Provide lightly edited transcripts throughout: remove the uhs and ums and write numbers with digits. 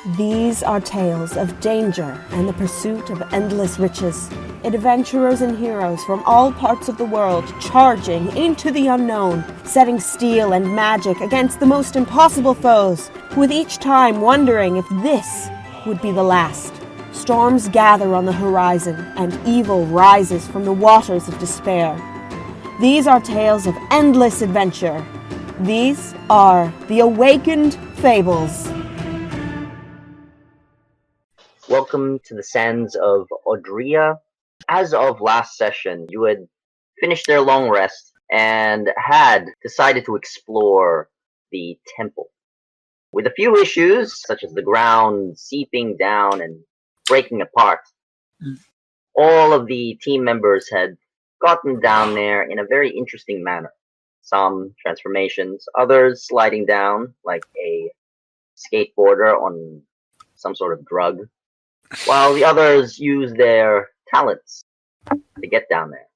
These are tales of danger and the pursuit of endless riches. Adventurers and heroes from all parts of the world charging into the unknown, setting steel and magic against the most impossible foes, with each time wondering if this would be the last. Storms gather on the horizon, and evil rises from the waters of despair. These are tales of endless adventure. These are the Awakened Fables. Welcome to the sands of Odria. As of last session, you had finished their long rest and had decided to explore the temple. With a few issues, such as the ground seeping down and breaking apart, all of the team members had gotten down there in a very interesting manner. Some transformations, others sliding down like a skateboarder on some sort of drug, while the others use their talents to get down there.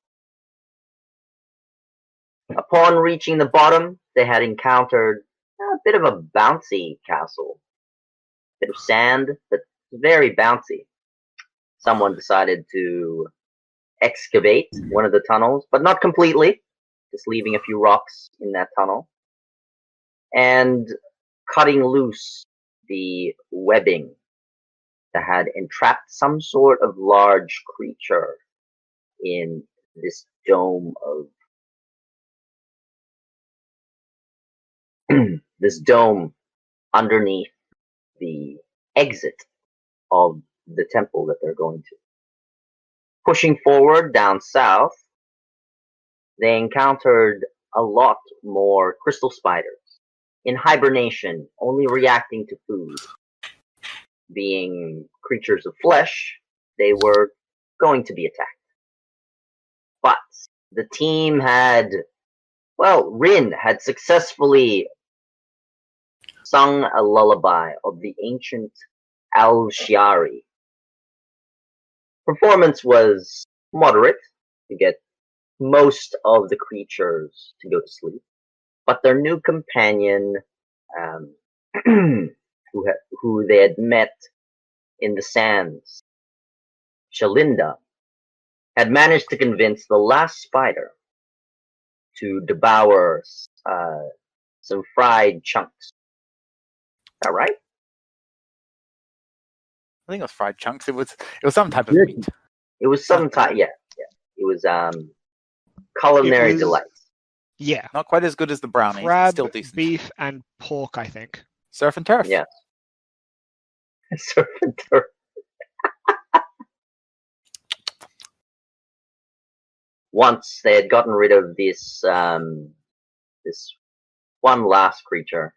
Upon reaching the bottom, they had encountered a bit of a bouncy castle. A bit of sand, but very bouncy. Someone decided to excavate one of the tunnels, but not completely, just leaving a few rocks in that tunnel, and cutting loose the webbing that had entrapped some sort of large creature in this dome of this dome underneath the exit of the temple that they're going to. Pushing forward down south, they encountered a lot more crystal spiders in hibernation, only reacting to food. Being creatures of flesh, they were going to be attacked. But the team had, Rin had successfully sung a lullaby of the ancient Al-Shiari. Performance was moderate to get most of the creatures to go to sleep, but their new companion, who they had met in the sands, Shalinda, had managed to convince the last spider to devour some fried chunks. Is that right? I think it was fried chunks. It was some type of meat. It was some type, yeah. It was culinary delights. Yeah. Not quite as good as the brownies. Crab, still decent. beef, and pork, I think. Surf and turf. Yes. Surf and turf. Once they had gotten rid of this one last creature,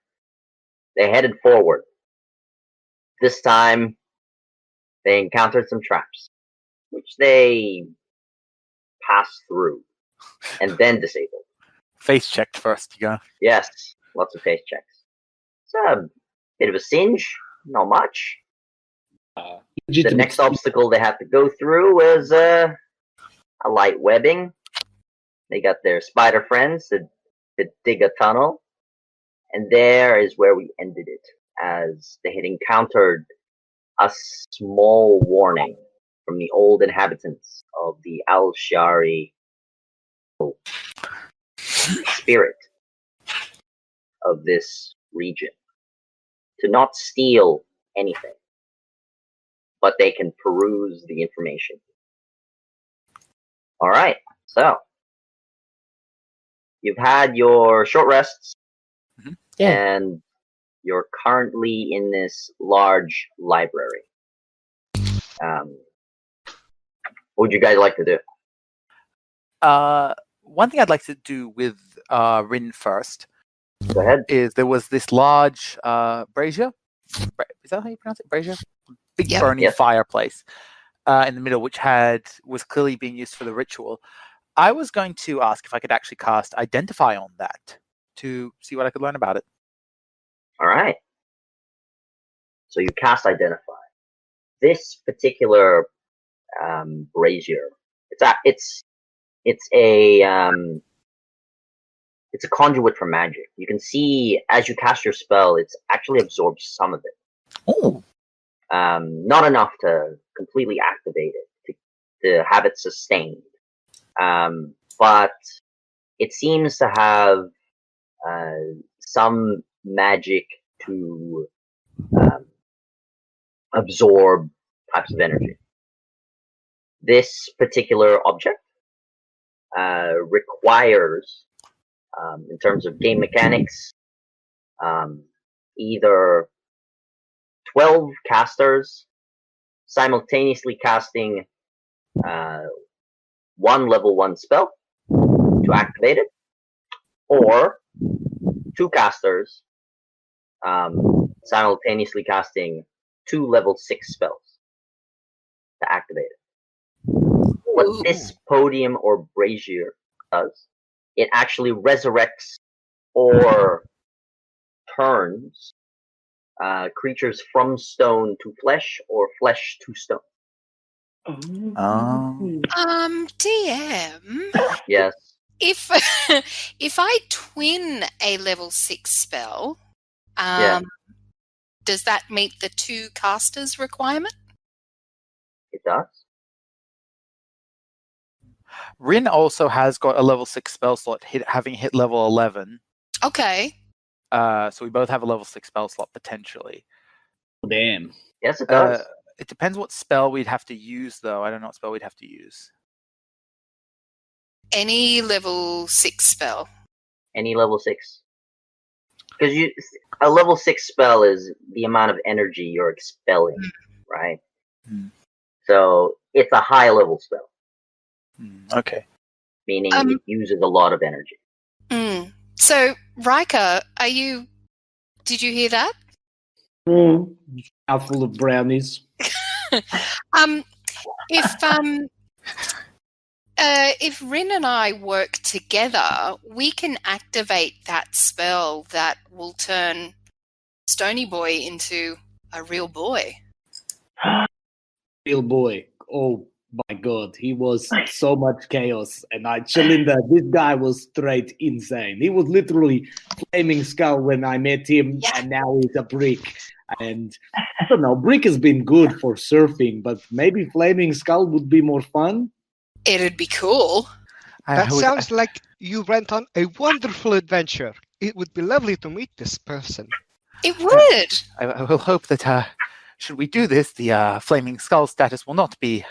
they headed forward. This time, they encountered some traps, which they passed through and then disabled. Face checked first, you go. Yes, lots of face checks. It's a bit of a singe, not much. The next obstacle they had to go through was a light webbing. They got their spider friends to dig a tunnel, and there is where we ended it, as they had encountered a small warning from the old inhabitants of the Al-Shari spirit of this region to not steal anything, but they can peruse the information. All right, so you've had your short rests, and you're currently in this large library. What would you guys like to do? One thing I'd like to do with Rin first. Go ahead. Is there was this large brazier? Is that how you pronounce it? Brazier? Big burning fireplace in the middle, which was clearly being used for the ritual. I was going to ask if I could actually cast Identify on that to see what I could learn about it. All right. So you cast Identify. This particular brazier, it's a conduit for magic. You can see as you cast your spell, it's actually absorbs some of it. Oh. Not enough to completely activate it, to have it sustained. But it seems to have some magic to absorb types of energy. This particular object requires, in terms of game mechanics, either 12 casters simultaneously casting one level 1 spell to activate it, or 2 casters simultaneously casting 2 level 6 spells to activate it. What this podium or brazier does, it actually resurrects or turns creatures from stone to flesh or flesh to stone. DM. Yes. If if I twin a level 6 spell, does that meet the 2 casters requirement? It does. Rin also has got a level 6 spell slot, having hit level 11. Okay. So we both have a level 6 spell slot potentially. Damn. Yes, it does. It depends what spell we'd have to use, though. I don't know what spell we'd have to use. Any level 6 spell. Any level 6. Because a level 6 spell is the amount of energy you're expelling, right? So it's a high level spell. Okay. Meaning it uses a lot of energy. So, Riker, did you hear that? Mouthful of brownies. If Rin and I work together, we can activate that spell that will turn Stony Boy into a real boy. Real boy. Oh my god, he was so much chaos. And Chalinda, this guy was straight insane. He was literally Flaming Skull when I met him, and now he's a Brick. And I don't know, Brick has been good for surfing, but maybe Flaming Skull would be more fun. It'd be cool. That sounds like you went on a wonderful adventure. It would be lovely to meet this person. It would. I will hope that should we do this, the Flaming Skull status will not be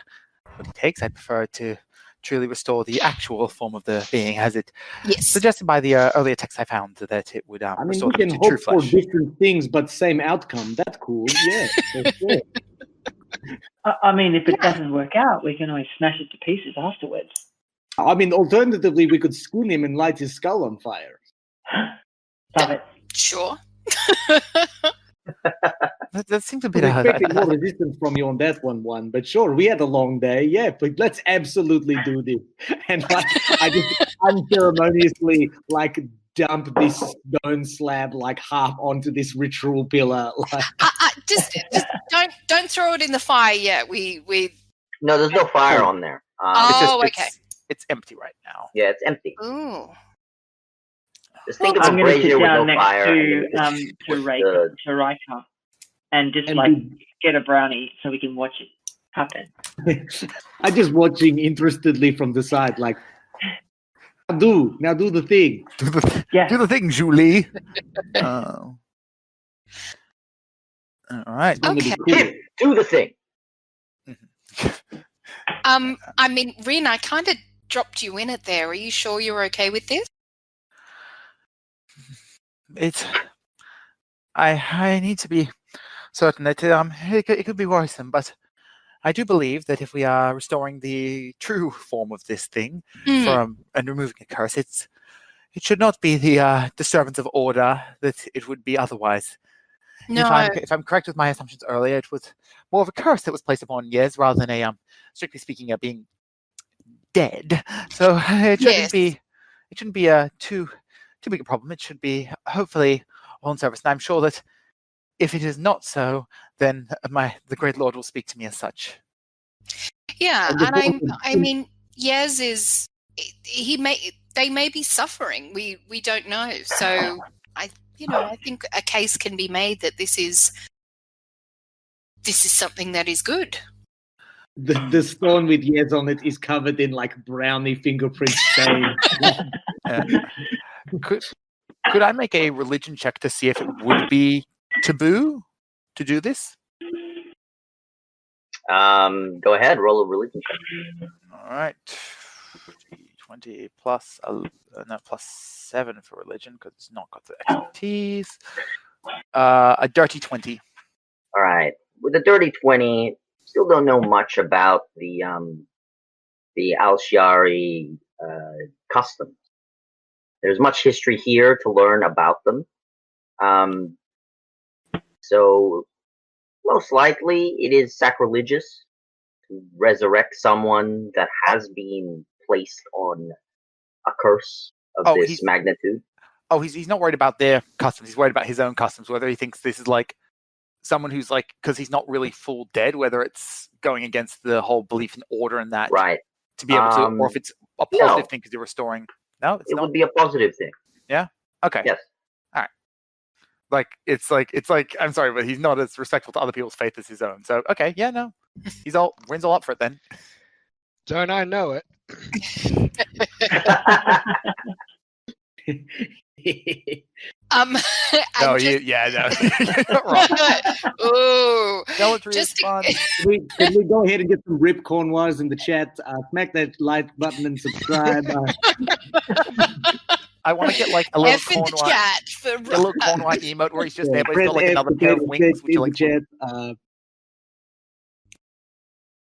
what it takes. I prefer to truly restore the actual form of the being, as it suggested by the earlier text I found that it would restore we them can to true hope for flesh. different things, but same outcome. That's cool. Yeah, for sure. I mean, if it doesn't work out, we can always smash it to pieces afterwards. I mean, alternatively, we could skin him and light his skull on fire. Stop it. Sure. That seems a I bit... was expecting more resistance from you on that one, but sure, we had a long day, yeah, but let's absolutely do this. And I just unceremoniously dump this stone slab half onto this ritual pillar. Just don't throw it in the fire yet. We No, there's no fire on there. okay. It's empty right now. Yeah, it's empty. Ooh. Just think of I'm a going to brazier sit with down no next fire. to Riker and just get a brownie so we can watch it happen. I'm just watching interestedly from the side, now do the thing. Do the thing, Julie. All right. Okay. Do the thing. I mean, Rin, I kind of dropped you in it there. Are you sure you're okay with this? I need to be certain that it could be worrisome, but I do believe that if we are restoring the true form of this thing and removing a curse, it should not be the disturbance of order that it would be otherwise. No. If I'm correct with my assumptions earlier, it was more of a curse that was placed upon Yez rather than a strictly speaking being dead. So it shouldn't be too big a problem. It should be hopefully all in service. And I'm sure that if it is not so, then the great Lord will speak to me as such. Yeah, and I mean, Yez is they may be suffering. We don't know. So I think a case can be made that this is this is something that is good. The stone with yes on it is covered in like brownie fingerprint stain. Could I make a religion check to see if it would be taboo to do this? Go ahead, roll a religion check. All right. 20 plus, plus 7 for religion because it's not got the expertise. A dirty 20. All right. With a dirty 20, still don't know much about the Al-Shiari customs. There's much history here to learn about them. So most likely it is sacrilegious to resurrect someone that has been placed on a curse of this magnitude. Oh, he's not worried about their customs. He's worried about his own customs, whether he thinks this is like someone who's like, because he's not really full dead, whether it's going against the whole belief in order and that. Right. To be able to, or if it's a positive thing because you're restoring. No, it's not. It would be a positive thing. Yeah? Okay. Yes. All right. It's like I'm sorry, but he's not as respectful to other people's faith as his own. So okay, yeah, no. Wins all up for it then. Don't I know it? No, you're not wrong. Ooh. Just fun. Can we go ahead and get some ripcorn wires in the chat? Smack that like button and subscribe. I want to get like a little F in the corn chat for a little corn white emote where he's just there, but he's got like another pair of wings, which are like chat.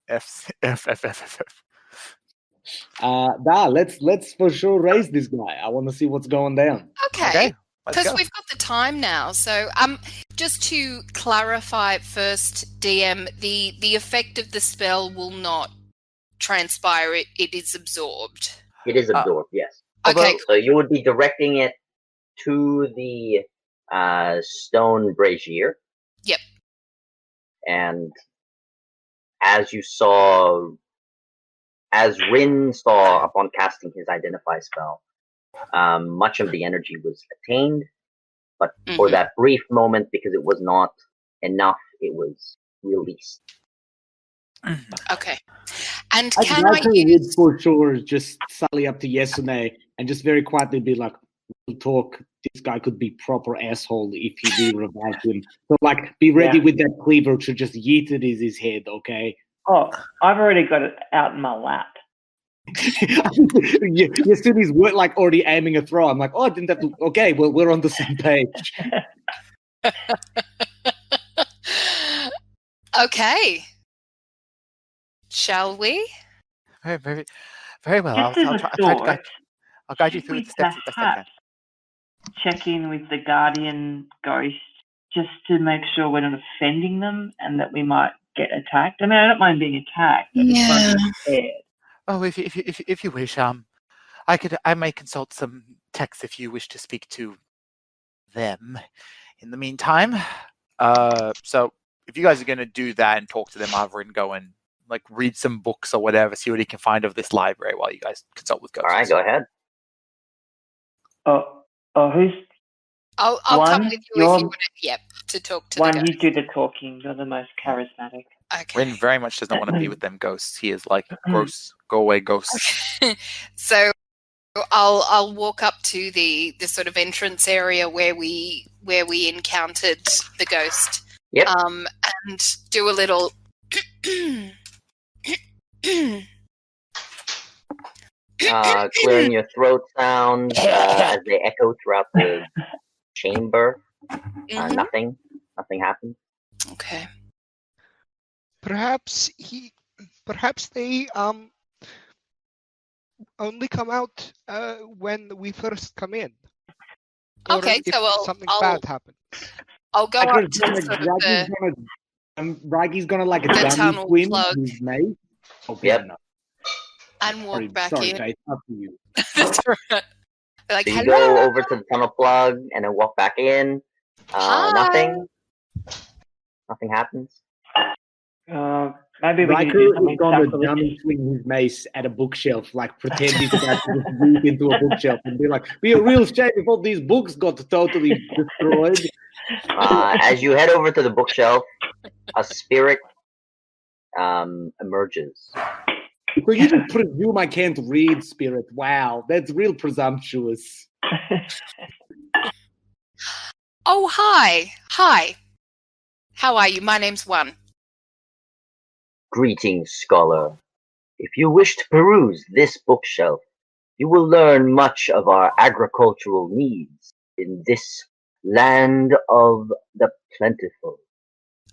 F. Let's for sure raise this guy. I want to see what's going down. Okay. Because we've got the time now. So just to clarify first, DM, the effect of the spell will not transpire. It is absorbed. It is absorbed, yes. Okay. So you would be directing it to the stone brazier. Yep. And as Rin saw upon casting his Identify spell, much of the energy was attained, but for that brief moment, because it was not enough, it was released. Okay. And I use... would for sure just sally up to Yesune and just very quietly be like, we'll talk. This guy could be proper asshole if we revive him. So like, be ready with that cleaver to just yeet it in his head, okay? Oh, I've already got it out in my lap. Yesune's like already aiming a throw. I'm like, oh, I didn't have to. Okay, well, we're on the same page. Okay. Shall we? Very, very, very well. I'll guide you through the steps as best I can. Check in with the guardian ghost just to make sure we're not offending them and that we might get attacked. I mean, I don't mind being attacked. But yeah. Oh, if you wish, I may consult some texts if you wish to speak to them. In the meantime, so if you guys are going to do that and talk to them, I've written go and like read some books or whatever, see what he can find of this library while you guys consult with ghosts. All right, go ahead. Who's? I'll come with you if you want to talk to one. The ghost. You do the talking. You're the most charismatic. Okay. Rin very much does not want to be with them ghosts. He is like, gross, go away, ghosts. So I'll walk up to the sort of entrance area where we encountered the ghost. Yep. And do a little clearing your throat sound as they echo throughout the chamber. Nothing happens. Okay. Perhaps they only come out when we first come in. Or Okay, if so something bad happens. I'll go up to sort of Ragi's gonna like a the dummy tunnel swim plug. with his mate. Okay, Yep. no. and walk back Sorry, in. Jay, up to you. That's right. Like, So you hello. go over to the tunnel plug and then walk back in. Hi. Nothing happens. Maybe we can do Riker is something gonna sacrilegious. dummy swing his mace at a bookshelf, like pretend he's about to just move into a bookshelf and be like, "Be a real shame if all these books got totally destroyed." As you head over to the bookshelf, a spirit emerges. So you just presume I can't read, Spirit. Wow, that's real presumptuous. Oh, hi. Hi. How are you? My name's One. Greetings, scholar. If you wish to peruse this bookshelf, you will learn much of our agricultural needs in this land of the plentiful.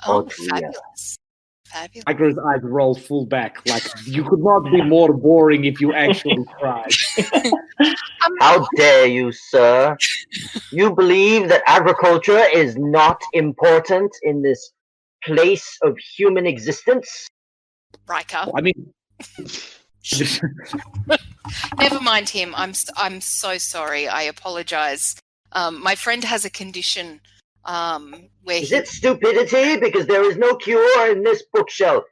Oh, Odria. fabulous. Fabulous. Tiger's eyes roll full back. Like, you could not be more boring if you actually tried. How dare you, sir? You believe that agriculture is not important in this place of human existence? Riker. I mean, Never mind him. I'm so sorry. I apologize. My friend has a condition where Is it stupidity? Because there is no cure in this bookshelf.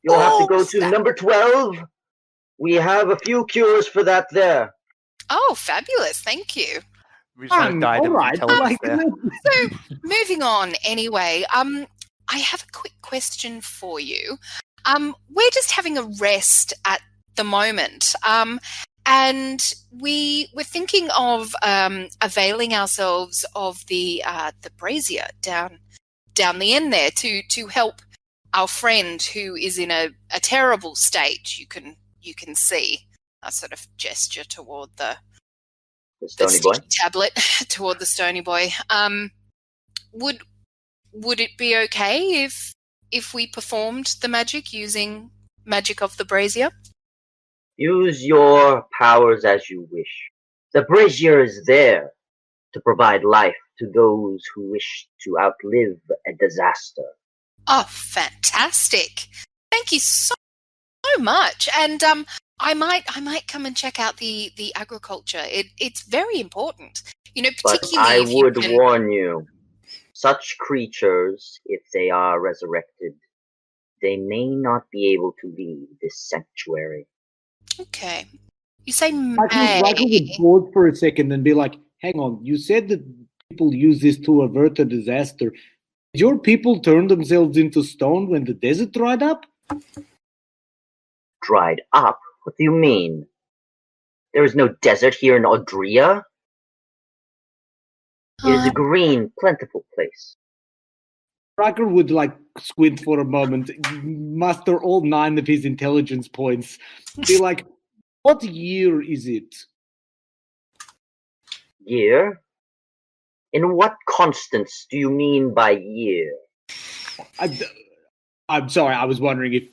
You'll have to go to number 12. We have a few cures for that there. Oh, fabulous. Thank you. We just want to guide all them right. intelligence there. So, moving on anyway, I have a quick question for you. We're just having a rest at the moment. And we were thinking of availing ourselves of the brazier down the end there to help our friend who is in a terrible state. You can see a sort of gesture toward the Stony Boy. sticky tablet toward the Stony Boy. Would it be okay if we performed the magic using magic of the brazier? Use your powers as you wish. The brazier is there to provide life to those who wish to outlive a disaster. Oh, fantastic! Thank you so much. And I might come and check out the agriculture. It's very important, But particularly. I if you would can... warn you, such creatures, if they are resurrected, they may not be able to leave this sanctuary. Okay, you say Riker would may. pause for a second and be like, "Hang on, you said that people use this to avert a disaster. Did your people turn themselves into stone when the desert dried up?" Dried up? What do you mean? There is no desert here in Odria. It is a green, plentiful place. Riker would squint for a moment, muster all 9 of his intelligence points, be like, "What year is it?" Year? In what constants do you mean by year? I'm sorry, I was wondering if,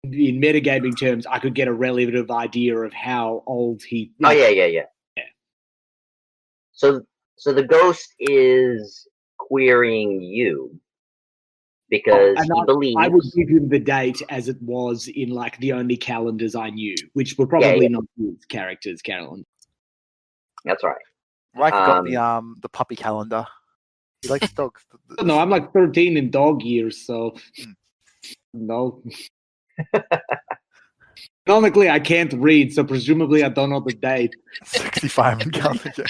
in metagaming terms, I could get a relative idea of how old he... Oh, yeah. So the ghost is querying you because he believes... I would give him the date as it was in, the only calendars I knew, which were probably not his character's calendar. That's right. Riker got the puppy calendar. He likes dogs. No, I'm 13 in dog years, so... No. Economically, I can't read, so presumably I don't know the date. 65 in calendar.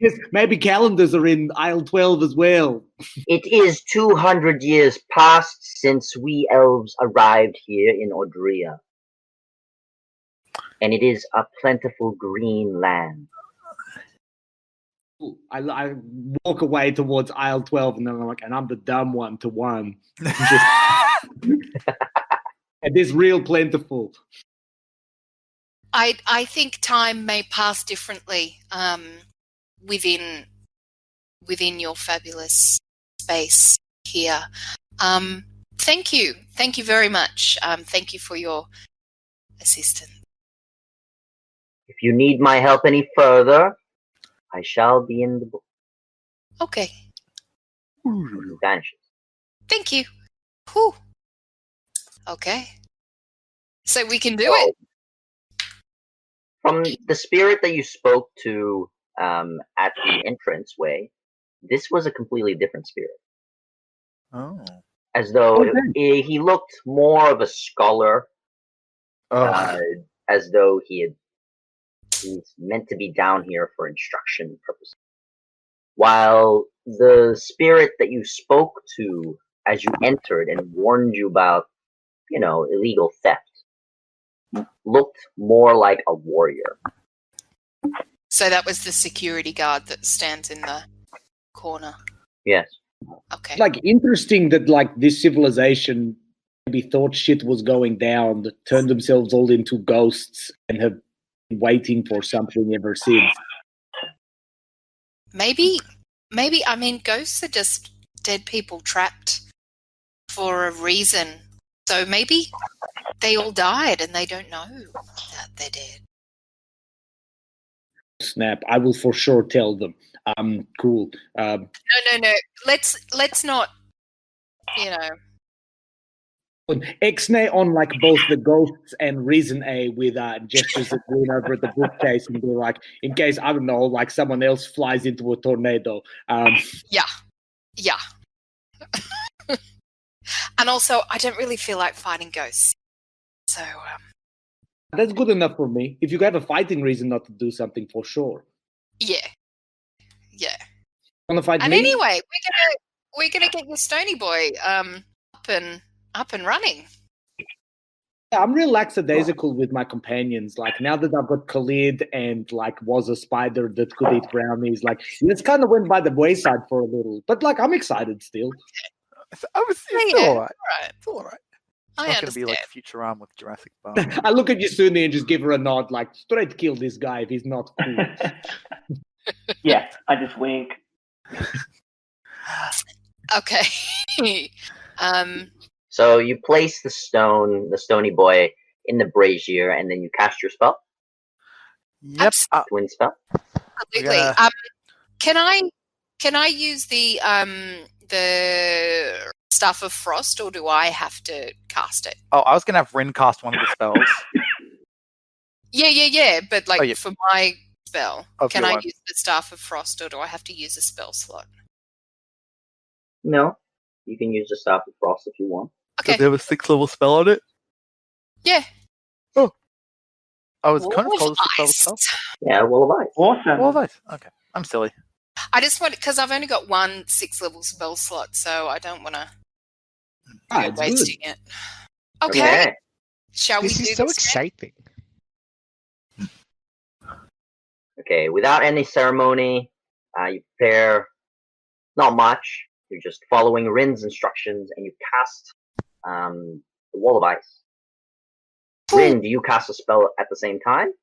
Yes, maybe calendars are in aisle 12 as well. It is 200 years past since we elves arrived here in Odria. And it is a plentiful green land. I walk away towards aisle 12 and then I'm like, and I'm the dumb one to one. It is real plentiful. I think time may pass differently within your fabulous space here. Thank you very much. Thank you for your assistance. If you need my help any further, I shall be in the book. Okay. He vanishes. Thank you. Whew. Okay. So we can do it. From the spirit that you spoke to at the entranceway, this was a completely different spirit. Oh. As though he looked more of a scholar, as though he's meant to be down here for instruction purposes. While the spirit that you spoke to as you entered and warned you about, illegal theft, looked more like a warrior. So that was the security guard that stands in the corner. Yes. Okay. Like, interesting that, like, this civilization maybe thought shit was going down, turned themselves all into ghosts, and have been waiting for something ever since. Maybe, I mean, ghosts are just dead people trapped for a reason. So maybe they all died and they don't know that they're dead. Snap! I will for sure tell them. Cool. No. Let's not. X-nay on like both the ghosts and Reason A with gestures that lean over at the bookcase and be like, in case, I don't know, like someone else flies into a tornado. Yeah. And also, I don't really feel like fighting ghosts. So. That's good enough for me. If you have a fighting reason not to do something, for sure. Yeah. Want to fight And me? anyway, we're gonna get your Stony Boy up and running. Yeah, I'm real lackadaisical with my companions. Like, now that I've got Khalid and like was a spider that could eat brownies, like this kind of went by the wayside for a little. But like, I'm excited still. It's still all right. It's all right. I It's not going to understand. be like Futurama with Jurassic Park. I look at Yasuni and just give her a nod, like straight kill this guy if he's not cool. Yeah, I just wink. Okay. So you place the Stony Boy, in the brazier, and then you cast your spell. Yep. Twin spell. Absolutely. Yeah. Can I use the Staff of Frost, or do I have to cast it? Oh, I was going to have Rin cast one of the spells. Yeah. But like yeah. for my spell, Of can your I one. use the Staff of Frost, or do I have to use a spell slot? No, you can use the Staff of Frost if you want. Okay. Does it have a 6-level spell on it? Yeah. Oh. I was kind of Wall told of it's a Ice. spell. Yeah, Wall of Ice. Awesome. Well, nice. Okay. I'm silly. I just want, because I've only got one 6-level spell slot, so I don't want to be It's wasting it. Okay. Shall we This do is so this? exciting. Okay, without any ceremony, you prepare not much. You're just following Rin's instructions, and you cast the Wall of Ice. Rin, do you cast a spell at the same time?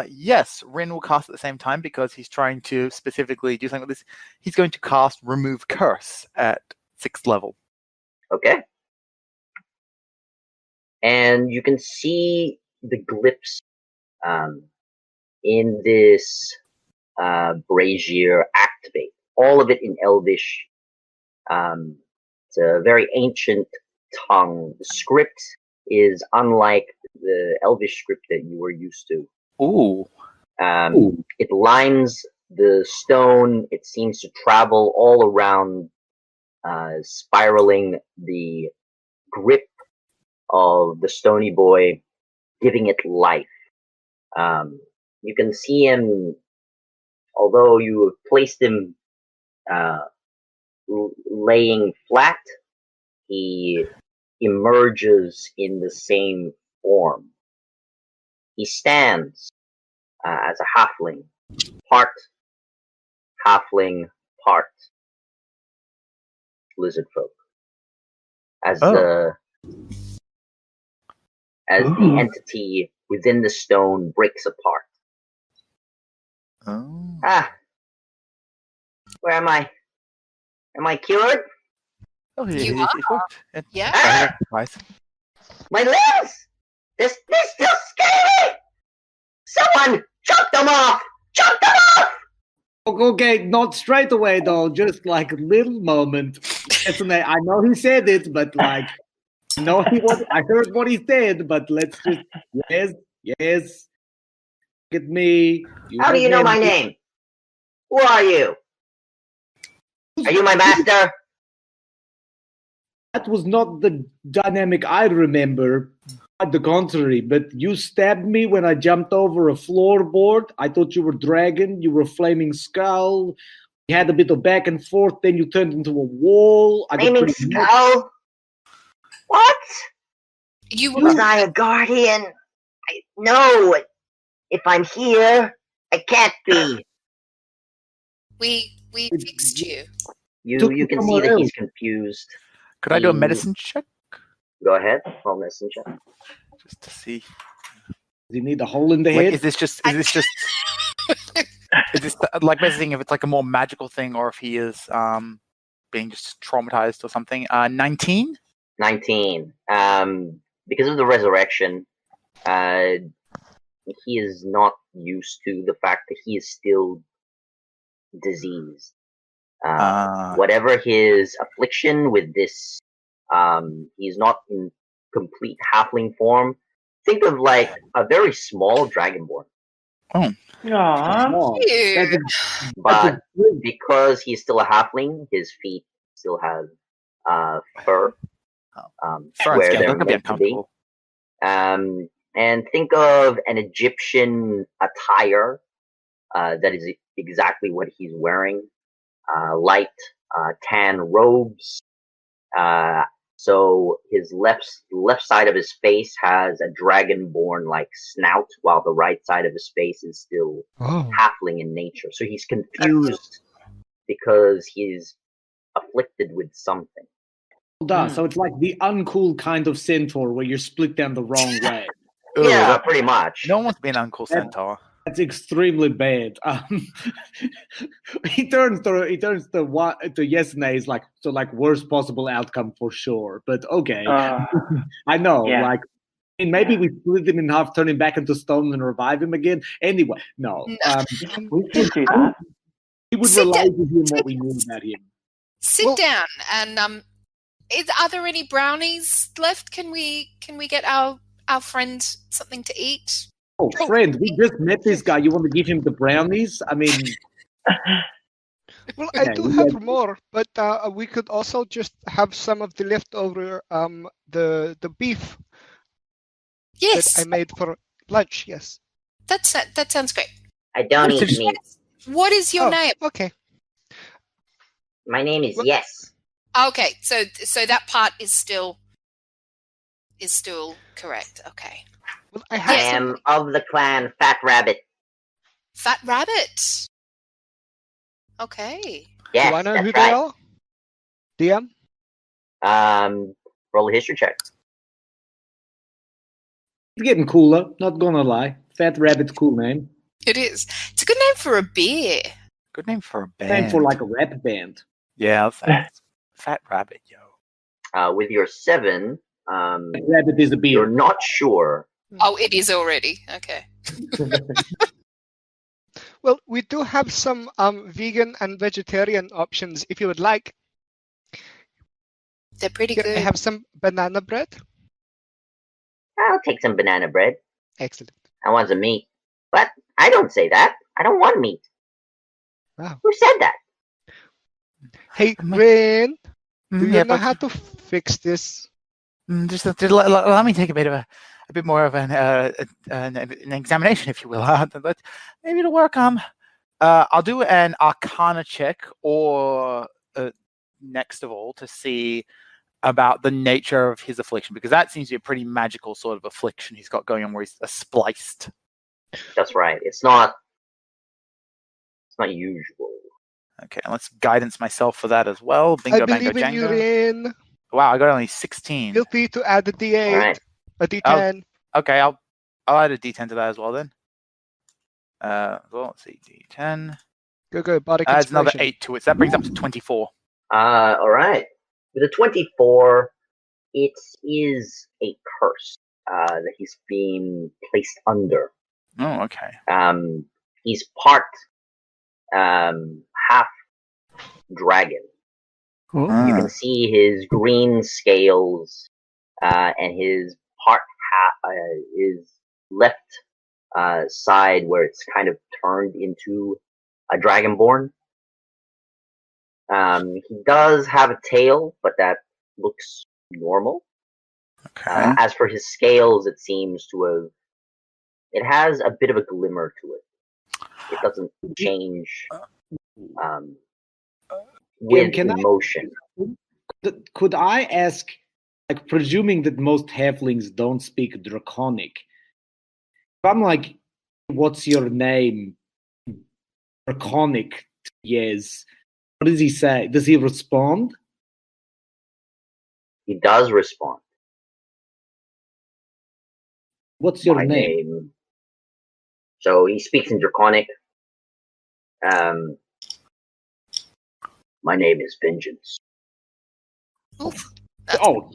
Yes, Rin will cast at the same time because he's trying to specifically do something with this. He's going to cast Remove Curse at 6th level. Okay. And you can see the glyphs in this brazier activate. All of it in Elvish. It's a very ancient tongue. The script is unlike the Elvish script that you were used to. Ooh. It lines the stone. It seems to travel all around, spiraling the grip of the Stony Boy, giving it life. You can see him, although you have placed him laying flat, he emerges in the same form. He stands as a halfling, part lizard folk. As the entity within the stone breaks apart. Oh. Where am I? Am I cured? Oh, You it worked. Yeah. Nice. My limbs! They're still scaly! Someone chop them off! Chop them off! Okay, not straight away though. Just like a little moment. I know he said it, but like, I heard what he said, but let's just yes. Look at me. How do you know my name? Who are you? Are you my master? That was not the dynamic I remember. Quite the contrary, but you stabbed me when I jumped over a floorboard. I thought you were dragon. You were a flaming skull. We had a bit of back and forth. Then you turned into a wall. I got Flaming pretty mad. skull? What? You Was were I a guardian? No. If I'm here, I can't be. we fixed you. You can see that he's confused. Could I do a medicine check? Go ahead. Roll medicine check. Just to see. Does he need a hole in the Like, head? is this just is this like basically if it's like a more magical thing or if he is being just traumatized or something? 19? 19. Because of the resurrection, he is not used to the fact that he is still diseased. Whatever his affliction with this, he's not in complete halfling form. Think of like a very small dragonborn. Aww. Oh, Ew. But because he's still a halfling, his feet still have fur. Fur Where and skin, they're that could be meant to be. uncomfortable. And think of an Egyptian attire that is exactly what he's wearing. Light tan robes. So his left side of his face has a dragonborn like snout, while the right side of his face is still halfling in nature. So he's confused because he's afflicted with something. So it's like the uncool kind of centaur where you're split down the wrong way. Ooh, Yeah, pretty much. no one wants to be an uncool centaur. That's extremely bad. He turns to yes and is like so like worst possible outcome for sure. But okay, I know. Yeah. Like, I mean, maybe we split him in half, turn him back into stone, and revive him again. Anyway, no. We should do that. We would Sit relate down. to him what we knew about him. Sit down and are there any brownies left? Can we get our friend something to eat? Oh, friend, we just met this guy. You want to give him the brownies? I mean, Well, I do have more, but we could also just have some of the leftover the beef Yes, that I made for lunch. Yes. that sounds great. I don't eat meat. What is your name? Okay. My name is Well- Yes. Okay, so that part is still correct. Okay. Well, I I have am of the clan Fat Rabbit. Fat rabbit. Okay. Yes, Do I know that's who right. they are? DM? Roll a history check. it's getting cooler. Not gonna lie. Fat Rabbit's cool name. It is. It's a good name for a beer. Good name for a band. Name for like a rap band. Yeah, thanks. Fat Rabbit, yo. With your 7, Rabbit is a beer. you're not sure. Oh, it is already. Okay. Well, we do have some vegan and vegetarian options if you would like. They're pretty Here, I good. have some banana bread. I'll take some banana bread. Excellent. I want some meat. But I don't say that. I don't want meat. Wow. Who said that? Hey, Rain, do you Yeah, know but how to fix this? just let me take a bit more of an examination, if you will. But maybe it'll work. I'll do an Arcana check, or next of all, to see about the nature of his affliction, because that seems to be a pretty magical sort of affliction he's got going on, where he's spliced. That's right. It's not usual. Okay, let's guidance myself for that as well. Bingo, I bango, believe in you, jango. Rain. Wow, I got only 16. Feel free to add a D8, All right. a D10. Okay, I'll add a D10 to that as well then. Well, let's see, D10. Go, Bardic Adds another Inspiration. 8 to it, so that brings up to 24. All right. With a 24, it is a curse that he's being placed under. Oh, okay. He's part half dragon. You can see his green scales, and his part his left side where it's kind of turned into a dragonborn. He does have a tail, but that looks normal. Okay. As for his scales, it seems to have. It has a bit of a glimmer to it. It doesn't change with emotion. Could I ask, like, presuming that most halflings don't speak Draconic, if I'm like, what's your name? Draconic, yes. What does he say? Does he respond? He does respond. What's your name? So he speaks in Draconic. My name is Vengeance.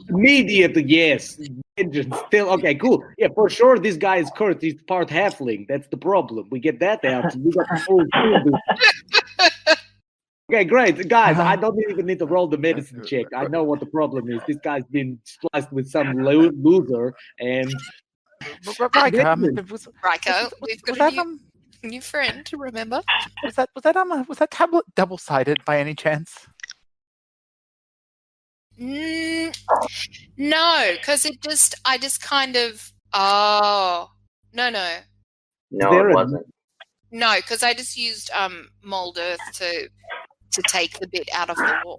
Immediately, yes. Vengeance. Still, okay, cool. Yeah, for sure, this guy is cursed. He's part halfling. That's the problem. We get that out. We got the whole thing. Okay, great. Guys, I don't even need to roll the medicine check. I know what the problem is. This guy's been spliced with some loser, and... Ryko, we've got a new friend to remember. Was that tablet double-sided by any chance? No, because I just kind of. No, it wasn't. No, because I just used mold earth to take the bit out of the wall.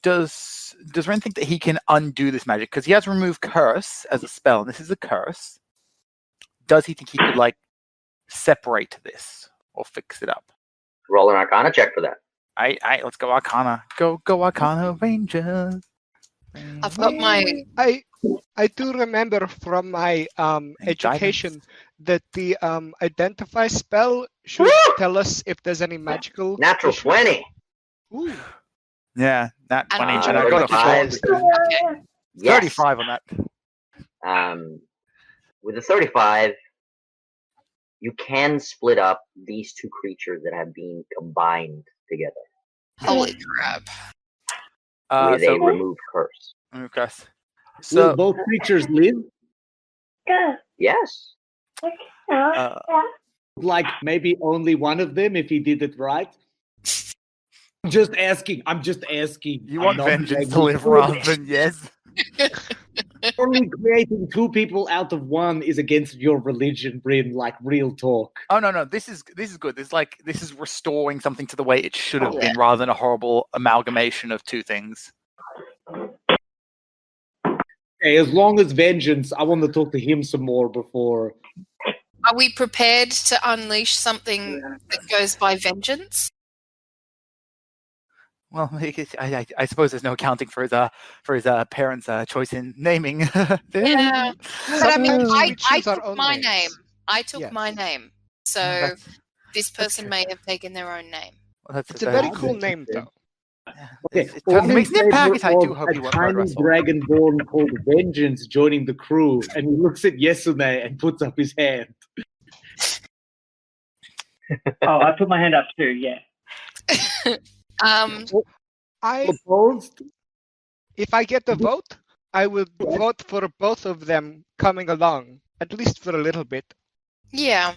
Does Ren think that he can undo this magic? Because he has removed curse as a spell, and this is a curse. Does he think he could, like, separate this or fix it up? Roll an Arcana check for that. Let's go Arcana. Go Arcana Rangers. I've got my... I do remember from my education that the identify spell should tell us if there's any magical... Natural 20! Ooh. Yeah, that 20. And I got a 35 on that. With a 35, you can split up these two creatures that have been combined together. Holy crap. With a removed curse. Okay. So will both creatures live? Yes. Like maybe only one of them if he did it right? I'm just asking. You want vengeance to live rather than yes? Only creating two people out of one is against your religion, Bryn, like real talk. Oh no, this is good. This is restoring something to the way it should have been rather than a horrible amalgamation of two things. Okay, as long as vengeance, I want to talk to him some more before. Are we prepared to unleash something that goes by vengeance? Well, I suppose there's no accounting for his parents' choice in naming. Yeah, but I mean, I took my names. name. I took my name, so this person may have taken their own name. Well, it's a very cool name, though. Okay, it makes an impact. I do hope you a tiny dragonborn called Vengeance joining the crew, and he looks at Yesune and puts up his hand. I put my hand up too. Yeah. If I get the vote, I will vote for both of them coming along, at least for a little bit. Yeah.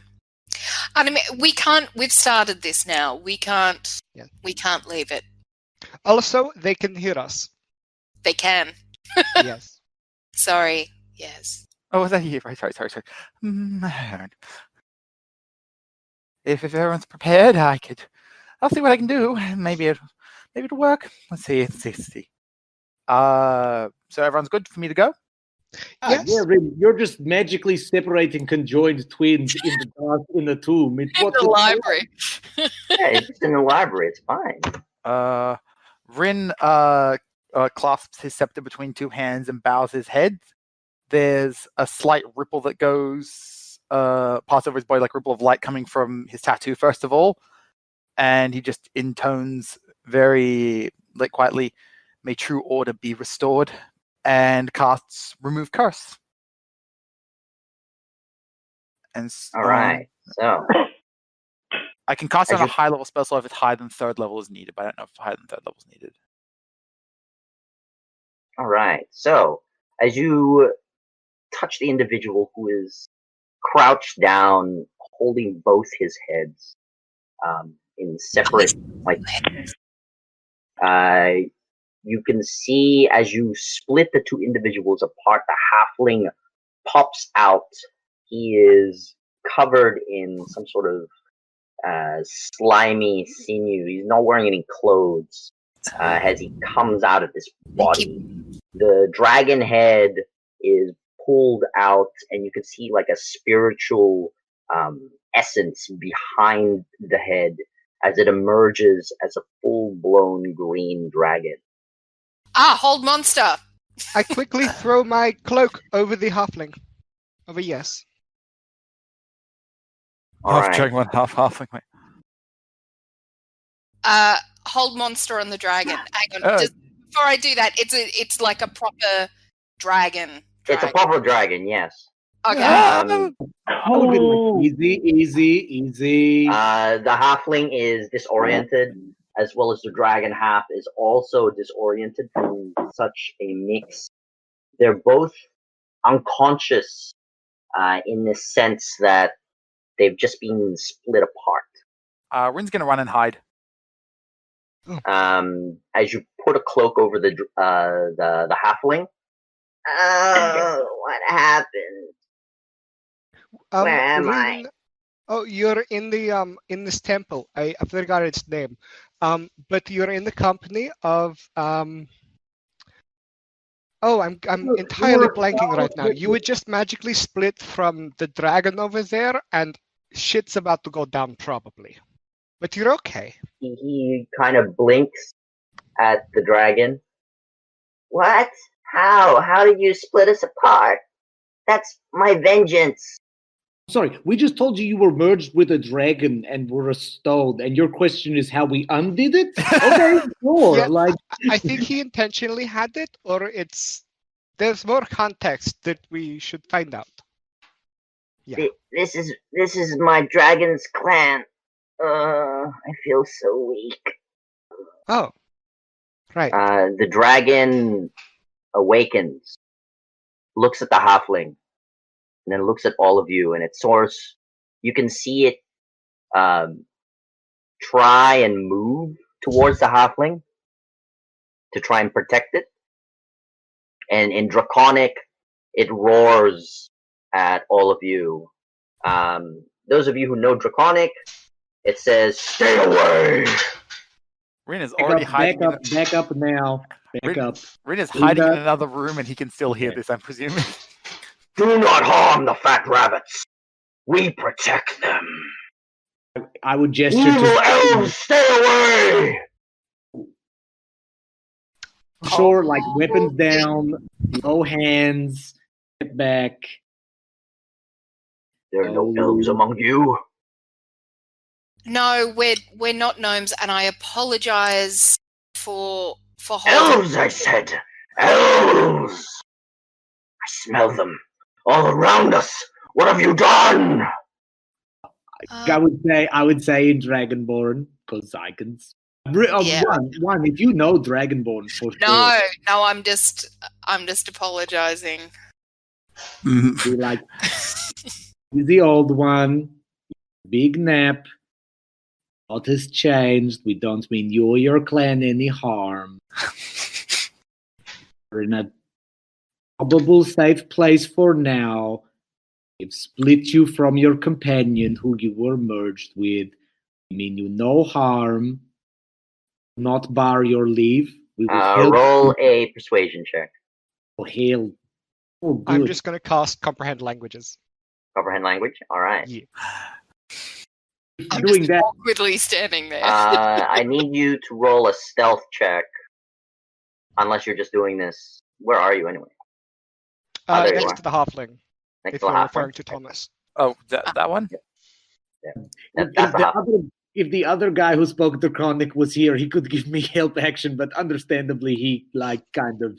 I mean, we've started this now. We can't leave it. Also, they can hear us. They can. Yes. Sorry. Yes. Oh, was that you? Right. Sorry. If everyone's prepared, I'll see what I can do. Maybe it'll work. Let's see. So everyone's good for me to go? Yes. Yeah, you're just magically separating conjoined twins in the dark in the tomb. In the library. It's in the library. It's fine. Rin clasps his scepter between two hands and bows his head. There's a slight ripple that goes pass over his body, like ripple of light coming from his tattoo, first of all. And he just intones very quietly, "May true order be restored," and casts Remove Curse. And all right, so I can cast it on a high level spell, so if it's higher than third level is needed, but I don't know if higher than third level is needed. All right, so as you touch the individual who is crouched down, holding both his heads in separate, you can see as you split the two individuals apart, the halfling pops out. He is covered in some sort of slimy sinew. He's not wearing any clothes as he comes out of this body. The dragon head is pulled out, and you can see like a spiritual essence behind the head as it emerges as a full-blown green dragon. Hold monster! I quickly throw my cloak over the halfling. Over yes. Half dragon, one half halfling. Hold monster on the dragon. Hang on, just before I do that, it's like a proper dragon. It's a proper dragon, yes. Okay. Easy. The halfling is disoriented, as well as the dragon half is also disoriented from such a mix. They're both unconscious in the sense that they've just been split apart. Rin's gonna run and hide. As you put a cloak over the halfling. Oh, what happened? Where am I? Oh, you're in the in this temple. I forgot its name. But you're in the company of I'm entirely blanking right now. You would just magically split from the dragon over there, and shit's about to go down probably. But you're okay. He kind of blinks at the dragon. What? How did you split us apart? That's my vengeance. Sorry, we just told you were merged with a dragon and were restored, and your question is how we undid it? Okay, sure. Yeah, I think he intentionally had it, or there's more context that we should find out. Yeah. This is my dragon's clan. I feel so weak. Oh, right. The dragon awakens, looks at the halfling, and then looks at all of you, and its source, you can see it try and move towards the halfling to try and protect it. And in Draconic, it roars at all of you. Those of you who know Draconic, it says, "Stay away!" Rin is already hiding. Back up now. Back up. Rin is hiding in another room, and he can still hear this, I'm presuming. Do not harm the fat rabbits. We protect them. I would gesture Evil to elves, stay away! Sure, like weapons down, low hands, get back. There are no elves among you. No, we're not gnomes, and I apologize for holding. Elves, I said! Elves! I smell them all around us. What have you done? I would say in Dragonborn, because I can. Yeah. One, if you know Dragonborn for sure. No, I'm just apologizing. Be like, the old one, big nap. What has changed? We don't mean you or your clan any harm. We're in a probable safe place for now. We've split you from your companion who you were merged with. We mean you no harm. Not bar your leave. We will roll a persuasion check. Oh, hell. Oh, good. I'm just going to cast Comprehend Languages. Comprehend language? Alright. Yeah. I'm Doing just that. awkwardly standing there. I need you to roll a stealth check. Unless you're just doing this. Where are you anyway? There you Next are. to the halfling, Next if to the you're halfling. referring to Thomas. Oh, that one? That's the halfling. If the other guy who spoke Draconic was here, he could give me help action, but understandably, he kind of.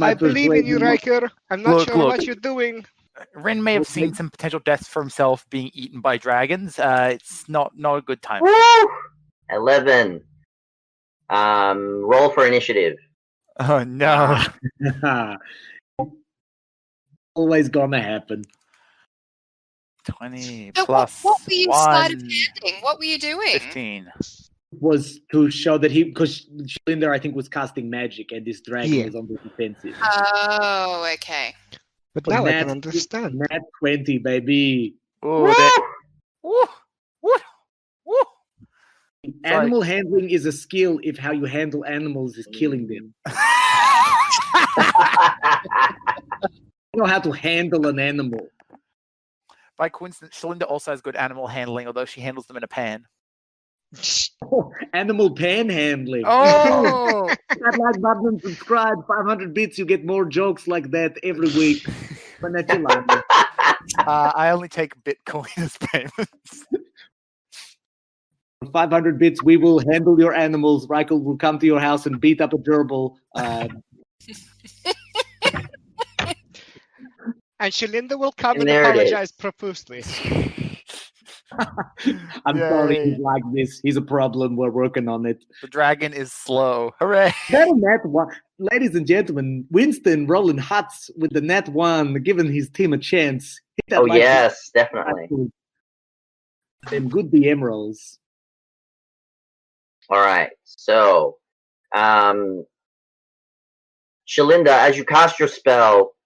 I believe in you, Riker. I'm not Look, sure what you're doing. Rin may have seen some potential deaths for himself being eaten by dragons. It's not a good time. Woo! 11. Roll for initiative. Oh no! Always gonna happen. 20 So plus what were you sleight of 1, handing? What were you doing? 15. Was to show that because Schlinder, I think, was casting magic and this dragon was on the defensive. Oh, okay. But now I can understand. Nat 20, baby. Oh, Woo! Animal handling is a skill if how you handle animals is killing them. You know how to handle an animal. By coincidence, Shalinda also has good animal handling, although she handles them in a pan. Animal panhandling. Oh! That like button and subscribe. 500 bits, you get more jokes like that every week. I only take Bitcoin as payments. For 500 bits, we will handle your animals. Reichel will come to your house and beat up a gerbil. And Shalinda will come And and there it apologize is. profusely. I'm sorry he's like this. He's a problem. We're working on it. The dragon is slow. Hooray! That nat one, ladies and gentlemen, Winston rolling huts with the nat one, giving his team a chance. Hit that Oh like yes, definitely. Them good DM rolls. All right. So, Shalinda, as you cast your spell,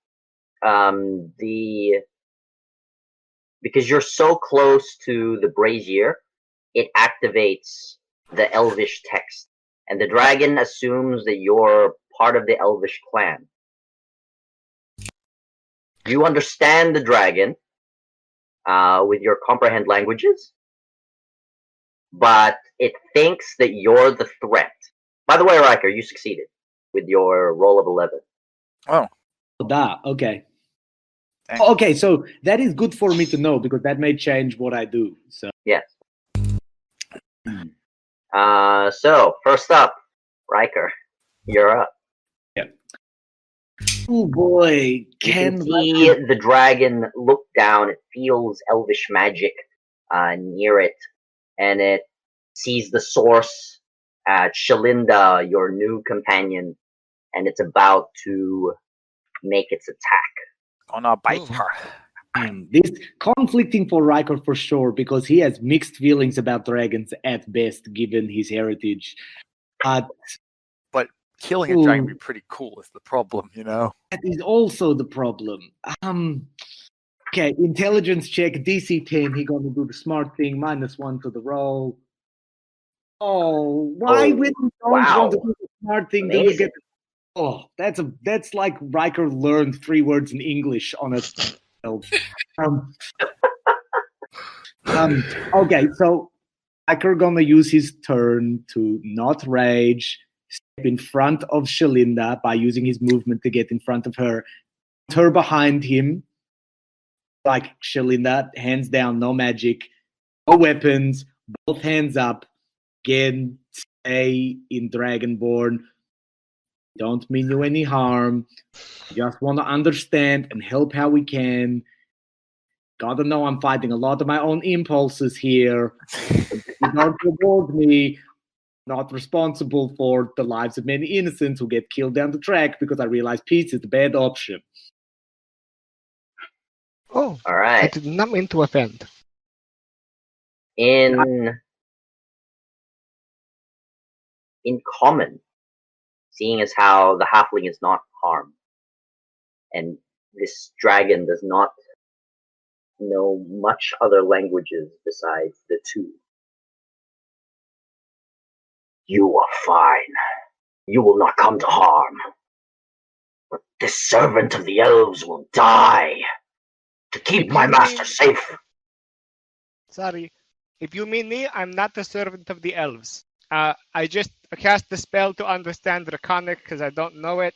because you're so close to the brazier, it activates the elvish text, and the dragon assumes that you're part of the elvish clan. You understand the dragon with your comprehend languages, but it thinks that you're the threat. By the way, Riker, you succeeded with your roll of 11. Oh. Okay. Thanks. Okay, so that is good for me to know because that may change what I do. So Yes. So first up, Riker, you're up. oh boy, You can see the dragon look down. It feels elvish magic near it, and it sees the source, Shalinda, your new companion, and it's about to make its attack. Gonna bite her. This conflicting for Riker for sure because he has mixed feelings about dragons at best, given his heritage. But killing a dragon would be pretty cool. Is the problem, you know? That is also the problem. Okay, intelligence check, DC 10. He's gonna do the smart thing, -1 to the roll. Oh, why when you don't want to do the smart thing, do you get? Oh, that's like Riker learned 3 words in English on a. Okay, so Riker gonna use his turn to not rage, step in front of Shalinda by using his movement to get in front of her, put her behind him, like Shalinda, hands down, no magic, no weapons, both hands up. Again, stay in Dragonborn. Don't mean you any harm. Just want to understand and help how we can. Gotta know I'm fighting a lot of my own impulses here. You don't reward me. Not responsible for the lives of many innocents who get killed down the track because I realize peace is the bad option. Oh, All right. I did not mean to offend. In common, seeing as how the halfling is not harmed, and this dragon does not know much other languages besides the 2. You are fine. You will not come to harm. But this servant of the elves will die to keep my master safe. Sorry. If you mean me, I'm not the servant of the elves. I just cast the spell to understand Draconic because I don't know it.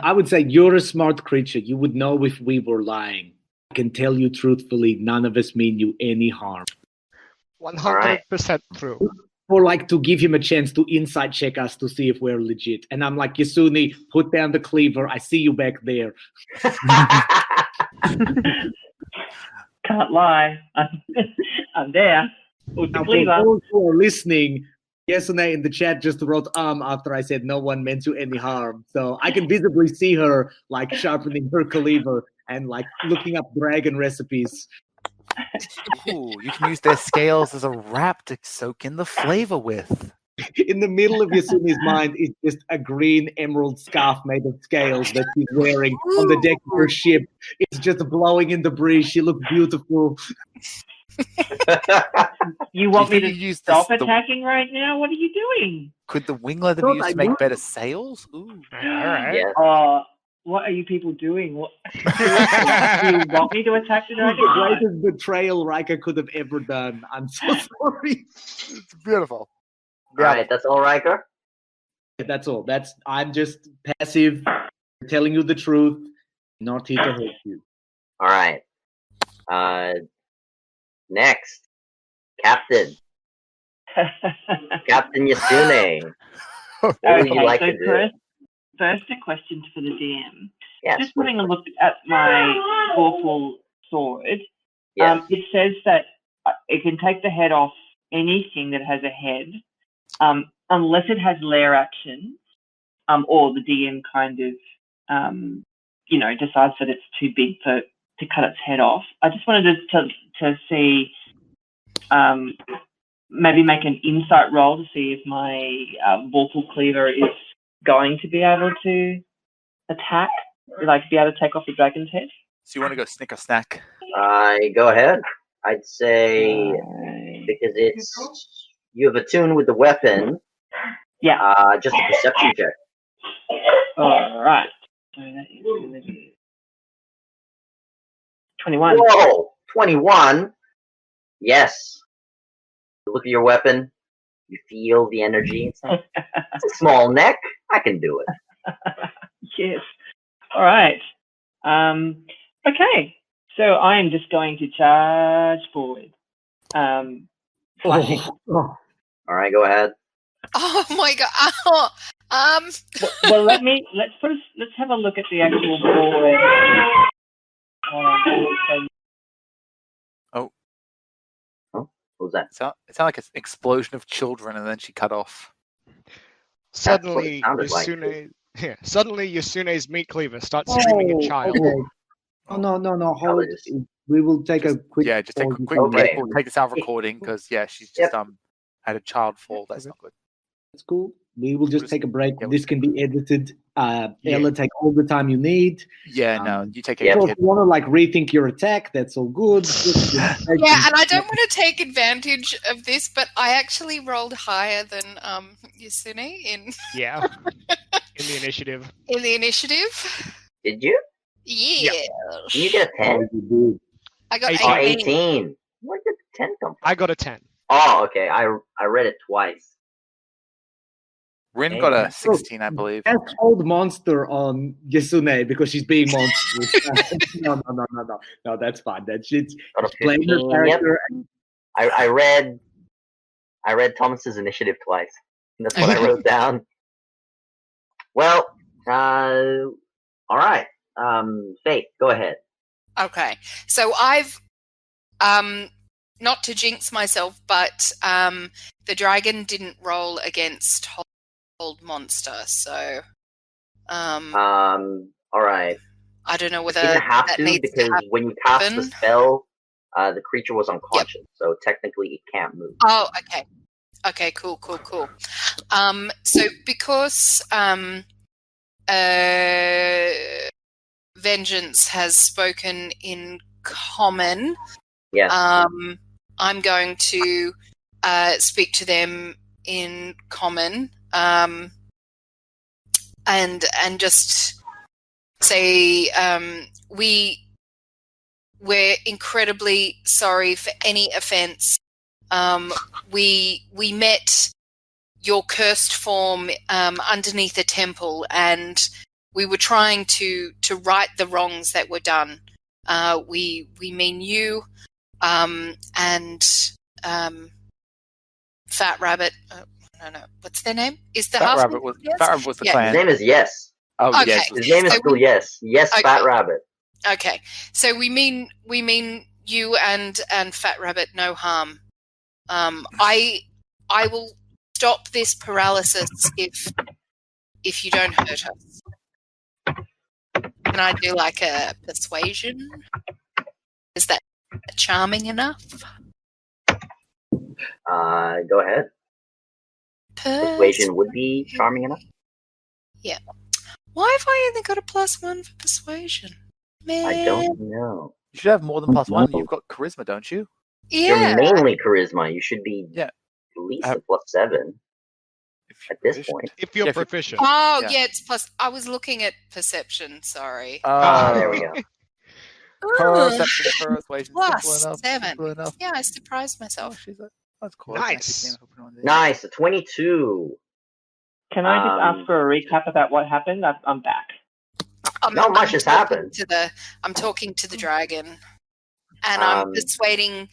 I would say you're a smart creature. You would know if we were lying. I can tell you truthfully, none of us mean you any harm. 100% true. Or like to give him a chance to insight check us to see if we're legit. And I'm like, Yasuni, put down the cleaver. I see you back there. Can't lie. I'm there. With the Now, for cleaver. those who are listening, Yasune in the chat just wrote after I said no one meant you any harm. So I can visibly see her like sharpening her cleaver and like looking up dragon recipes. Ooh, you can use their scales as a wrap to soak in the flavor with. In the middle of Yasune's mind is just a green emerald scarf made of scales that she's wearing on the deck of her ship. It's just blowing in the breeze. She looks beautiful. You want me Do to you use stop the- attacking right now? What are you doing? Could the wing leather Thought be used I to make would. better sails? Ooh. All right. Yes. What are you people doing? What? Do you want me to attack the The dragon? greatest betrayal Riker could have ever done. I'm so sorry. It's beautiful. All right, that's all, Riker. That's all. I'm just passive, telling you the truth, not here to hurt you. All right. Next, Captain Yasune. What would you like to do? First, a question for the DM. Yes. Just having a look at my awful sword. Yes. It says that it can take the head off anything that has a head, unless it has lair actions, or the DM kind of, decides that it's too big to cut its head off. I just wanted to see, maybe make an insight roll to see if my vorpal cleaver is going to be able to attack, like be able to take off the dragon's head. So you want to go snicker snack? Go ahead. I'd say because you have attuned with the weapon. Yeah. Just a perception check. All right. So that is going to be 21. Whoa, 21. Yes. Look at your weapon. You feel the energy. It's a small neck. I can do it. Yes. All right. Okay. So I am just going to charge forward. Flashing. All right, go ahead. Oh my god. Well, let's have a look at the actual board. What was that? It sounded like an explosion of children, and then she cut off. Suddenly, sounded like. Suddenly Yasune's meat cleaver starts screaming a child. Okay. Oh, no, hold. We will take a quick. Yeah, just take a quick Okay. break. We'll take this out of recording because she's just had a child fall. That's not good. That's cool. We will just take a break. Yeah, This can be edited. Ella, take all the time you need. Yeah, no, you take So it. if you want to rethink your attack, that's all good. Yeah, and I don't want to take advantage of this, but I actually rolled higher than Yasune in Yeah. In the initiative. Did you? Yeah. Can you get a 10? You did. I got 18. 18. Where did the 10 come from? I got a 10. Oh, okay. I read it twice. Rin got a 16, I believe. Let's hold monster on Yasune because she's being monstrous. No, that's fine. That's it's Got a playing her 15, character. I read Thomas's initiative twice. That's what I wrote down. Well, all right. Faith, go ahead. Okay. So I've not to jinx myself, but the dragon didn't roll against Hold Monster, so all right. I don't know whether It didn't have that to needs because to happen. when you cast the spell, the creature was unconscious, so technically it can't move. Oh, okay. Okay, cool. So because Vengeance has spoken in common, Yes. I'm going to speak to them in common, and just say we're incredibly sorry for any offence. We met your cursed form underneath a temple, and we were trying to right the wrongs that were done. We mean you, and Fat Rabbit. No. What's their name? Is the Fat half? Rabbit was the Yeah. clan. His name is Yes. Oh, Okay. yes. His name is So still Yes. Yes, Okay. Fat Rabbit. Okay, so we mean you and Fat Rabbit no harm. I will stop this paralysis if you don't hurt us. Can I do like a persuasion? Is that charming enough? Go ahead. Persuasion would be charming enough. Yeah. Why have I only got a +1 for persuasion? Man. I don't know. You should have more than +1. You've got charisma, don't you? Yeah. You're mainly charisma. You should be Yeah. at least a +7 at this point. If you're proficient. Oh, Yeah. yeah, it's plus. I was looking at perception. Sorry. There we go. Perception, persuasion, Plus simple enough. 7. Simple enough. Yeah, I surprised Oh, myself. that's cool. Nice. Nice, a 22. Can I just ask for a recap about what happened? I'm back. Not much has happened. I'm talking to the dragon, and Um, I'm persuading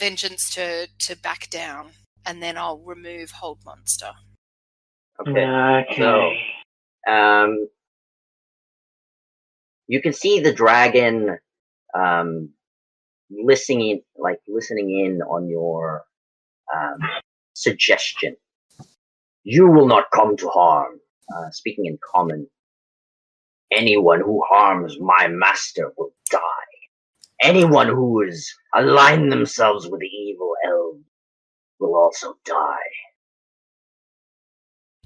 Vengeance to back down, and then I'll remove Hold Monster. Okay. So, you can see the dragon listening in on your suggestion. You will not come to harm. Speaking in common. Anyone who harms my master will die. Anyone who has aligned themselves with the evil elves will also die.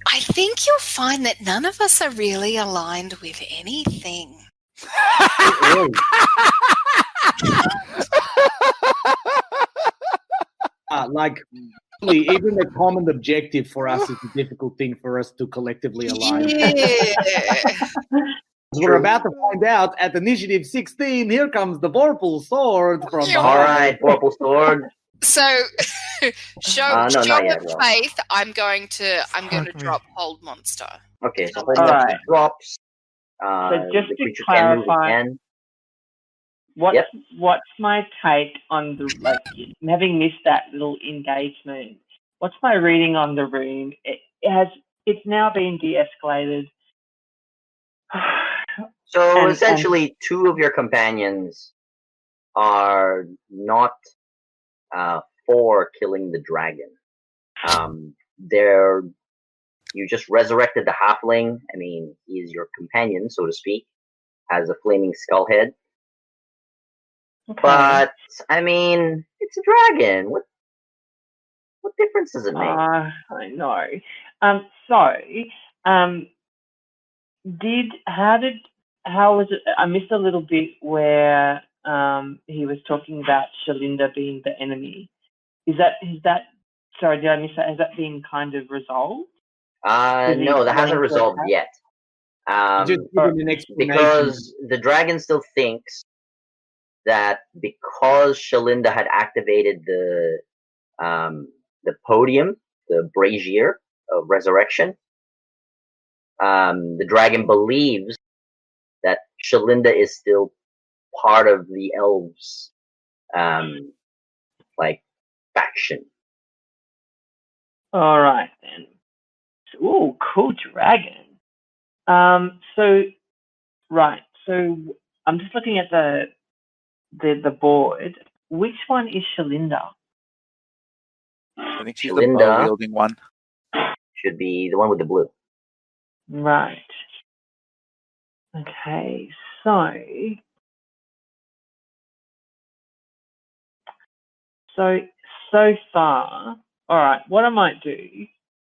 I think you'll find that none of us are really aligned with anything. Like, really, even the common objective for us is a difficult thing for us to collectively align. Yeah. We're about to find out at Initiative 16. Here comes the Vorpal sword from. All right, Vorpal sword. So, show not of yet, no. faith. I'm going to drop Hold Monster. Okay, so hold All on, right. drops. So just the to creature can move clarify, again. what's my take on the having missed that little engagement? What's my reading on the room? It's now been de-escalated. So essentially, two of your companions are not for killing the dragon. You just resurrected the halfling. I mean, he is your companion, so to speak, has a flaming skull head. Okay. But I mean, it's a dragon. What difference does it make? I know. How was it? I missed a little bit where he was talking about Shalinda being the enemy. Sorry, did I miss that? Has that been kind of resolved? No, that hasn't resolved yet. Because the dragon still thinks that because Shalinda had activated the podium, the brazier of resurrection, the dragon believes that Shalinda is still part of the elves, faction. All right then. Ooh, cool dragon. So I'm just looking at the board. Which one is Shalinda? I think she's Shalinda the bow-wielding one. Should be the one with the blue. Right. Okay, so far, all right, what I might do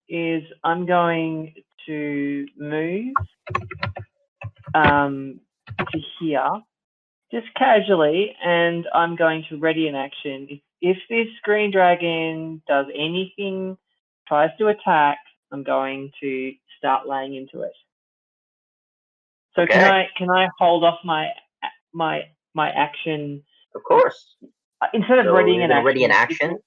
is I'm going to move to here, just casually, and I'm going to ready an action. If this green dragon does anything, tries to attack, I'm going to start laying into it. So okay. can I hold off my action? Of course. Instead of readying an action. Ready an action?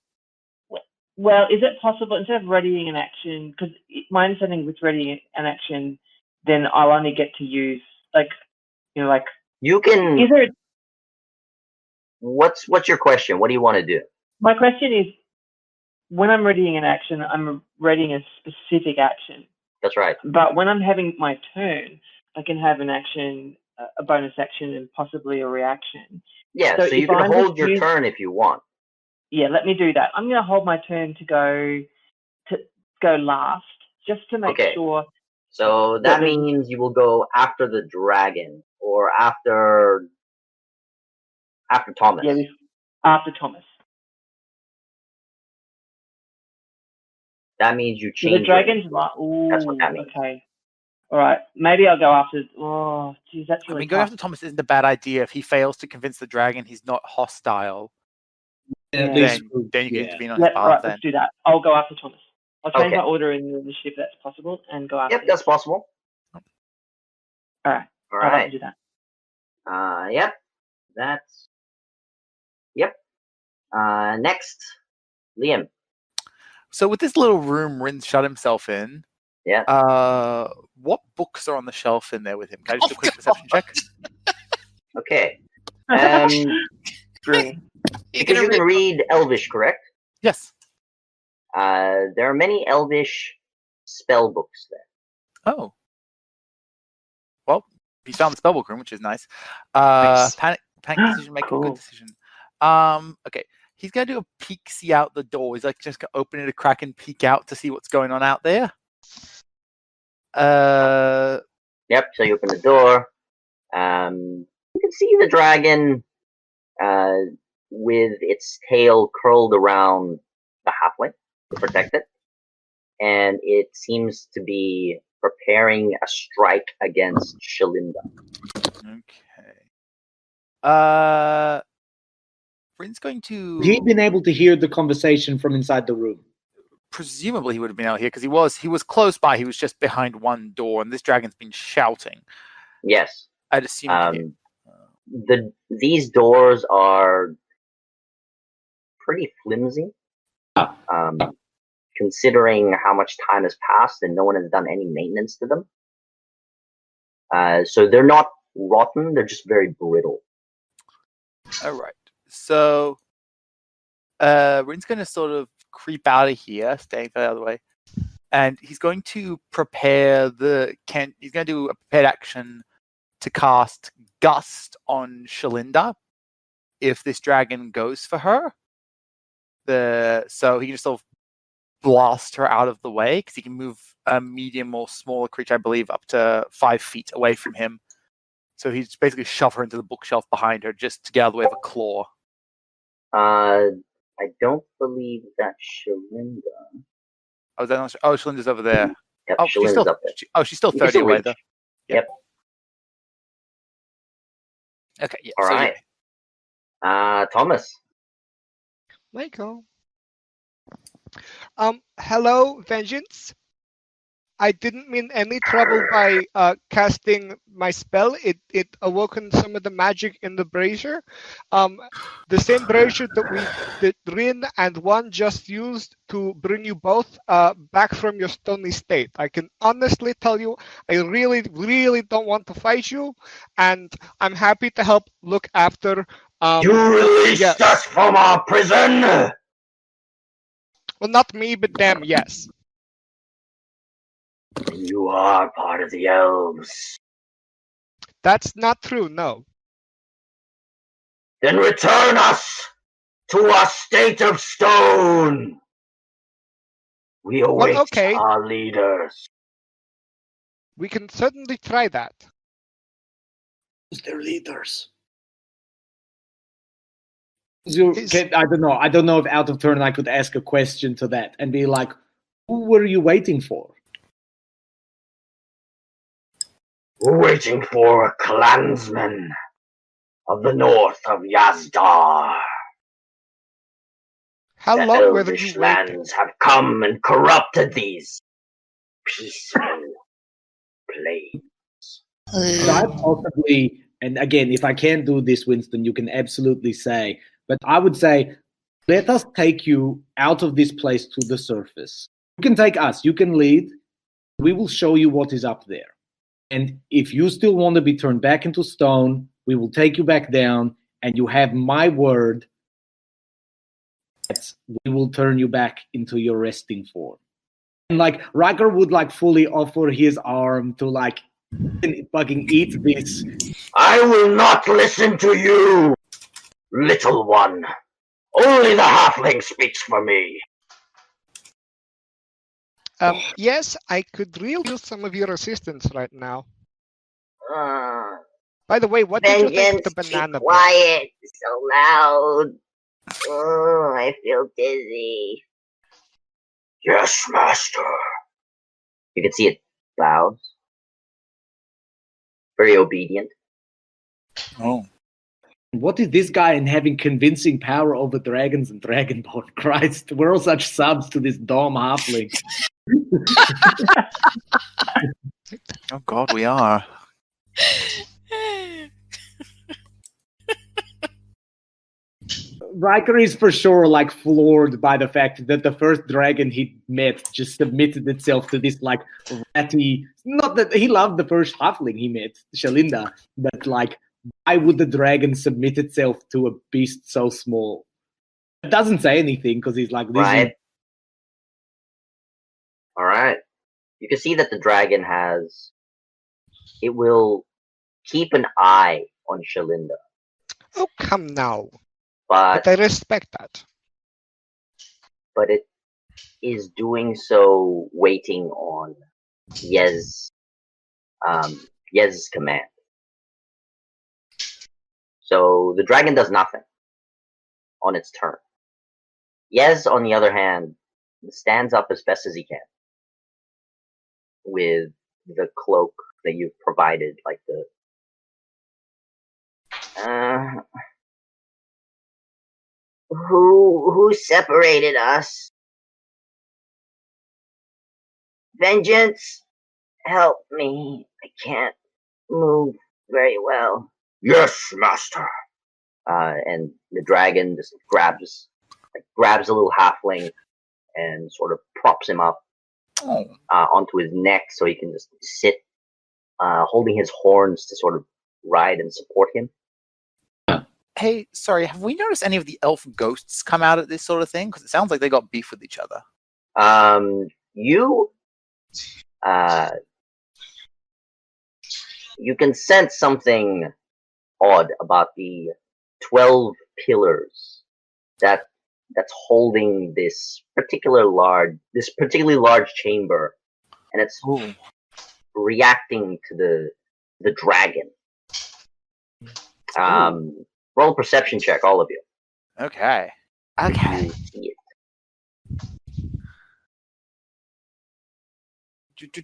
Well, is it possible instead of readying an action? Because my understanding with readying an action, then I'll only get to use You can. Is there? What's your question? What do you want to do? My question is, when I'm readying an action, I'm readying a specific action. That's right. But when I'm having my turn, I can have an action, a bonus action, and possibly a reaction. Yeah, so you can hold your turn if you want. Yeah, let me do that. I'm going to hold my turn to go last, just to make sure. So that means you will go after the dragon, or after Thomas. Yeah, after Thomas. That means you change. So the dragon's That's what that means. Okay. All right. Maybe I'll go after. Oh, geez, that's really. Going after Thomas isn't a bad idea if he fails to convince the dragon he's not hostile. Yeah. Then you can intervene on Yep, his behalf. right, Then let's do that. I'll go after Thomas. I'll change Okay. my order in the initiative if that's possible and go after Yep, that's possible. Alright. All I'll right. do that. Yep. That's. Yep. Next, Liam. so with this little room Rin shut himself in, Yeah. what books are on the shelf in there with him? Can I just do a quick perception check? Okay. Three. Because you can read Elvish, correct? Yes. There are many Elvish spell books there. Oh. Well, he found the spellbook room, which is nice. Nice. Panic decision, make a Cool. good decision. Okay. He's gonna do a peek, see out the door. He's like just gonna open it a crack and peek out to see what's going on out there. Yep. So you open the door. You can see the dragon with its tail curled around the halfling to protect it, and it seems to be preparing a strike against Shalinda. Okay. Rin's going to. He'd been able to hear the conversation from inside the room. Presumably he would have been out here because he was close by. He was just behind one door, and this dragon's been shouting. Yes. I'd assume. These doors are pretty flimsy, considering how much time has passed and no one has done any maintenance to them. So they're not rotten; they're just very brittle. All right. So, Rin's going to sort of creep out of here, staying out of the way, and he's going to prepare he's going to do a prepared action to cast Gust on Shalinda if this dragon goes for her. So he can just sort of blast her out of the way because he can move a medium or smaller creature, I believe, up to 5 feet away from him. So he's basically shove her into the bookshelf behind her just to get out of the way of a claw. I don't believe that's Shalinda. Oh, is that not? Oh, Shalinda's over there. Yep, Oh, she's Shalinda's still up there. she's still You can 30 still away reach. though. Yep. Okay. Yeah. All so right. Thomas. Michael. Hello, Vengeance. I didn't mean any trouble by casting my spell. It awoken some of the magic in the brazier. The same brazier that Rin and One just used to bring you both back from your stony state. I can honestly tell you, I really, really don't want to fight you, and I'm happy to help look after. You released us from our prison. Well, not me, but them. Yes. You are part of the elves. That's not true, no. Then return us to our state of stone. We await our leaders. We can certainly try that. Who's their leaders? I don't know. I don't know if out of turn I could ask a question to that and be like, who were you waiting for? We're waiting for a clansman of the north of Yazdar. How the long were elvish you waiting? lands have come and corrupted these peaceful plains. So I possibly, and again, if I can't do this, Winston, you can absolutely say, but I would say, let us take you out of this place to the surface. You can take us, you can lead. We will show you what is up there. And if you still want to be turned back into stone, we will take you back down, and you have my word that we will turn you back into your resting form. And like Riker would like fully offer his arm to like fucking eat this. I will not listen to you, little one. Only the halfling speaks for me. Yes, I could really use some of your assistance right now. By the way, what did you think of the banana? Be quiet, so loud. Oh, I feel dizzy. Yes, master. You can see it bows. Very obedient. Oh. What is this guy and having convincing power over dragons and dragonborn? Christ, we're all such subs to this dumb halfling. Oh God, we are. Riker is for sure like floored by the fact that the first dragon he met just submitted itself to this like ratty. Not that he loved the first halfling he met, Shalinda, but like, why would the dragon submit itself to a beast so small? It doesn't say anything because he's like, this right. All right. You can see that the dragon it will keep an eye on Shalinda. Oh, come now. But I respect that. But it is doing so waiting on Yez's command. So the dragon does nothing on its turn. Yez, on the other hand, stands up as best as he can with the cloak that you've provided, like the who separated us? Vengeance, help me. I can't move very well. Yes, master. And the dragon just grabs a little halfling and sort of props him up onto his neck so he can just sit, holding his horns to sort of ride and support him. Hey, sorry, have we noticed any of the elf ghosts come out at this sort of thing? Because it sounds like they got beef with each other. You can sense something odd about the 12 pillars that's holding this particularly large chamber, and it's reacting to the dragon. Roll a perception check, all of you. Okay. You see it.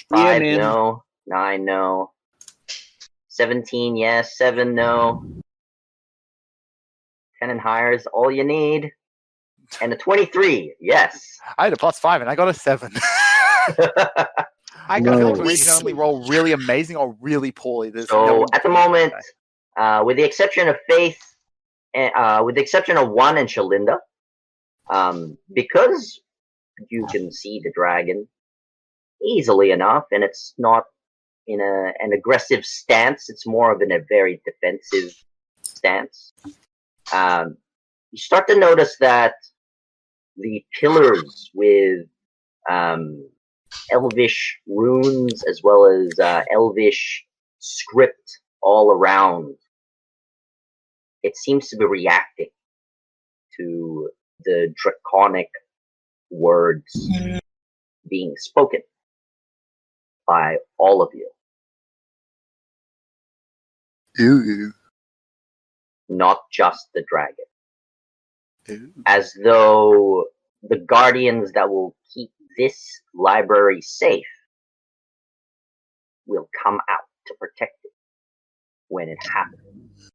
5 no, 9 no, 17 yes, 7 no. 10 and higher is all you need, and a 23 yes. I had a +5 and I got a 7. I feel like we can only roll really amazing or really poorly. So at the moment, with the exception of Faith, with the exception of one and Shalinda, because you can see the dragon easily enough, and it's not in an aggressive stance. It's more of a very defensive stance. You start to notice that the pillars with Elvish runes as well as Elvish script all around, it seems to be reacting to the draconic words being spoken by all of you. Ooh. Not just the dragon. Ooh. As though the guardians that will keep this library safe will come out to protect it when it happens.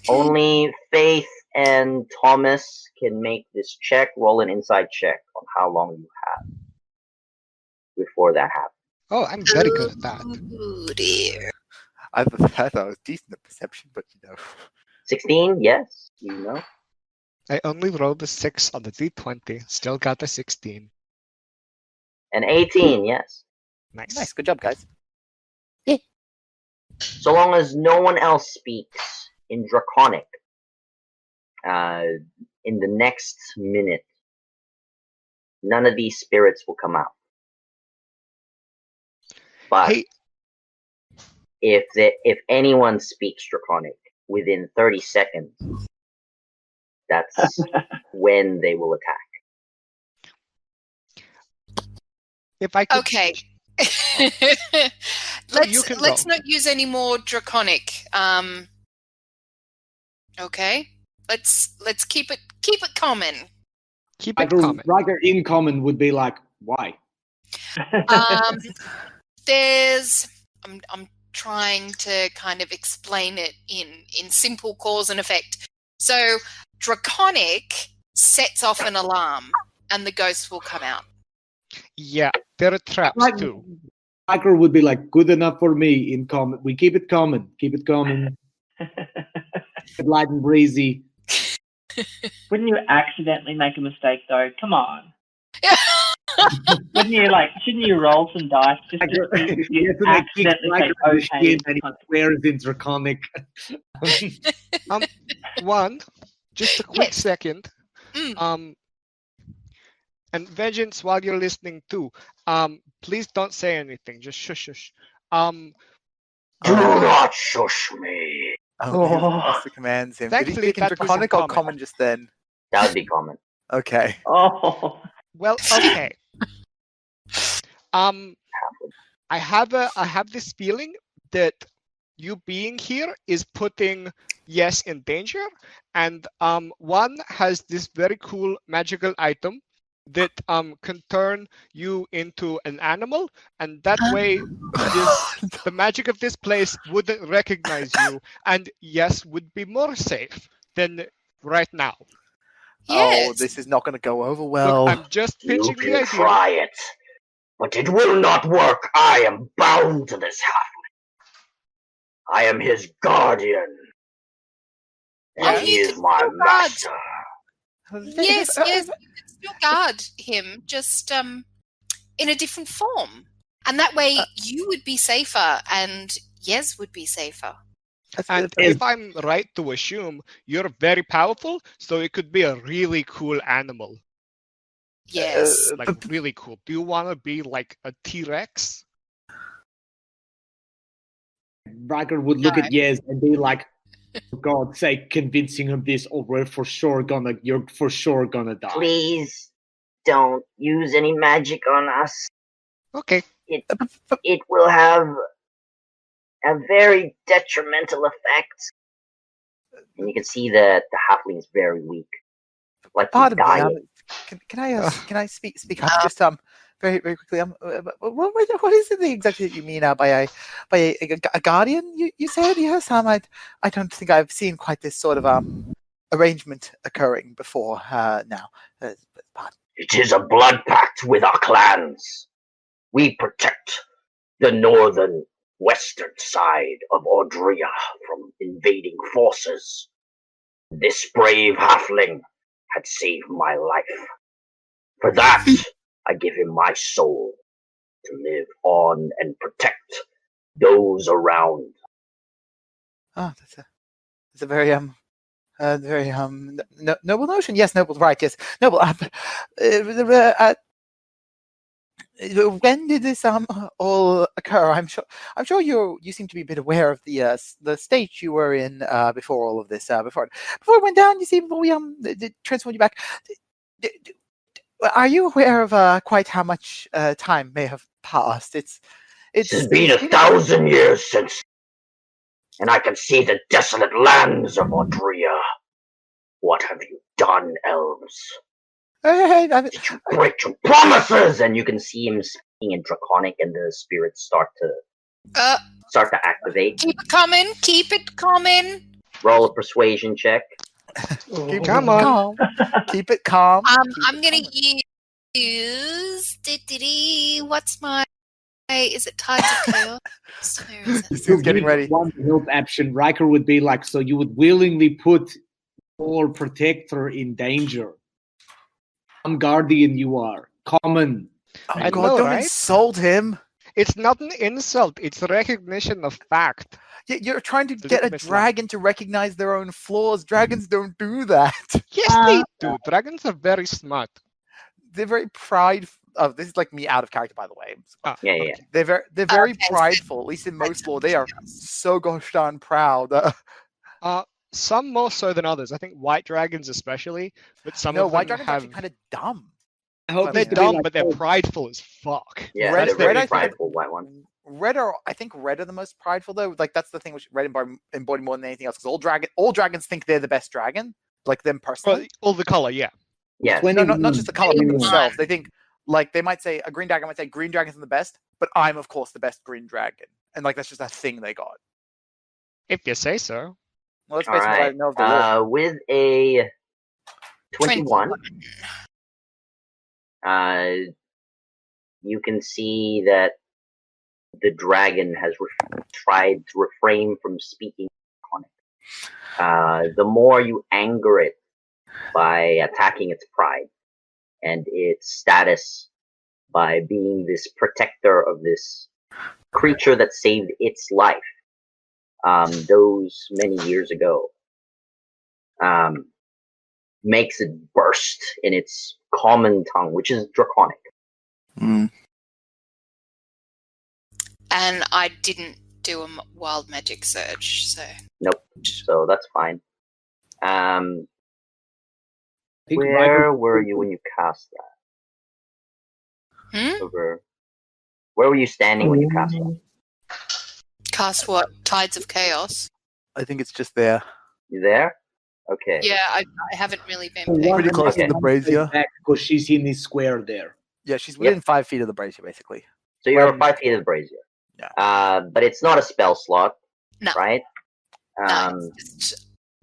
Only Faith and Thomas can make this check. Roll an inside check on how long you have before that happens. Oh, I'm very good at that. Oh dear. I thought I was decent at perception, but 16, yes, you know. I only rolled a 6 on the D20. Still got a 16. And 18, yes. Nice. Good job, guys. So long as no one else speaks in Draconic, in the next minute, none of these spirits will come out. But if anyone speaks Draconic within 30 seconds, that's when they will attack. If I could... Okay. Let's not use any more draconic. Okay. Let's keep it common. Keep it common. Riker in common would be like, why? there's I'm trying to kind of explain it in simple cause and effect. So Draconic sets off an alarm and the ghost will come out. Yeah, there are traps Like, too. Michael would be like, good enough for me in common. We keep it common. Keep it common. Light and breezy. Wouldn't you accidentally make a mistake though? Come on. Shouldn't you roll some dice just to see He if has you to make kick accidentally Michael say in the okay? shin and he swears in Draconic. One, just a quick Yes. second. Mm. And Vengeance, while you're listening too, please don't say anything. Just shush, shush. Do not shush me. Oh, Master commands him. Did he Thankfully, speak in that was in Draconic or common. common just then? That would be common. Okay. Oh. Well, okay. I have this feeling that you being here is putting Yes in danger, and one has this very cool magical item that can turn you into an animal, and that way the magic of this place wouldn't recognize you, and Yes would be more safe than right now. Yes. Oh, this is not going to go over Look, well. I'm just You pitching the can idea. try it, but it will not work. I am bound to this halfling. I am his guardian, and he you is can my still guard. master. Yes, you can still guard him, just in a different form. And that way you would be safer and Yes would be safer. And if I'm right to assume, you're very powerful, so it could be a really cool animal. Yes. Like, really cool. Do you want to be like a T-Rex? Riker would look at Yes and be like, for God's sake, convincing him this, or you're for sure gonna die. Please don't use any magic on us. Okay. It will have a very detrimental effect. And you can see that the halfling is very weak. Like he's Pardon me. dying. Can I speak up just very very quickly? What is it exactly that you mean by a guardian? You said yes. I don't think I've seen quite this sort of arrangement occurring before now. Pardon. It is a blood pact with our clans. We protect the northern western side of Odria from invading forces. This brave halfling had saved my life. For that, I give him my soul to live on and protect those around. Oh, that's a very noble notion. Yes, noble. Right. Yes, noble. When did this all occur? I'm sure you seem to be a bit aware of the state you were in before all of this. Before it went down, you see, before we transformed you back. Are you aware of quite how much time may have passed? It's been 1,000 years since, and I can see the desolate lands of Odria. What have you done, elves? Did you break your promises? And you can see him speaking in Draconic, and the spirits start to activate. Keep it coming. Roll a persuasion check. Come on. Keep it calm. I'm going to use... What's my... Is it Tides of Chaos? Where is it? He's getting ready. One help action, Riker would be like, so you would willingly put your protector in danger. I'm guardian, you are. Common. Oh I God, know, don't right? insult him. It's not an insult. It's a recognition of fact. You're trying to get a Legitimate dragon to recognize their own flaws. Dragons don't do that. Yes, they do. Dragons are very smart. They're very prideful. Oh, this is like me out of character, by the way. Yeah. They're very Okay, prideful. At least in most lore, they are so gosh darn proud. Some more so than others. I think white dragons especially, but some of them white dragons are have... actually kind of dumb. I hope They're it's to be dumb, like, but they're prideful as fuck. Yeah, Red- they're very Red, I think- prideful white one. Red are the most prideful though. Like that's the thing which Red embody more than anything else. Because all dragons think they're the best dragon, like them personally. Well, all the color, yeah. Yeah. No, not just the color, but 21. themselves. They think like they might say a green dragon might say green dragons are the best. but I'm of course the best green dragon, and like that's just a thing they got. If you say so. Well, that's All basically what I right. know of the lore. With a 21, you can see that the dragon has tried to refrain from speaking on it. The more you anger it by attacking its pride and its status by being this protector of this creature that saved its life those many years ago, makes it burst in its common tongue, which is draconic. Mm. And I didn't do a wild magic search, so. Nope. So that's fine. think Where Riker- were you when you cast that? Hmm? Where were you standing when you cast that? Cast what? Tides of Chaos? I think it's just there. You there? Okay. Yeah, I haven't really been Well, paying Pretty close to Okay. the brazier. Because she's in this square there. Yeah, she's within 5 feet of the brazier, basically. So you're Well, 5 feet of the brazier. Yeah. But it's not a spell slot, No. right? No,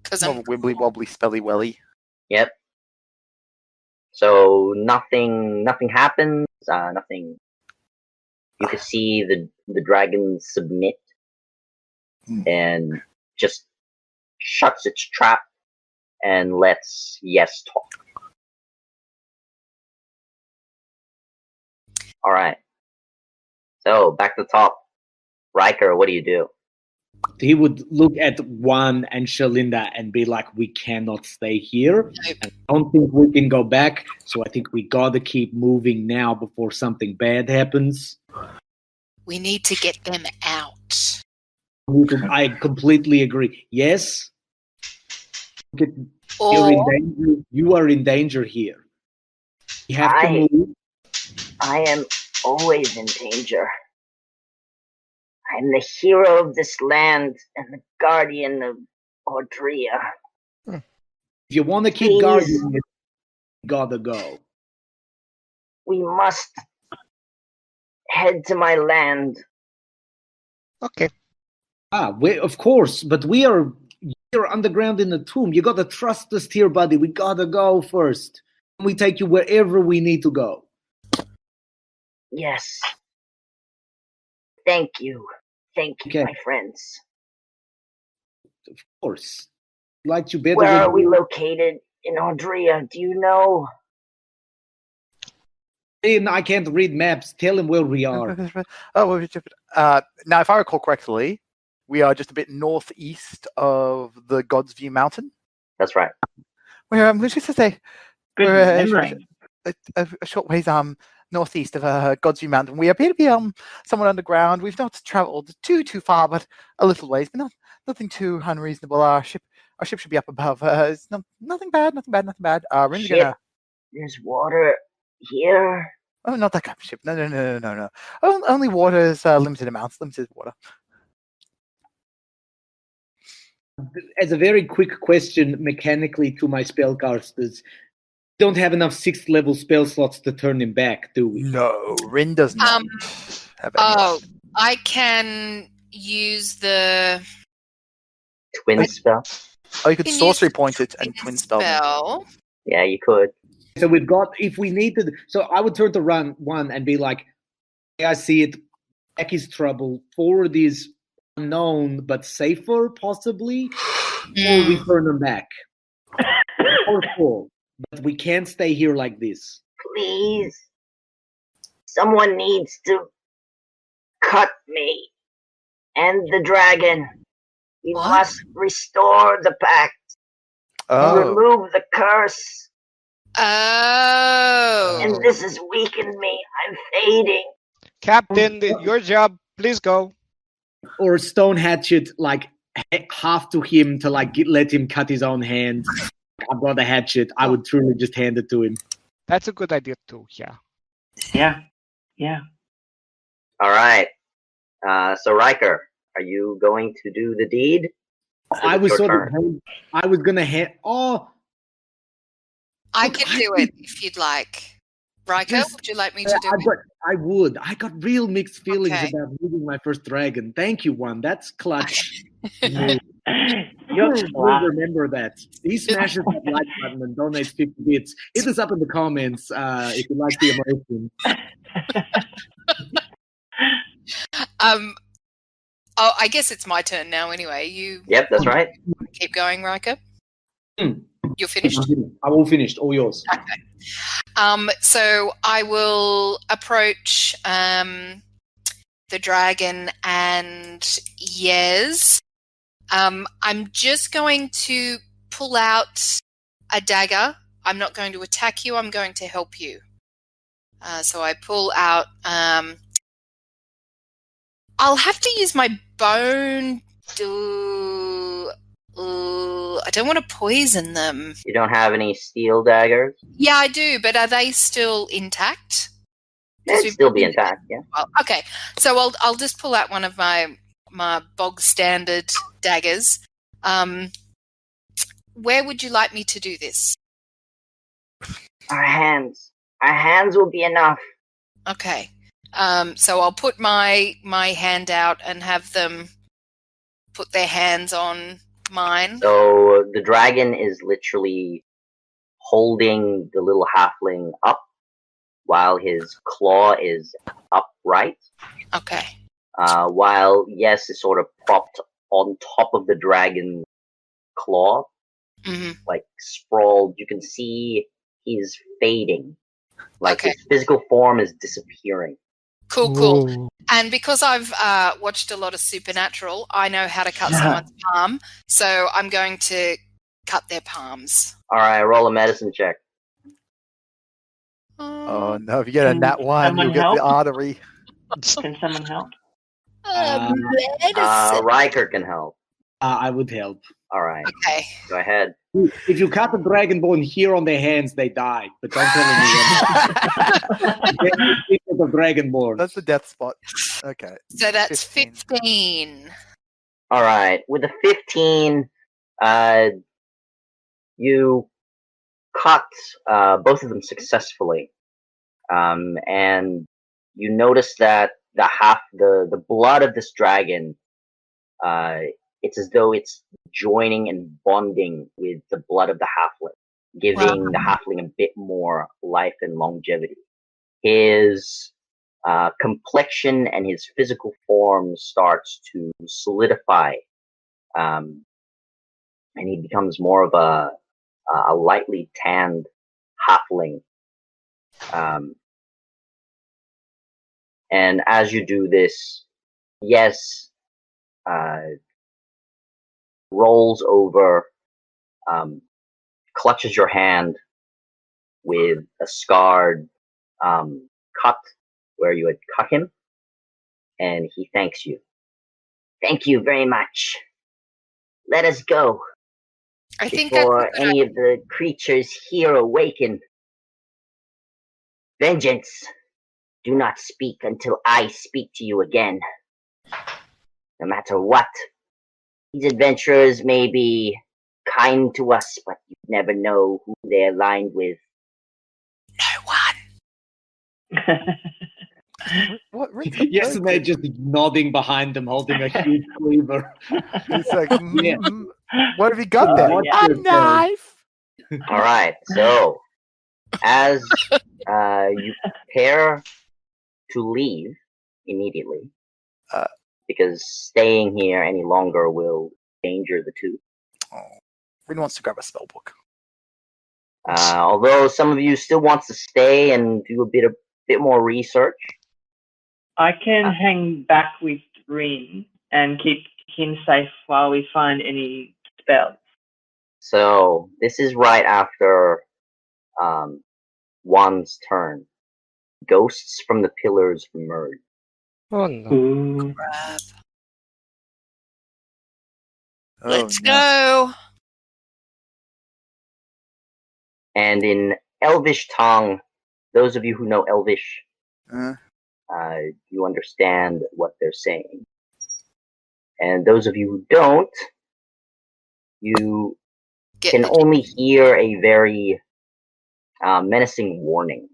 because More I'm wibbly wobbly, spelly welly. Yep. So nothing happens. Nothing. You can see the dragon submit and just shuts its trap and lets Yes talk. All right. So back to the top. Riker, what do you do? He would look at Juan and Shalinda and be like, we cannot stay here. Nope. I don't think we can go back. So I think we gotta keep moving now before something bad happens. we need to get them out. I completely agree. Yes. You're Or in danger. You are in danger here. You have to move. I am always in danger. I'm the hero of this land and the guardian of Odria. If you want to keep Please. guarding it, you gotta go. We must head to my land. Okay. Of course, but we are here underground in the tomb. You gotta trust us here, buddy. We gotta go first. We take you wherever we need to go. Yes. Thank you. Thank you, Okay. my friends. Of course. Like you better. Where are with- we located in Odria? Do you know? And I can't read maps. Tell him where we are. Now, if I recall correctly, we are just a bit northeast of the God's View Mountain. That's right. Where let's just say Good we're memory. a short ways northeast of God's View Mountain. We appear to be somewhat underground. We've not travelled too far, but a little ways, but nothing too unreasonable. Our ship should be up above. It's nothing bad. Rin's Ship? gonna. There's water here. Oh, not that kind of ship. No. Only water is limited amounts. Limited water. As a very quick question, mechanically to my spellcasters, don't have enough 6th level spell slots to turn him back, do we? No, Rin does not. Have any. oh, I can use the Twin spell. Oh, you could can sorcery use point it and twin spell. spell. Yeah, you could. So we've got, if we needed, so I would turn to run one and be like, "Hey, I see it. Back is trouble. Forward is unknown, but safer, possibly. Or we turn them back. Or four. But we can't stay here like this. Please. Someone needs to cut me and the dragon. We What? must restore the pact. Oh, Remove the curse. Oh. And this has weakened me. I'm fading. Captain, your job. Please go. Or stone hatchet, like, half to him to, like, let him cut his own hand. I've got a hatchet. I would truly just hand it to him. That's a good idea too. Yeah. Yeah. All right. So Riker, are you going to do the deed? I was Your sort turn. of, I was gonna hand. Oh, I Look, can I do it if you'd like. Riker, Just- would you like me to do I've it? got, I would. I got real mixed feelings Okay. about moving my first dragon. Thank you, Juan. That's clutch. You're We'll class. remember that. He smashes that like button and donates 50 bits. Hit us up in the comments if you like the emotion. Oh, I guess it's my turn now. Anyway, you. Yep, that's right. Keep going, Riker. Hmm. You're finished. I'm all finished. All yours. Okay. So I will approach the dragon and yes. I'm just going to pull out a dagger. I'm not going to attack you. I'm going to help you. So I pull out. I'll have to use my bone. I don't want to poison them. You don't have any steel daggers? Yeah, I do, but are they still intact? They'd still be intact, yeah. Well, okay, so I'll just pull out one of my bog standard daggers. Where would you like me to do this? Our hands will be enough. Okay, so I'll put my hand out and have them put their hands on mine. So the dragon is literally holding the little halfling up while his claw is upright. Okay. While Yes is sort of propped on top of the dragon's claw, like sprawled. You can see he's fading. Like his physical form is disappearing. Cool. Ooh. And because I've watched a lot of Supernatural, I know how to cut someone's palm. So I'm going to cut their palms. All right, roll a medicine check. Oh no! If you get a nat 1, you'll get the artery. Can someone help? Medicine. Riker can help. I would help. All right. Okay. Go ahead. If you cut the dragonborn here on their hands, they die. But don't tell anyone. The dragonborn. That's the death spot. Okay. So that's 15. All right. With a 15, you cut both of them successfully, and you notice that the blood of this dragon, it's as though it's joining and bonding with the blood of the halfling, giving the halfling a bit more life and longevity. His complexion and his physical form starts to solidify, and he becomes more of a lightly tanned halfling. And as you do this, Yes rolls over, clutches your hand with a scarred cut where you had cut him, and he thanks you. Thank you very much. Let us go. I think before any of the creatures here awaken. Vengeance. Do not speak until I speak to you again. No matter what. These adventurers may be kind to us, but you never know who they're aligned with. No one. What? Yesterday, just nodding behind them, holding a huge cleaver. It's like, what have you got there? Yeah. A knife. All right. So, as you prepare to leave immediately, because staying here any longer will endanger the two. Rin wants to grab a spell book. Although some of you still wants to stay and do a bit more research. I can hang back with Rin and keep him safe while we find any spells. So this is right after Juan's turn. Ghosts from the pillars emerge. Oh no. Ooh. Crap. Oh, Let's no. go. And in Elvish tongue, those of you who know Elvish, you understand what they're saying. And those of you who don't, you can only hear a very menacing warning.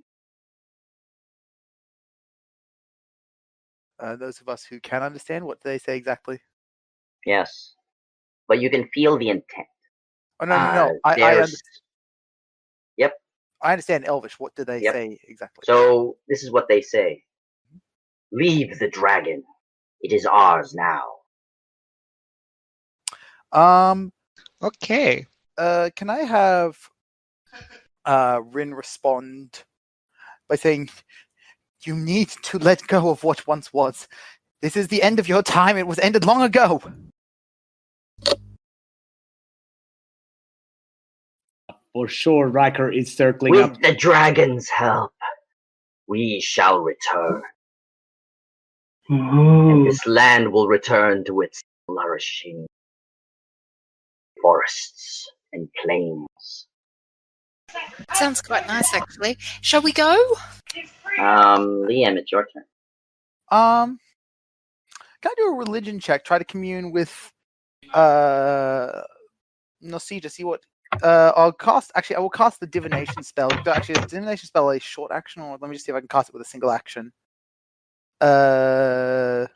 those of us who can understand, what do they say exactly? Yes. But you can feel the intent. Oh, no. Yep. I understand Elvish. What do they say exactly? So, this is what they say. Leave the dragon. It is ours now. Okay. Can I have Rin respond by saying, you need to let go of what once was. This is the end of your time. It was ended long ago. For sure, Riker is circling up. With the dragon's help, we shall return. And this land will return to its flourishing forests and plains. Sounds quite nice, actually. Shall we go? Liam, it's your turn. Can I do a religion check? Try to commune with Nosi to see what. I will cast the divination spell. Actually, is the divination spell a short action, or let me just see if I can cast it with a single action.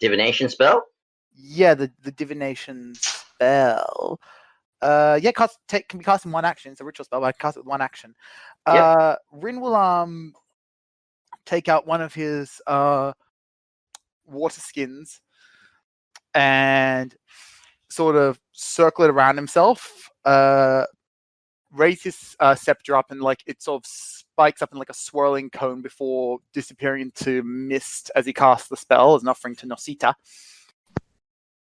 Divination spell? Yeah, the divination spell. Can be cast in one action. It's a ritual spell, but I can cast it with one action. Rin will take out one of his water skins and sort of circle it around himself. Raise his scepter up, and like it sort of spikes up in like a swirling cone before disappearing into mist as he casts the spell as an offering to Nosita,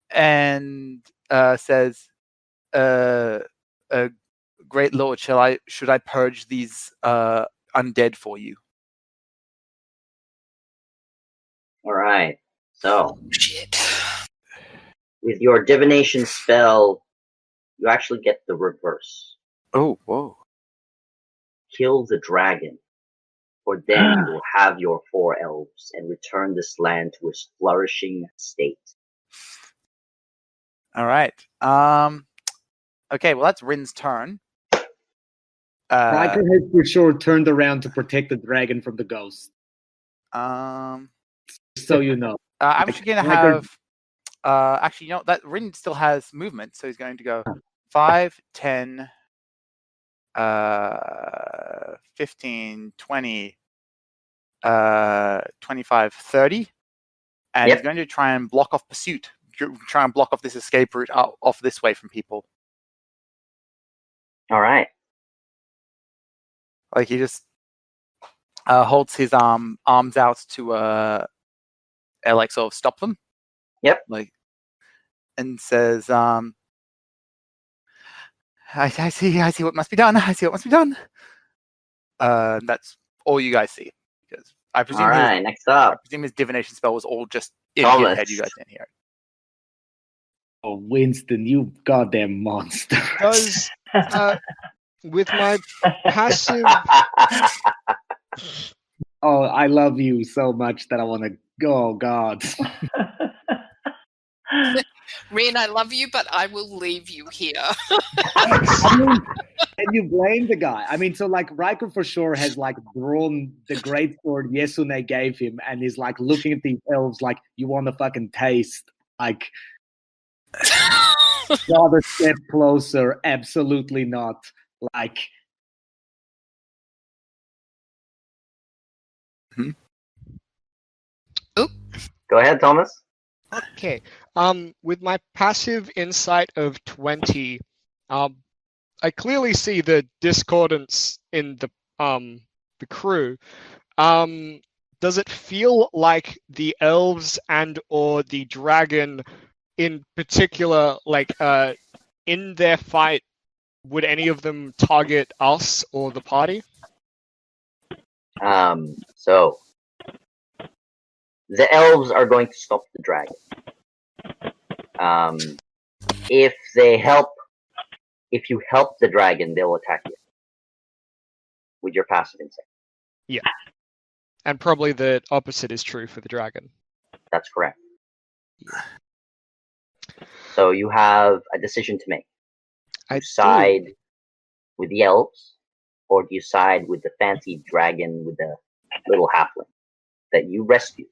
and says, "Great Lord, should I purge these undead for you?" All right. So, Shit. with your divination spell, you actually get the reverse. Oh, whoa. Kill the dragon, for then you will have your 4 elves and return this land to its flourishing state. All right. Okay, well, that's Rin's turn. Riker has for sure turned around to protect the dragon from the ghost. So you know. I'm actually going to have... actually, that Rin still has movement, so he's going to go 5, 10... 15, 20, 25, 30, and he's going to try and block off pursuit. Try and block off this escape route off this way from people. All right. Like he just holds his arms out to like sort of stop them. Yep. Like, and says, I see what must be done. I see what must be done. That's all you guys see. Because I presume all right, next up. I presume his divination spell was all just in Thomas. his head. You guys didn't hear it. Oh, Winston, you goddamn monster. Does with my passive... Oh, I love you so much that I want to go. Oh, God. Rin, I love you, but I will leave you here. I mean, and you blame the guy. I mean, so like Riker for sure has like drawn the great sword Yesune gave him and is like looking at these elves like, you want to fucking taste? Like, not a step closer. Absolutely not. Like, Oop. Go ahead, Thomas. Okay. With my passive insight of 20, I clearly see the discordance in the crew. Does it feel like the elves and or the dragon in particular, like in their fight, would any of them target us or the party? So the elves are going to stop the dragon. If you help the dragon, they'll attack you with your passive insight. Yeah. And probably the opposite is true for the dragon. That's correct. So you have a decision to make. Do you side with the elves, or do you side with the fancy dragon with the little halfling that you rescued?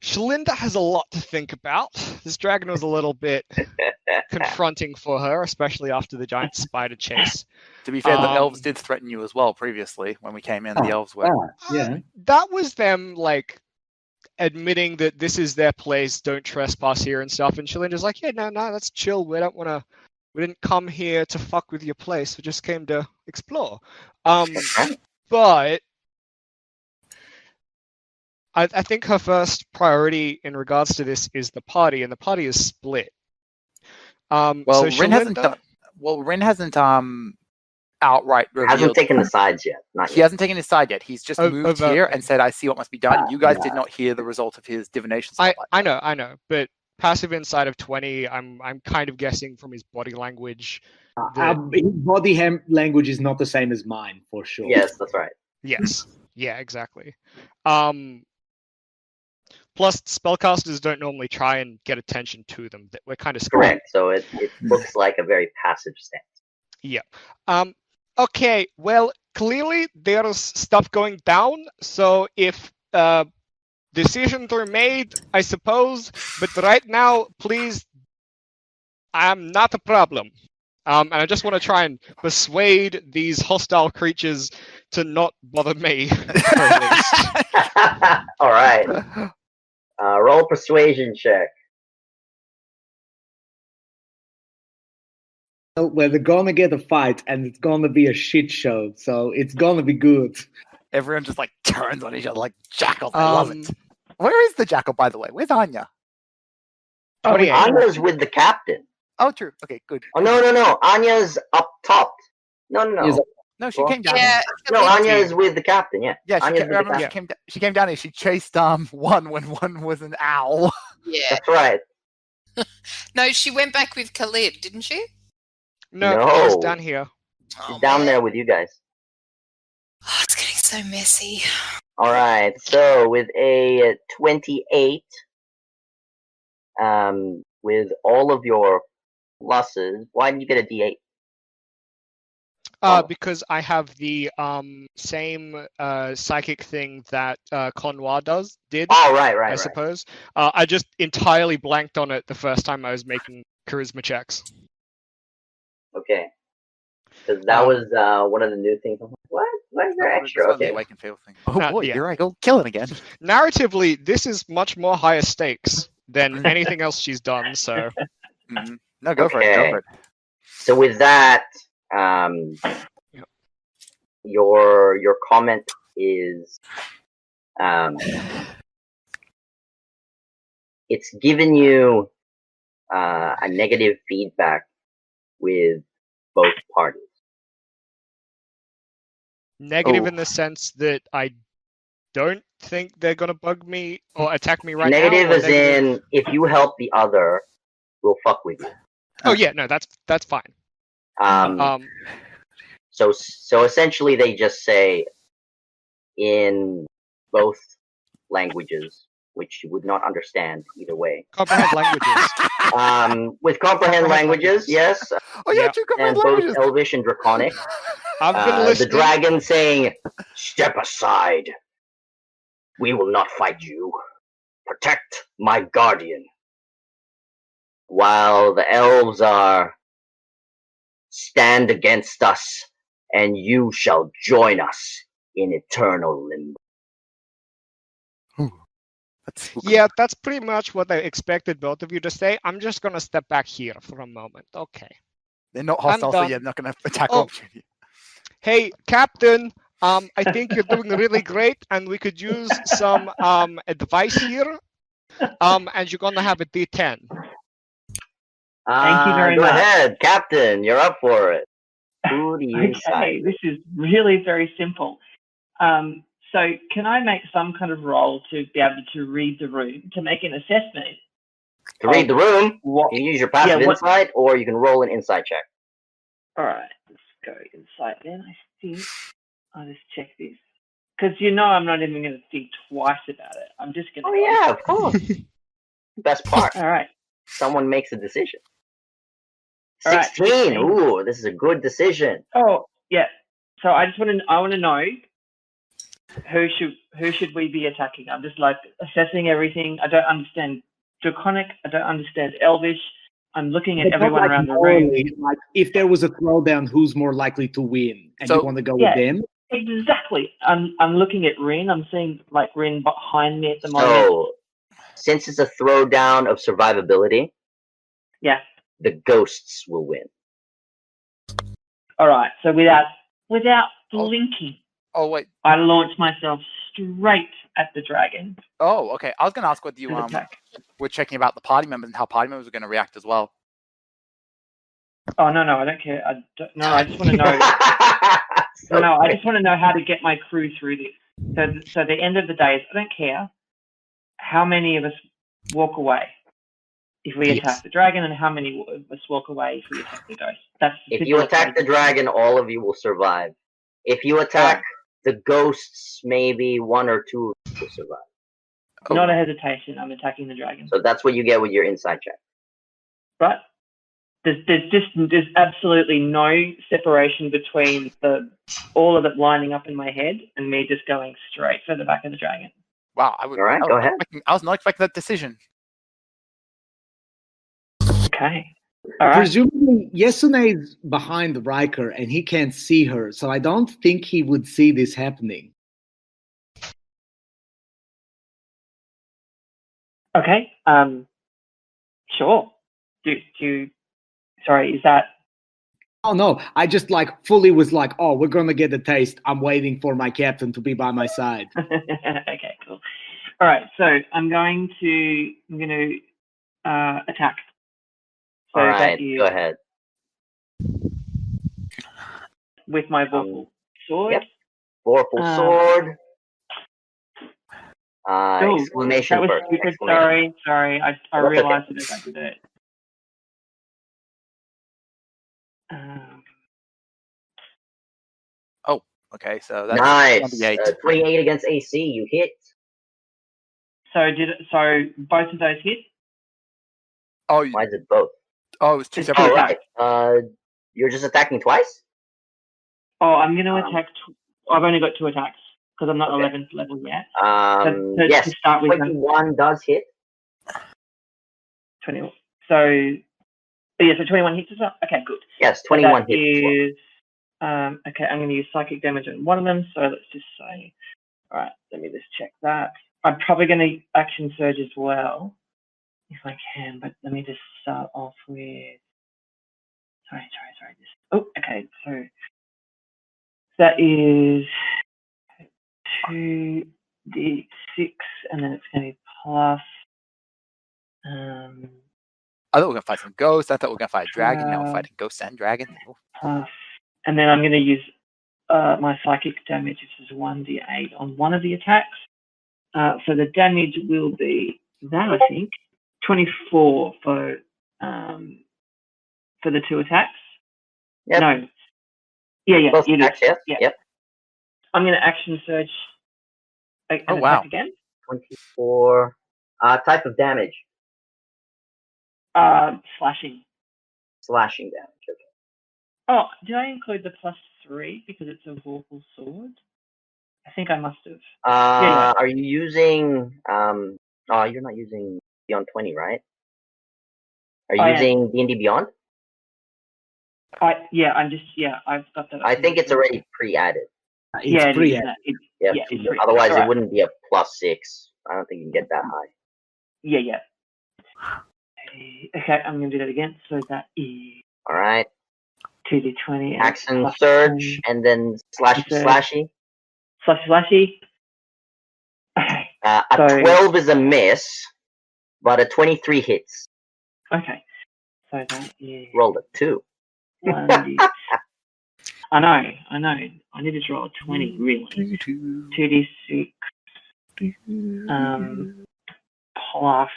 Shalinda has a lot to think about. This dragon was a little bit confronting for her, especially after the giant spider chase. To be fair, the elves did threaten you as well previously when we came in. The elves were. Yeah. That was them, like, admitting that this is their place, don't trespass here and stuff. And Shalinda's like, yeah, no, let's chill. We didn't come here to fuck with your place. We just came to explore. But I think her first priority in regards to this is the party, and the party is split. Well, so Rin hasn't outright revealed. Hasn't taken the sides yet. He hasn't taken his side yet. He's just moved here and said, "I see what must be done." You guys did not hear the result of his divination spell. I know, but passive insight of 20. I'm kind of guessing from his body language. His body language is not the same as mine, for sure. Yes, that's right. Yes. Yeah, exactly. Plus, spellcasters don't normally try and get attention to them. We're kind of correct. So it looks like a very passive stance. Yeah. Okay. Well, clearly there's stuff going down. So if decisions are made, I suppose. But right now, please, I'm not a problem. And I just want to try and persuade these hostile creatures to not bother me. At least. All right. Roll persuasion check. Well, they're gonna get a fight, and it's gonna be a shit show, so it's gonna be good. Everyone just like turns on each other like jackals. I love it. Where is the jackal, by the way? Where's Anya? Anya's with the captain. Oh, true. Okay, good. Oh, no. Anya's up top. No. No, she came down. Yeah. No, Anya is with the captain, yeah. Yeah, she came down and she chased one when one was an owl. Yeah. That's right. No, she went back with Khalid, didn't she? No, she's down here. She's down there with you guys. Oh, it's getting so messy. All right, so with a 28, with all of your pluses, why did you get a D8? Because I have the same psychic thing that Connoir did. Oh, right. I suppose. I just entirely blanked on it the first time I was making charisma checks. Okay. Because that was one of the new things. I'm like, what? Why is there extra? Okay. The awaken fail thing. Oh boy, here I go, kill it again. Narratively, this is much more higher stakes than anything else she's done. So. Mm-hmm. No, go for it. So with that, your comment is it's given you a negative feedback with both parties. Negative in the sense that I don't think they're gonna bug me or attack me right negative now. Negative as in if you help the other, we'll fuck with you. Oh yeah, no, that's fine. So essentially they just say in both languages, which you would not understand either way. Comprehend languages. With comprehend languages, yes. Oh yeah, two comprehend languages. Both Elvish and Draconic. I've been listening. The dragon saying, "Step aside. We will not fight you. Protect my guardian." While the elves are, "Stand against us, and you shall join us in eternal limbo." Yeah, that's pretty much what I expected both of you to say. I'm just gonna step back here for a moment. Okay. They're not hostile, so you're not gonna attack opportunity. Hey, Captain. I think you're doing really great, and we could use some advice here. And you're gonna have a D10. Thank you very much. Go ahead, Captain. You're up for it. Who do you Okay, this is really very simple. So can I make some kind of roll to be able to read the room, to make an assessment? To read the room, you can use your passive insight, or you can roll an insight check. All right, let's go insight then. I think I'll just check this. Because I'm not even going to think twice about it. I'm just going to... Oh, yeah, of course. Best part. All right. Someone makes a decision. All 16. Right, ooh, this is a good decision. Oh, yeah. So I want to know, Who should we be attacking? I'm just like assessing everything. I don't understand Draconic. I don't understand Elvish. I'm looking at But everyone not around the room. Like, if there was a throwdown, who's more likely to win? And you want to go with them? Exactly. I'm looking at Rin. I'm seeing like Rin behind me at the moment. So, since it's a throwdown of survivability, yeah, the ghosts will win. All right. So without blinking. Oh wait. I launched myself straight at the dragon. Oh, okay. I was going to ask whether you were checking about the party members and how party members were going to react as well. Oh no, I don't care. I just want to know. I just want to know how to get my crew through this. So the end of the day is I don't care how many of us walk away if we attack the dragon, and how many of us walk away if we attack the ghost. If you attack the dragon, all of you will survive. If you attack the ghosts, maybe one or two will survive. Not a hesitation. I'm attacking the dragon. So that's what you get with your inside check. Right? There's absolutely no separation between all of it lining up in my head and me just going straight for the back of the dragon. Wow. Go ahead. I was not expecting that decision. Okay. All right. Presumably, Yasune's behind Riker and he can't see her, so I don't think he would see this happening. Okay. Sure. Sorry, is that... Oh, no. I just fully was like, oh, we're going to get a taste. I'm waiting for my captain to be by my side. Okay, cool. All right, so I'm going to attack. So all right, go ahead. With my Vorpal sword. Yep. Vorpal sword. Exclamation that was first. stupid. Sorry. I realized it as I did it. Okay, so that's nice. 28 against AC, you hit. So both of those hit? Oh, why is it both? Oh, it's two separate. Right. You're just attacking twice? Oh, I'm going to attack. I've only got 2 attacks because I'm not 11th level yet. Yes, to start with 21 does hit. 21. So 21 hits as well. Okay, good. Yes, 21 hits. Is okay. I'm going to use psychic damage on one of them. So let's just say, all right. Let me just check that. I'm probably going to action surge as well, if I can. But let me just start off with. Sorry. Okay. So that is 2d6, and then it's going to be plus. I thought we were going to fight some ghosts. I thought we were going to fight a dragon. Now we're fighting ghosts and dragons. Plus, and then I'm going to use my psychic damage, which is 1d8 on one of the attacks. So the damage will be that, I think, 24 for the 2 attacks. Yep. No. Yeah. Both attacks, yes. Yeah. Yep. I'm going to action surge and attack again. 24. Type of damage. Slashing. Slashing damage. Okay. Oh, did I include the +3 because it's a Vorpal sword? I think I must have. Yeah. Are you using? You're not using Beyond 20, right? Are you using D&D Beyond? I've got that. I think it's already pre-added. It's pre-added. Otherwise, it wouldn't be a +6. I don't think you can get that high. Yeah. Okay, I'm going to do that again. So that is... All right. 2d20. Action surge, and then slashy. Slashy. Okay. A 12 is a miss, but a 23 hits. Okay. So that is... Rolled a 2. 1d... I know. I need to roll a 20, really. 2d6. Plus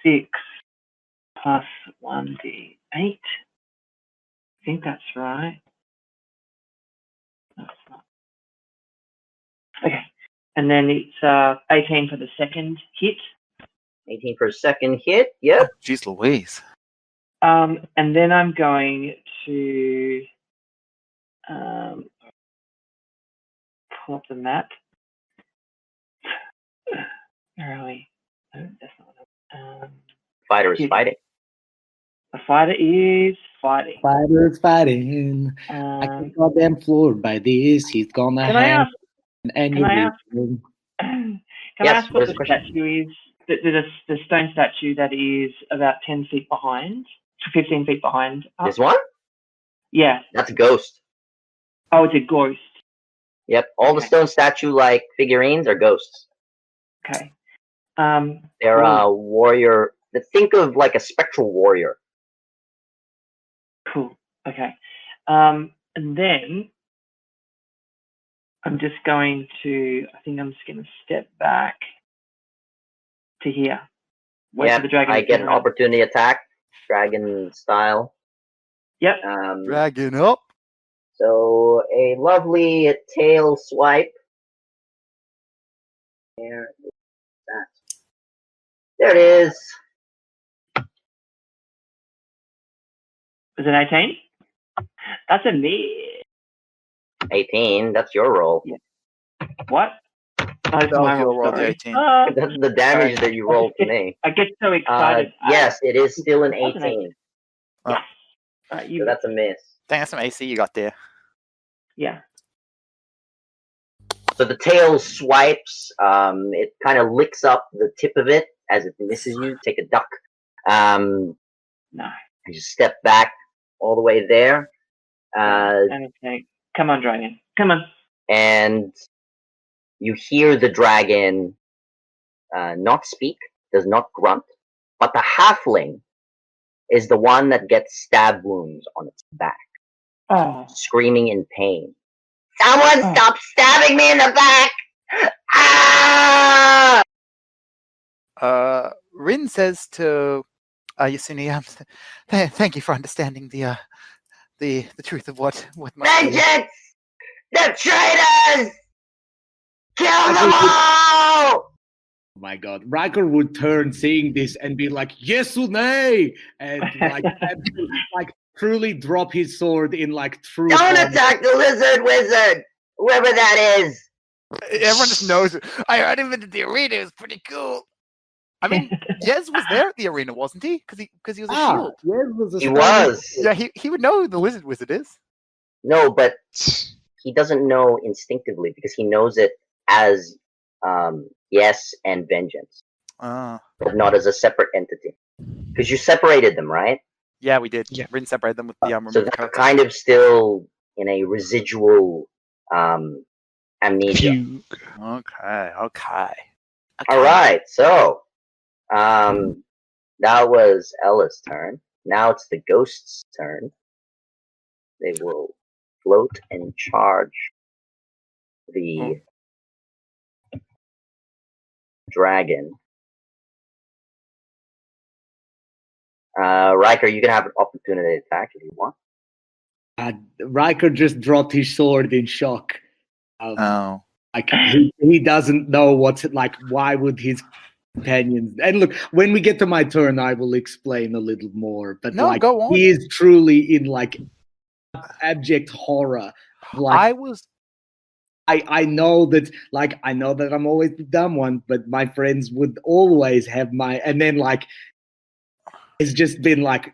6 plus 1d8. I think that's right. No, it's not. Okay. And then it's 18 for the second hit. 18 for a second hit, yep. Jeez Louise. And then I'm going to pull up the map. Where are we? No, that's not. Fighter is fighting. The fighter is fighting. Fighter's fighting. I get goddamn floored by this. He's gonna Can I have ask? an Can I ask? aneurysm. Can Yes, I ask what what is the the question? statue is? The stone statue that is about 10 feet behind, 15 feet behind. This one? Yeah. That's a ghost. Oh, it's a ghost. Yep. All the Okay. stone statue-like figurines are ghosts. Okay. They're warrior. Think of like a spectral warrior. Cool. Okay. And then I'm just going to. I think I'm just going to step back to here. Wait for the dragon. I to get turn an around. opportunity attack, dragon style. Yep. Dragging up. So a lovely tail swipe. There is that. There it is. Is it 18? That's a miss. 18. That's your roll. Yeah. What? Oh, it's That my was your roll, the sorry. 18. That's the damage that you rolled to me. I get so excited. Yes, it is still an It was an 18. Oh. So that's a miss. Dang, that's some AC you got there. Yeah. So the tail swipes. It kind of licks up the tip of it as it misses you. Take a duck. No. You just step back all the way there. Okay. Come on, dragon. Come on. And you hear the dragon not speak, does not grunt, but the halfling is the one that gets stab wounds on its back, screaming in pain. Someone stop stabbing me in the back! Ah! Rin says to Yasuni, thank you for understanding the truth of what my Vengeance! The traitors! Kill them all! Oh my god. Riker would turn seeing this and be like, yes or nay? And like truly drop his sword in like true. Don't attack the lizard wizard! Whoever that is! Everyone just knows it. I heard him in the arena. It was pretty cool. I mean, Jez was there at the arena, wasn't he? Because he was a shield. He was. Yeah, he would know who the lizard wizard is. No, but he doesn't know instinctively because he knows it as yes and vengeance, but not as a separate entity. Because you separated them, right? Yeah, we did. Yeah. Rin separated them with the So they're kind of still in a residual amnesia. Fugue. Okay. All right, so that was Ella's turn. Now it's the ghost's turn. They will float and charge the dragon. Riker, you can have an opportunity attack if you want. Riker just dropped his sword in shock. Like he doesn't know what's like. Why would his companions? And look, when we get to my turn, I will explain a little more. But No, like, go on. he is truly in like abject horror. Like I know that, like, I know that I'm always the dumb one, but my friends would always have my. And then like, it's just been like,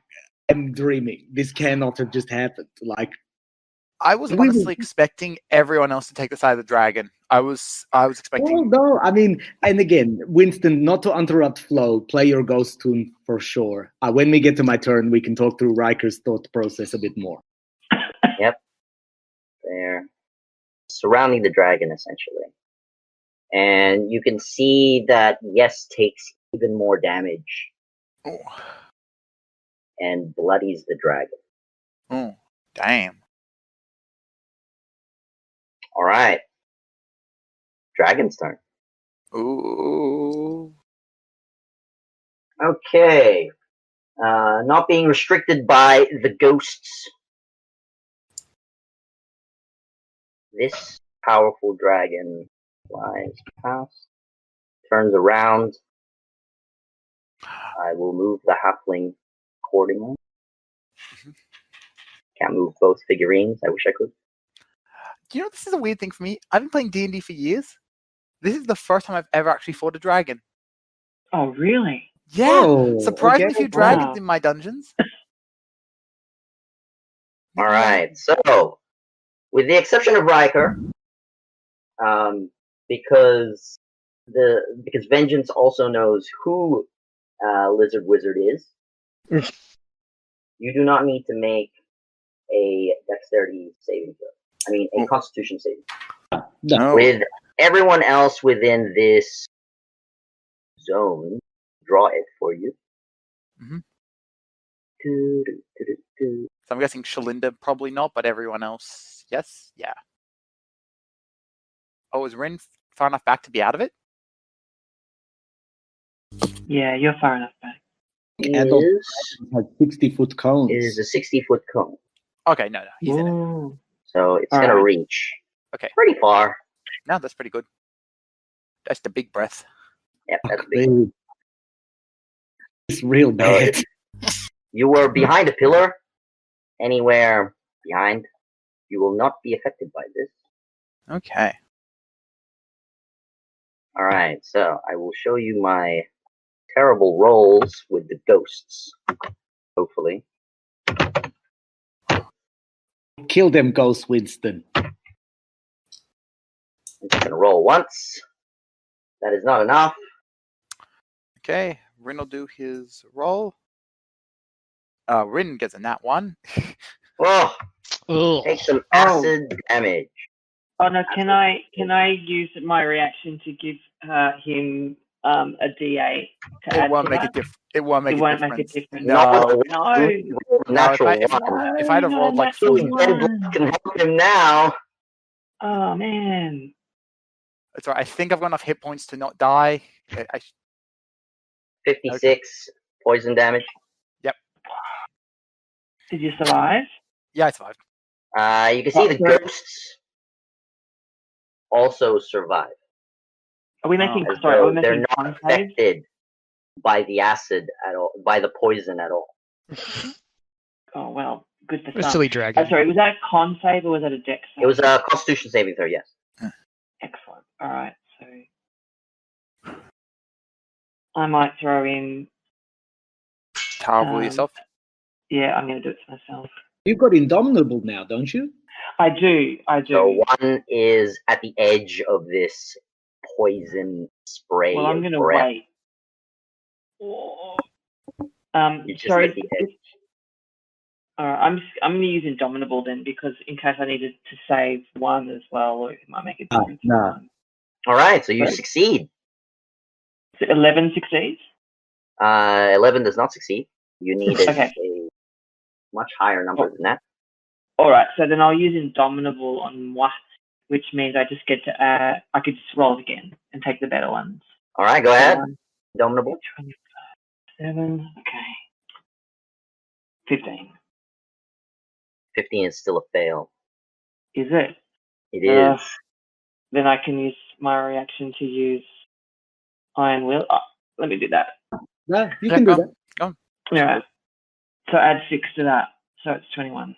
I'm dreaming. This cannot have just happened. Like. I was honestly expecting everyone else to take the side of the dragon. I was expecting. Oh no! I mean, and again, Winston, not to interrupt flow, play your ghost tune for sure. When we get to my turn, we can talk through Riker's thought process a bit more. Yep. There. Surrounding the dragon, essentially. And you can see that Yes takes even more damage. Oh. And bloodies the dragon. Oh, damn. All right. Dragon's turn. Ooh. Okay. Not being restricted by the ghosts. This powerful dragon flies past, turns around. I will move the halfling accordingly. Can't move both figurines. I wish I could. you know, this is a weird thing for me. I've been playing D&D for years. This is the first time I've ever actually fought a dragon. Oh, really? Yeah, Oh, surprisingly okay. few dragons Wow. in my dungeons. All right. So, with the exception of Riker, because Vengeance also knows who Lizard Wizard is, you do not need to make a dexterity saving throw. I mean, a Constitution saving. No. With everyone else within this zone, draw it for you. Mhm. Do-do-do-do-do. So I'm guessing Shalinda probably not, but everyone else, yes? Yeah. Oh, is Rin far enough back to be out of it? Yeah, you're far enough back. And those Is have 60-foot cones. it is a 60-foot cone, Okay, no, he's in it. Ooh. so it's All gonna right. reach Okay. pretty far. No, that's pretty good. That's the big breath. Yep, that's big. It's real bad. You were behind a pillar, anywhere behind. You will not be affected by this. Okay. All right, so I will show you my terrible rolls with the ghosts. Hopefully, Kill them, Ghost Winston. I'm just gonna roll once. That is not enough. Okay, Rin will do his roll. Rin gets a nat 1. Oh, Ugh. take some acid damage. Oh no! Can I use my reaction to give him a D8 to add It won't to make that? a difference. It won't make It a won't difference. make a difference. No. No. Natural if one. If I'd have rolled like natural 40, one. Can help him now. Oh man. it's all right. I think I've got enough hit points to not die. 56 poison damage. Did you survive? Yeah, I survived. You can see the Okay. ghosts also survive. Are we making? As Sorry, are though we they're making not con saves? affected by the acid at all, by the poison at all. Oh well, good to A start. silly dragon. Sorry, was that a con save or was that a dex save? It was a Constitution saving throw, yes. Excellent. All right, so I might throw in. Terrible yourself. Yeah, I'm going to do it to myself. You've got Indomitable now, don't you? I do. So one is at the edge of this poison spray. Well, I'm of going to breath. wait. You're just Sorry. at the edge. I'm going to use Indomitable then, because in case I needed to save one as well, or it might make a difference. no. All right, so you Right. succeed. So 11 succeeds? 11 does not succeed. You need Okay. a much higher number than that. All right, so then I'll use Indomitable on moi, which means I just get to I could just roll it again and take the better ones. All right, go ahead. Indomitable. 7, okay. 15. 15 is still a fail. Is it? It is. Then I can use my reaction to use Iron Will. Oh, let me do that. No, you can do that. All right. So add 6 to that. So it's 21.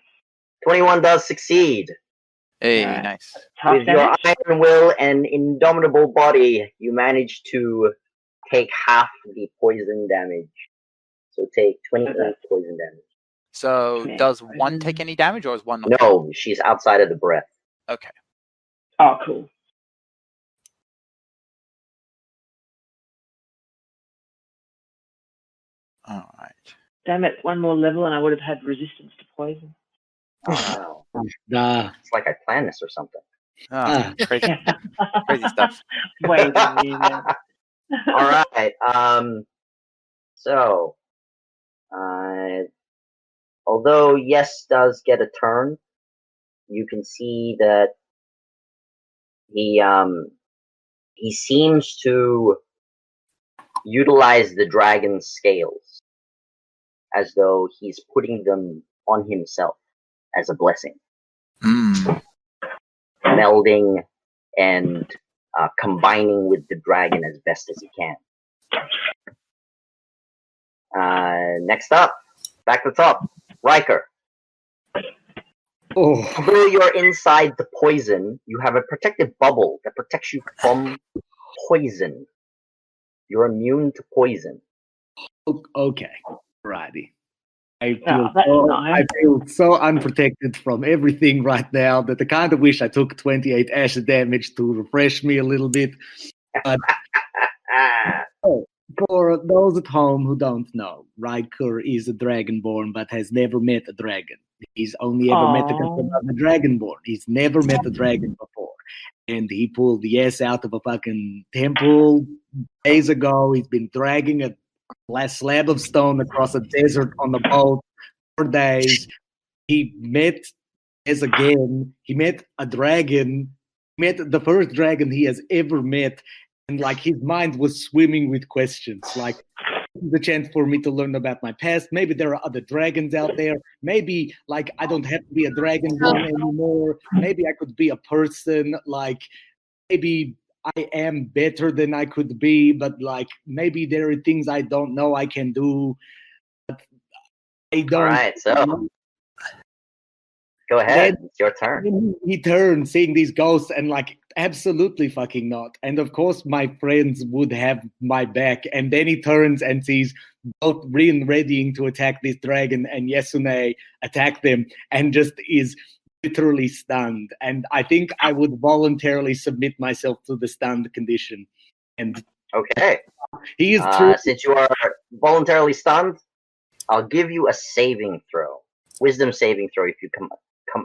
21 does succeed. Hey, Alright. nice. Half With your damage? iron will and indomitable body, you manage to take half the poison damage. So take 28 poison damage. So Yeah. does one take any damage, or is one not? No, she's outside of the breath. Okay. Oh, cool. All right. Damn it, one more level and I would have had resistance to poison. Oh, wow. Nah. It's like I planned this or something. Oh, crazy, crazy stuff. Wait a minute. All right. So, although Yes does get a turn, you can see that he seems to utilize the dragon's scales as though he's putting them on himself as a blessing, melding and combining with the dragon as best as he can. Next up, back to the top, Riker. Although you're inside the poison, you have a protective bubble that protects you from poison. You're immune to poison. Okay, righty. I nice. feel so unprotected from everything right now that I kind of wish I took 28 acid damage to refresh me a little bit. But for those at home who don't know, Riker is a dragonborn but has never met a dragon. He's only ever met a dragonborn. He's never met a dragon before. And he pulled the ass out of a fucking temple days ago. He's been dragging a last slab of stone across a desert on the boat for days. He met He met a dragon. Met the first dragon he has ever met. And like his mind was swimming with questions. Like, the chance for me to learn about my past. Maybe there are other dragons out there. Maybe like I don't have to be a dragonborn anymore. Maybe I could be a person. Like maybe I am better than I could be, but like maybe there are things I don't know I can do. But I don't. All right, so go ahead. It's your turn. He turns, seeing these ghosts, and like absolutely fucking not. And of course, my friends would have my back. And then he turns and sees both Rin readying to attack this dragon and Yasune attack them, and just is literally stunned. And I think I would voluntarily submit myself to the stunned condition. And okay, he is since you are voluntarily stunned, I'll give you a saving throw, wisdom saving throw, if you come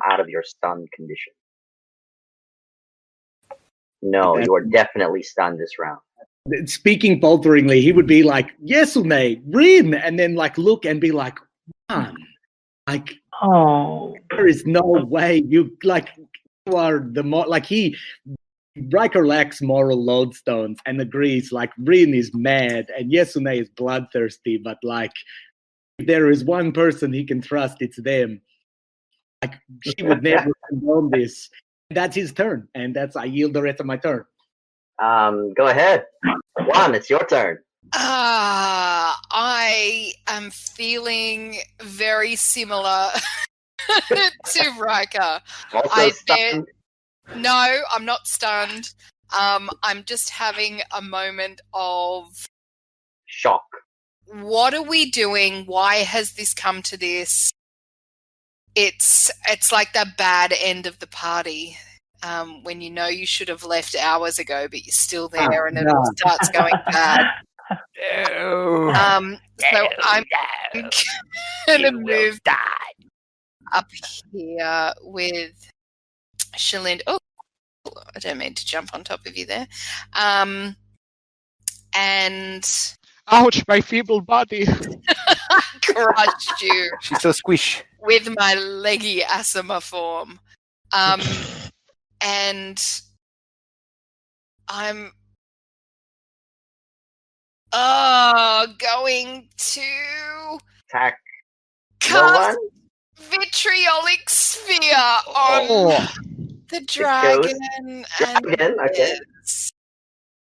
out of your stunned condition. No, you are definitely stunned this round. Speaking falteringly, he would be like, Yasune, Rin, and then like look and be like, man, like, there is no way you are the more like Riker lacks moral lodestones and agrees like Rin is mad and Yasune is bloodthirsty, but like if there is one person he can trust, it's them. Like she would never condone this. That's his turn, and I yield the rest of my turn. Go ahead. Juan, it's your turn. I am feeling very similar to Riker. Also stunned? No, I'm not stunned. I'm just having a moment of shock. What are we doing? Why has this come to this? It's like that bad end of the party when you know you should have left hours ago, but you're still there, and it all starts going bad. So I'm gonna move up here with Shalind. Oh, I don't mean to jump on top of you there. And ouch, my feeble body. Crushed you. She's so squish. With my leggy Asima form. And I'm going to attack cast Vitriolic Sphere on the dragon. Dragon, okay.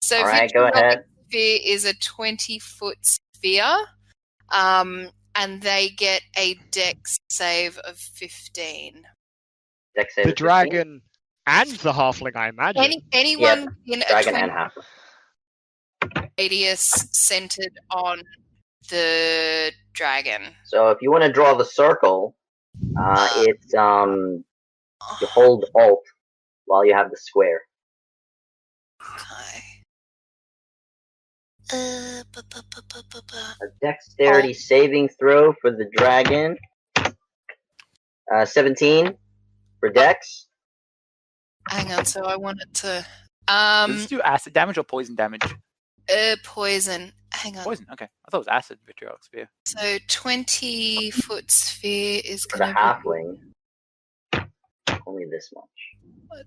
So all right, go ahead. Sphere is a 20-foot sphere. And they get a dex save of 15. Dex save the of 15? Dragon and the halfling, I imagine. Anyone in dragon a and halfling radius centered on the dragon. So if you want to draw the circle, it's you hold Alt while you have the square. Okay. A dexterity saving throw for the dragon. 17 for dex. Hang on, so I want it to Does this do acid damage or poison damage? Poison. Hang on. Poison, okay. I thought it was acid vitriolic sphere. So 20-foot sphere is For going the to halfling. Only this much.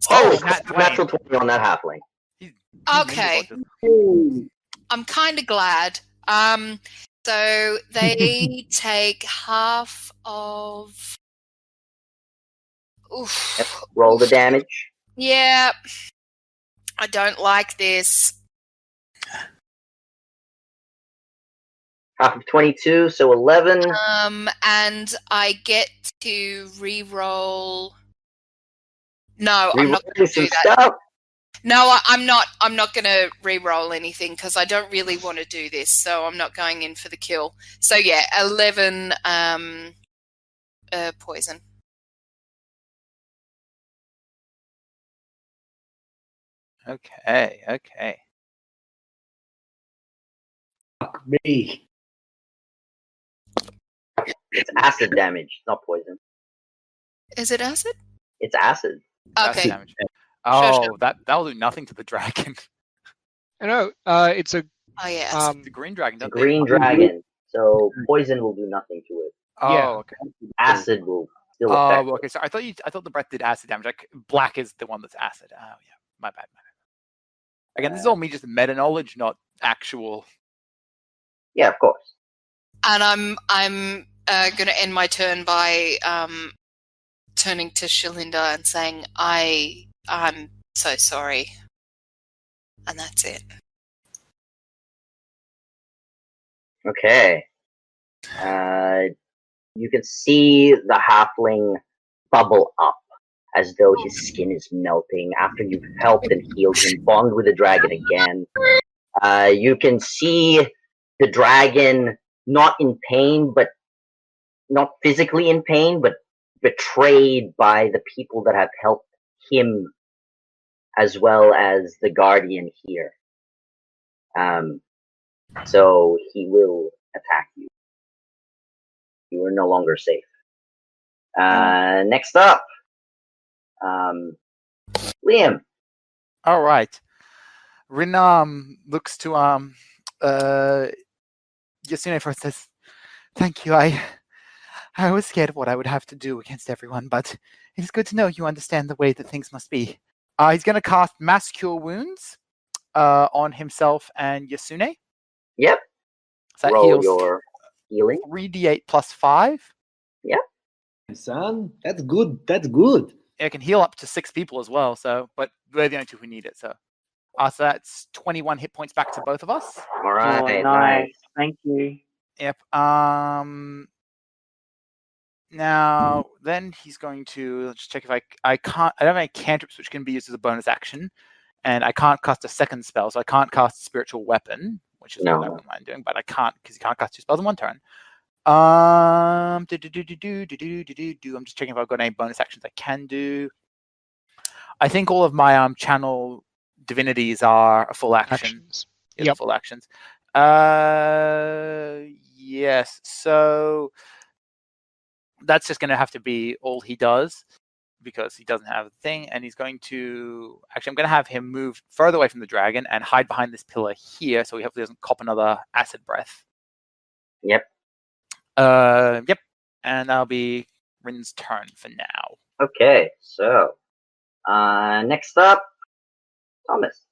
Oh, natural 20 on that halfling. He's okay. I'm kind of glad. So they take half of. Oof. Yep. Roll the damage. Yeah, I don't like this. Half of 22, so 11. And I get to re-roll. No, I'm not going to do that. Stuff. No, I'm not. I'm not going to re-roll anything because I don't really want to do this. So I'm not going in for the kill. So yeah, 11 poison. Okay. Fuck me. It's acid damage, not poison. Is it acid? It's acid. Okay. Damage. Oh, Sure. that'll do nothing to the dragon. I know. It's a Oh yeah. The green dragon. It's a Don't they? green dragon, so poison will do nothing to it. Oh, Yeah. okay. Acid will still affect Oh, okay. So I thought the breath did acid damage. Like black is the one that's acid. Oh, yeah. My bad. Again, this is all me just meta knowledge, not actual. Yeah, of course. And I'm going to end my turn by turning to Shalinda and saying, I'm so sorry. And that's it. Okay. You can see the halfling bubble up as though his skin is melting after you've helped and healed him, bond with the dragon again. You can see the dragon not in pain, but not physically in pain, but betrayed by the people that have helped him as well as the guardian here. So he will attack you. You are no longer safe. Next up, Liam. All right. Rin looks to Yasune first, says, "Thank you. I was scared of what I would have to do against everyone, but it's good to know you understand the way that things must be." He's going to cast Mass Cure Wounds on himself and Yasune. Yep. So that Roll heals your healing. 3d8 plus 5. Son, that's good. That's good. It can heal up to 6 people as well. So, but we're the only two who need it. So that's 21 hit points back to both of us. All right. Oh, nice. Thank you. Yep. Now, then he's going to let's check if I don't have any cantrips which can be used as a bonus action, and I can't cast a second spell, so I can't cast a spiritual weapon, which is what I wouldn't mind doing, but I can't because you can't cast 2 spells in 1 turn. I'm just checking if I've got any bonus actions I can do. I think all of my channel divinities are a full action. actions. Yep. Full actions. Yes. So that's just going to have to be all he does because he doesn't have a thing, and he's going to I'm going to have him move further away from the dragon and hide behind this pillar here, so he hopefully doesn't cop another acid breath. Yep. Yep. And that'll be Rin's turn for now. Okay, so next up, Thomas.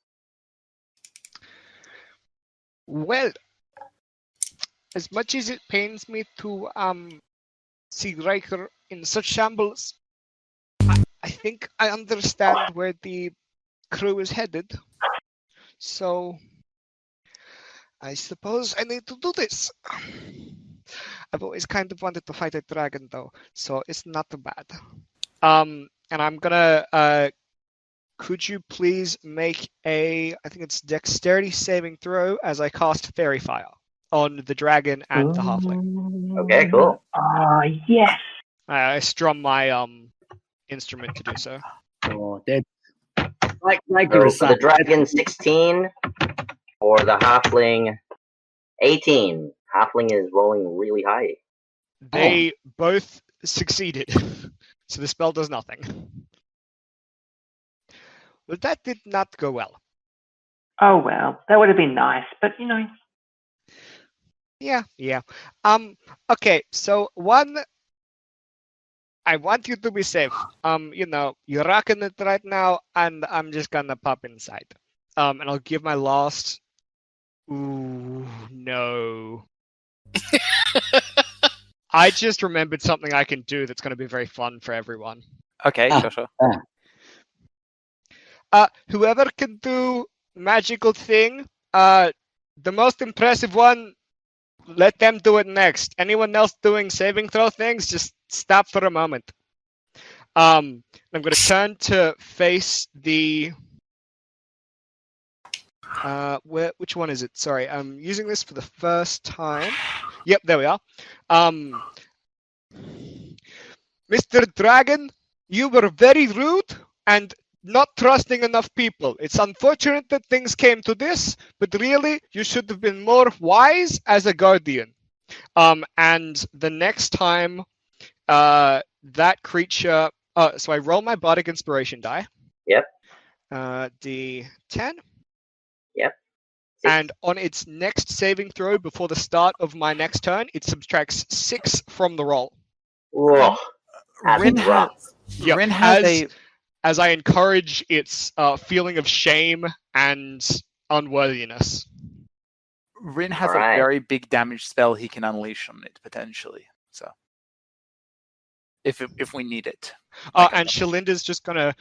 Well, as much as it pains me to see Riker in such shambles, I think I understand where the crew is headed. So I suppose I need to do this. I've always kind of wanted to fight a dragon though, so it's not too bad. And I'm gonna could you please make I think it's dexterity saving throw as I cast Fairy Fire on the dragon and the halfling. Okay, cool. Yes. I strum my instrument to do so. Oh, that's like So for the dragon, 16. For the halfling, 18. Halfling is rolling really high. They both succeeded, so the spell does nothing. Well, that did not go well. Oh well, that would have been nice, but you know. Yeah. Okay, so one, I want you to be safe. You're rocking it right now, and I'm just gonna pop inside. And I'll give my last. Ooh, no. I just remembered something I can do that's going to be very fun for everyone. Okay, sure. Whoever can do magical thing, the most impressive one let them do it next. Anyone else doing saving throw things, just stop for a moment. I'm going to turn to face the... which one is it? Sorry, I'm using this for the first time. Yep, there we are. Mr. Dragon, you were very rude and not trusting enough people. It's unfortunate that things came to this, but really, you should have been more wise as a guardian. And the next time that creature... so I roll my bardic inspiration die. Yep. D10. Yep. And on its next saving throw before the start of my next turn, it subtracts 6 from the roll. Whoa. Rin has as I encourage its feeling of shame and unworthiness. Rin has Alright. a very big damage spell he can unleash on it potentially. So, if we need it. And Shalinda's just gonna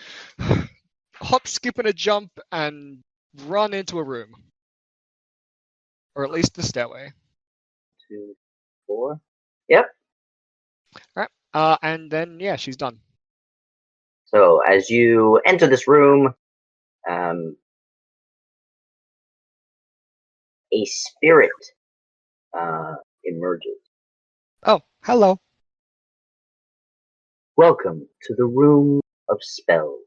hop, skip, and a jump and run into a room, or at least the stairway. 2, 4. Yep. All right. And then yeah, she's done. So as you enter this room, a spirit emerges. Oh, hello. Welcome to the room of spells.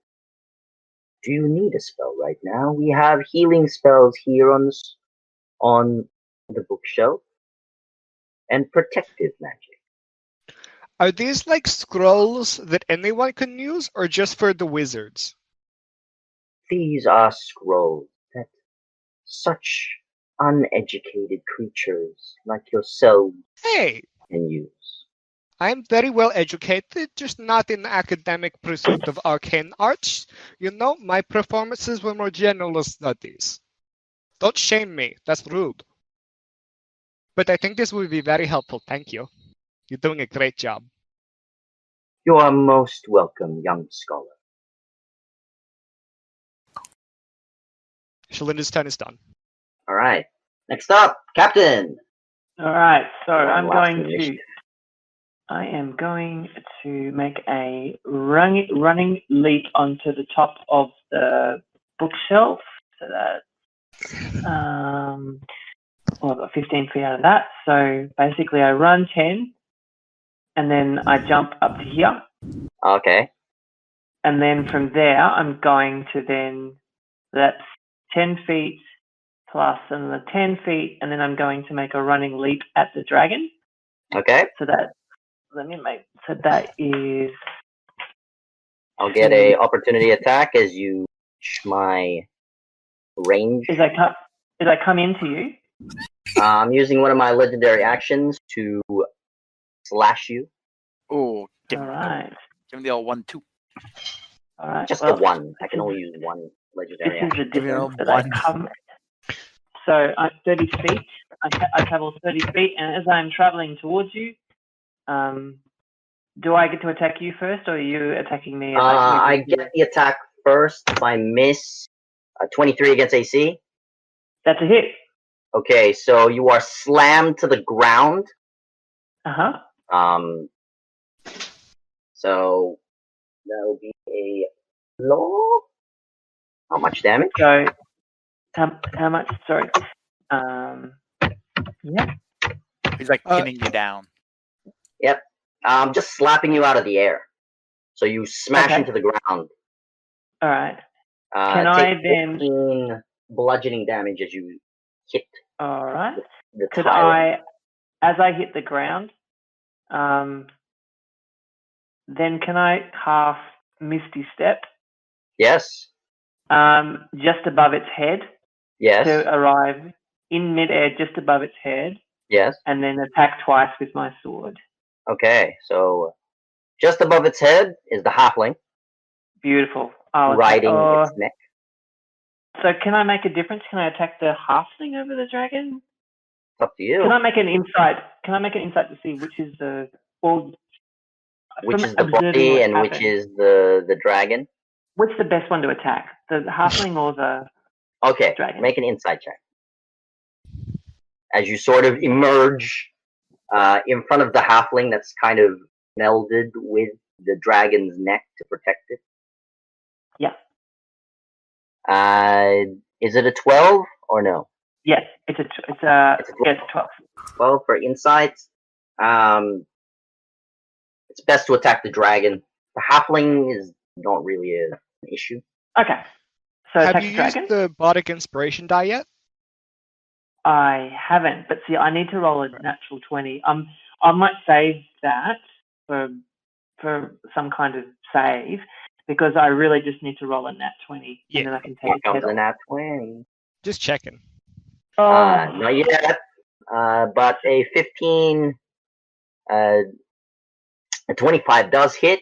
Do you need a spell right now? We have healing spells here on the bookshelf, and protective magic. Are these like scrolls that anyone can use, or just for the wizards? These are scrolls that such uneducated creatures like yourself Hey, can use. I'm very well educated, just not in the academic pursuit of arcane arts. You know, my performances were more general studies. Don't shame me, that's rude. But I think this will be very helpful, thank you. You're doing a great job. You are most welcome, young scholar. Shalinda's turn is done. All right. Next up, Captain. All right, so Last initiative. I am going to make a running leap onto the top of the bookshelf. So that's I've got 15 feet out of that. So basically, I run 10, and then I jump up to here, Okay. and then from there, I'm going to that's 10 feet plus another 10 feet, and then I'm going to make a running leap at the dragon. Okay. So that that is. I'll get a opportunity attack as you reach my range. As I come into you. I'm using one of my legendary actions to slash you. Oh, All right. give him the old 1-2. All right. Just well, the one. I can only use one legendary This is action. the difference that I come. So I'm 30 feet. I travel 30 feet, and as I'm traveling towards you, do I get to attack you first, or are you attacking me? I get the attack first. If I miss, 23 against AC. That's a hit. Okay, so you are slammed to the ground. Uh-huh. So that'll be a blow. How much damage? So how much? Sorry. Yeah. He's like pinning you down. Yep. Just slapping you out of the air. So you smash into the ground. All right. Can I then 15 bludgeoning damage as you hit All right. the Could tile. as I hit the ground, then can I half Misty Step? Yes. Just above its head Yes. to arrive in midair, just above its head, Yes. and then attack twice with my sword. Okay, so just above its head is the halfling Beautiful. riding its neck. So can I make a difference? Can I attack the halfling over the dragon? It's up to you. Can I make an insight? Can I make an insight to see which is Which is the body and which is the dragon? What's the best one to attack? The halfling or the Okay, dragon? make an insight check. as you sort of emerge in front of the halfling that's kind of melded with the dragon's neck to protect it. Yeah. Is it a 12 or no? Yes, it's a 12. 12 for insights. It's best to attack the dragon. The halfling is not really an issue. Okay. So Have attack you the dragon? used the Bardic Inspiration die yet? I haven't, but see, I need to roll a natural 20. I might save that for some kind of save because I really just need to roll a nat 20 and then I can take Here it. comes a nat 20. Just checking. Oh, Not yet. But a 15, a 25 does hit.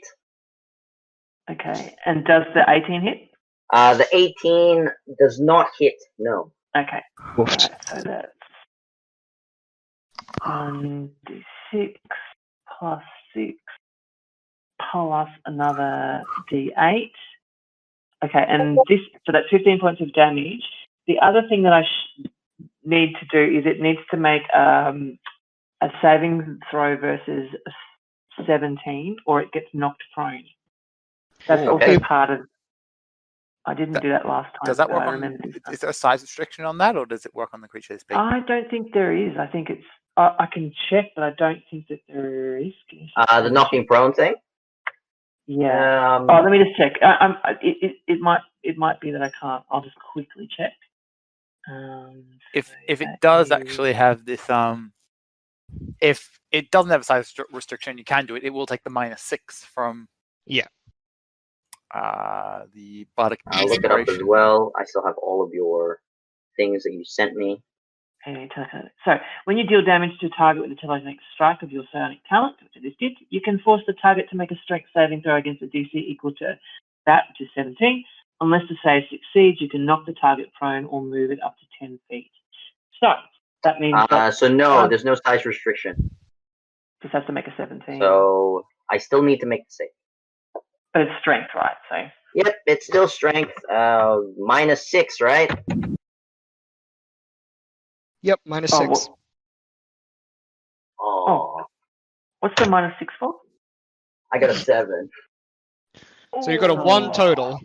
okay. And does the 18 hit? The 18 does not hit. No. Okay. Alright, so that's 1d6 plus 6 plus another d8. Okay, and so that's 15 points of damage. The other thing that I need to do is it needs to make a saving throw versus 17 or it gets knocked prone. That's also part of... I didn't do that last time. Does that work on... Is there a size restriction on that, or does it work on the creature that's big? I don't think there is. I think it's... I can check, but I don't think that there is. The knocking prone thing? Yeah. Let me just check. It might be that I can't. I'll just quickly check. If it does actually have this, if it doesn't have a size restriction, you can do it. It will take the -6 from the Bardic I'll look it up as well. I still have all of your things that you sent me. So, when you deal damage to a target with a telekinetic strike of your psionic talent, which it is did, you can force the target to make a strength saving throw against a DC equal to that, which is 17. Unless the save succeeds, you can knock the target prone or move it up to 10 feet. So, that means so no, there's no size restriction. Just has to make a 17. So, I still need to make the save. But it's strength, right? So. Yep, it's still strength. -6, right? Yep, -6. What's the -6 for? I got a 7. So you got a 1 total.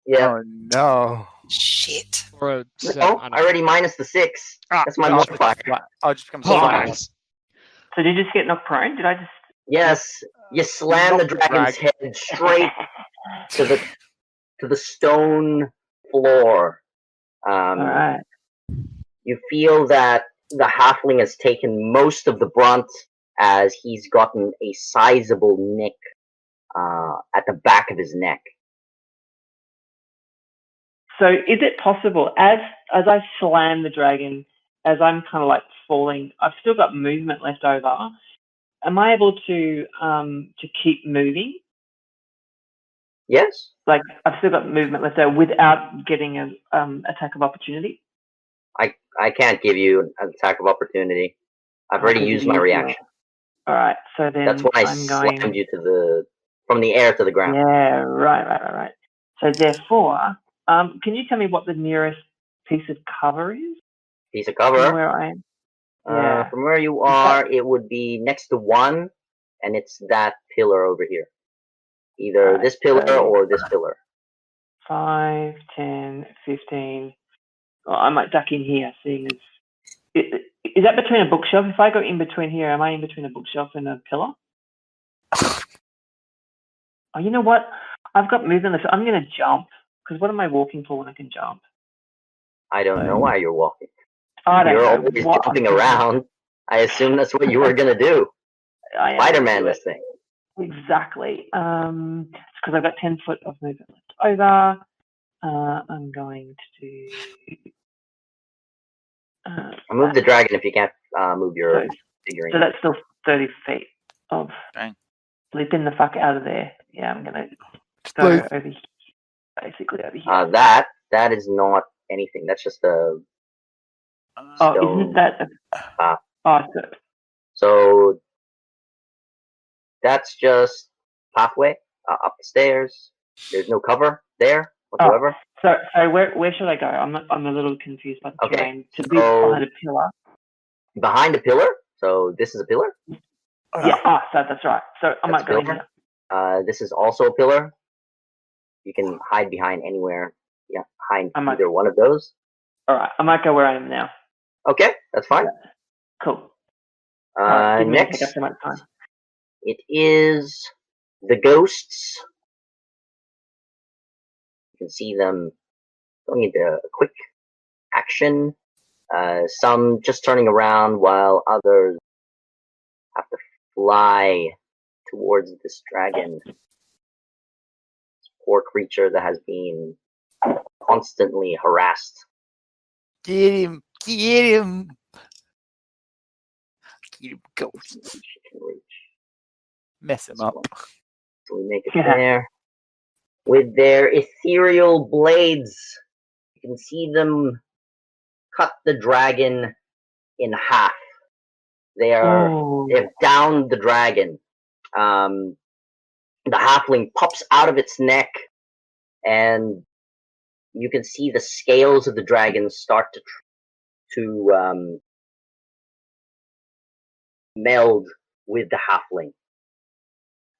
Yeah. Oh no. Shit. Or a 7. Oh, I already minus the 6. That's my multiplier. I'll just become Nice. So did you just get knocked prone? Did I just... Yes, you slam the dragon's head straight to the stone floor. Alright. You feel that the halfling has taken most of the brunt as he's gotten a sizable nick at the back of his neck. So is it possible, as I slam the dragon, as I'm kind of like falling, I've still got movement left over. Am I able to keep moving? Yes. Like I've still got movement left over without getting an attack of opportunity? I can't give you an attack of opportunity. I've already used my reaction. Alright, so then that's when I slammed you from the air to the ground. Yeah, right. So therefore, can you tell me what the nearest piece of cover is? Piece of cover? From where I am? Yeah. From where you are, it would be next to 1, and it's that pillar over here. Either this pillar or this pillar. 5, 10, 15. Oh, I might duck in here, seeing as... Is that between a bookshelf? If I go in between here, am I in between a bookshelf and a pillar? Oh, you know what? I've got movement. I'm going to jump. Because what am I walking for when I can jump? I don't know why you're walking. You're always jumping around. I assume that's what you were going to do. Spider-Man this thing. Exactly. It's because I've got 10 foot of movement left over. I'm going to... move the dragon if you can't move your figurine. So that's still 30 feet of leaping the fuck out of there. Yeah, I'm going to go over here. Basically over here. That is not anything. That's just a stone. Isn't that so that's just pathway up the stairs. There's no cover there whatsoever. So where should I go? I'm a little confused by the terrain. To be behind a pillar. behind a pillar. So this is a pillar. Yeah. So that's right. So I might go in here. This is also a pillar. You can hide behind anywhere. Yeah, behind either one of those. All right. I might go where I am now. Okay, that's fine. Yeah. Cool. Didn't Next, take up so much time. it is the ghosts. You can see them going into a quick action. Some just turning around while others have to fly towards this dragon. This poor creature that has been constantly harassed. Get him! Get him! Get him, ghost. Mess him up. So we make it there. With their ethereal blades, you can see them cut the dragon in half. They've downed the dragon. The halfling pops out of its neck, and you can see the scales of the dragon start to meld with the halfling.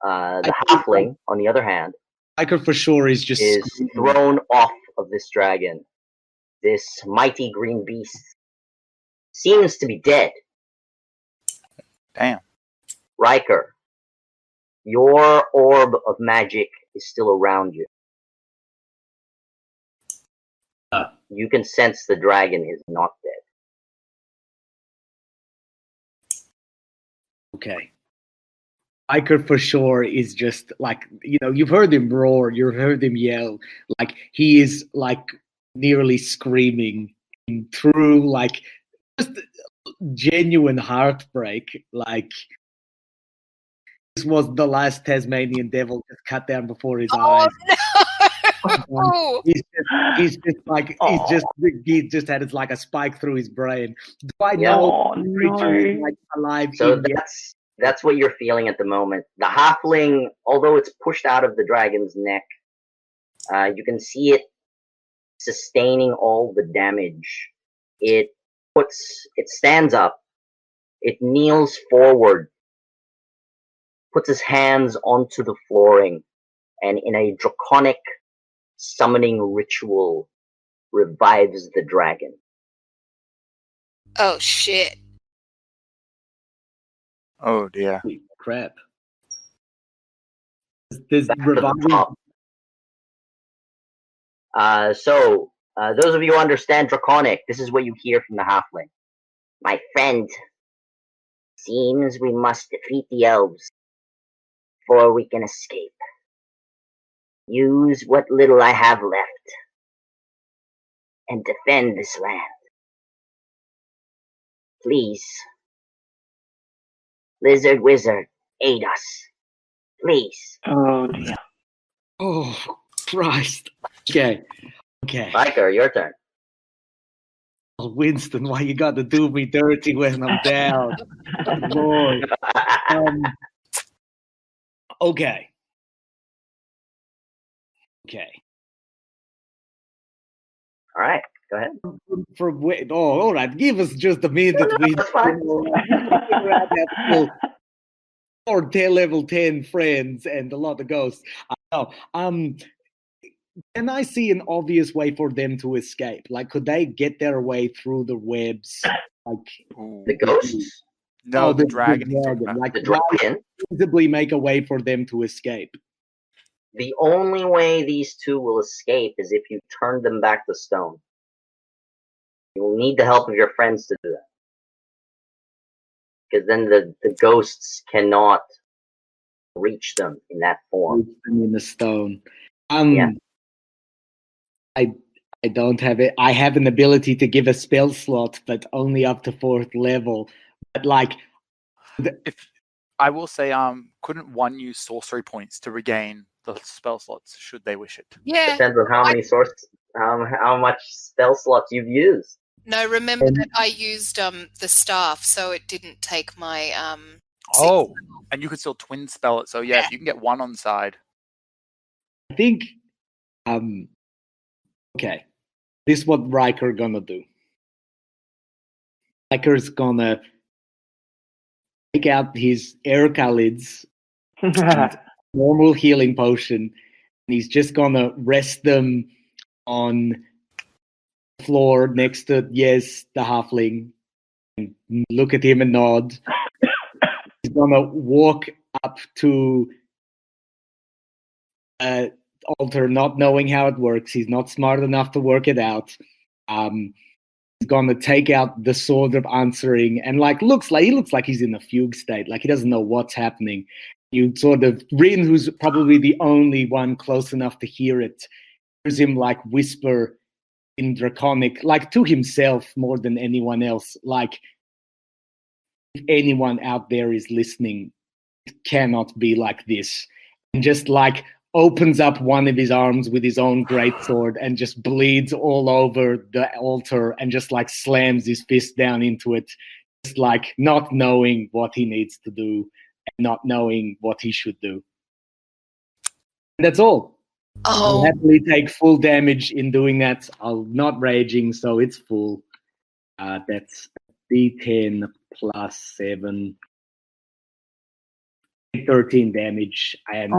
The halfling, on the other hand, Iker for sure is just thrown off of this dragon. This mighty green beast seems to be dead. Damn. Riker, your orb of magic is still around you. You can sense the dragon is not dead. Okay. Iker for sure is just like, you've heard him roar, you've heard him yell. Like, he is like nearly screaming through like just genuine heartbreak. Like, this was the last Tasmanian devil just cut down before his eyes. No! He's just had it like a spike through his brain. Do I know the creature is like alive? So that's what you're feeling at the moment. The halfling, although it's pushed out of the dragon's neck, you can see it sustaining all the damage. It stands up, it kneels forward, puts his hands onto the flooring, and in a draconic summoning ritual revives the dragon. Oh shit. Oh dear. Holy crap. This reviving. So, those of you who understand Draconic, this is what you hear from the halfling. My friend, seems we must defeat the elves before we can escape. Use what little I have left and defend this land. Please. Lizard Wizard, aid us. Please. Oh dear. Oh, Christ. Okay. Riker, your turn. Oh, Winston, why you got to do me dirty when I'm down? Lord. Okay. All right, go ahead. All right. Give us just a minute. That's fine. Level 10 friends and a lot of ghosts. Can I see an obvious way for them to escape? Like, could they get their way through the webs? Like the ghosts? No, the dragon. Like the dragon? Visibly make a way for them to escape. The only way these two will escape is if you turn them back to stone. You will need the help of your friends to do that. Because then the ghosts cannot reach them in that form. Reach them in the stone. Yeah. I don't have it. I have an ability to give a spell slot, but only up to 4th level. But like, if I will say, couldn't one use sorcery points to regain the spell slots should they wish it? Yeah. Depends on how many how much spell slots you've used. No, remember that I used the staff, so it didn't take my and you could still twin spell it. So yeah, you can get one on the side. I think okay. This is what Riker gonna do. Hiker's gonna take out his Ercalids, normal healing potion, and he's just gonna rest them on the floor next to the halfling, and look at him and nod. He's gonna walk up to altar, not knowing how it works. He's not smart enough to work it out. He's gonna take out the sword of answering, and he looks like he's in a fugue state, like he doesn't know what's happening. You sort of Rin, who's probably the only one close enough to hear it, hears him whisper in Draconic, to himself more than anyone else. If anyone out there is listening, it cannot be like this. And just opens up one of his arms with his own greatsword and just bleeds all over the altar and just slams his fist down into it, just not knowing what he needs to do and not knowing what he should do. And that's all. I'll happily take full damage in doing that. I'm not raging, so it's full. That's D10 plus 7. 13 damage, and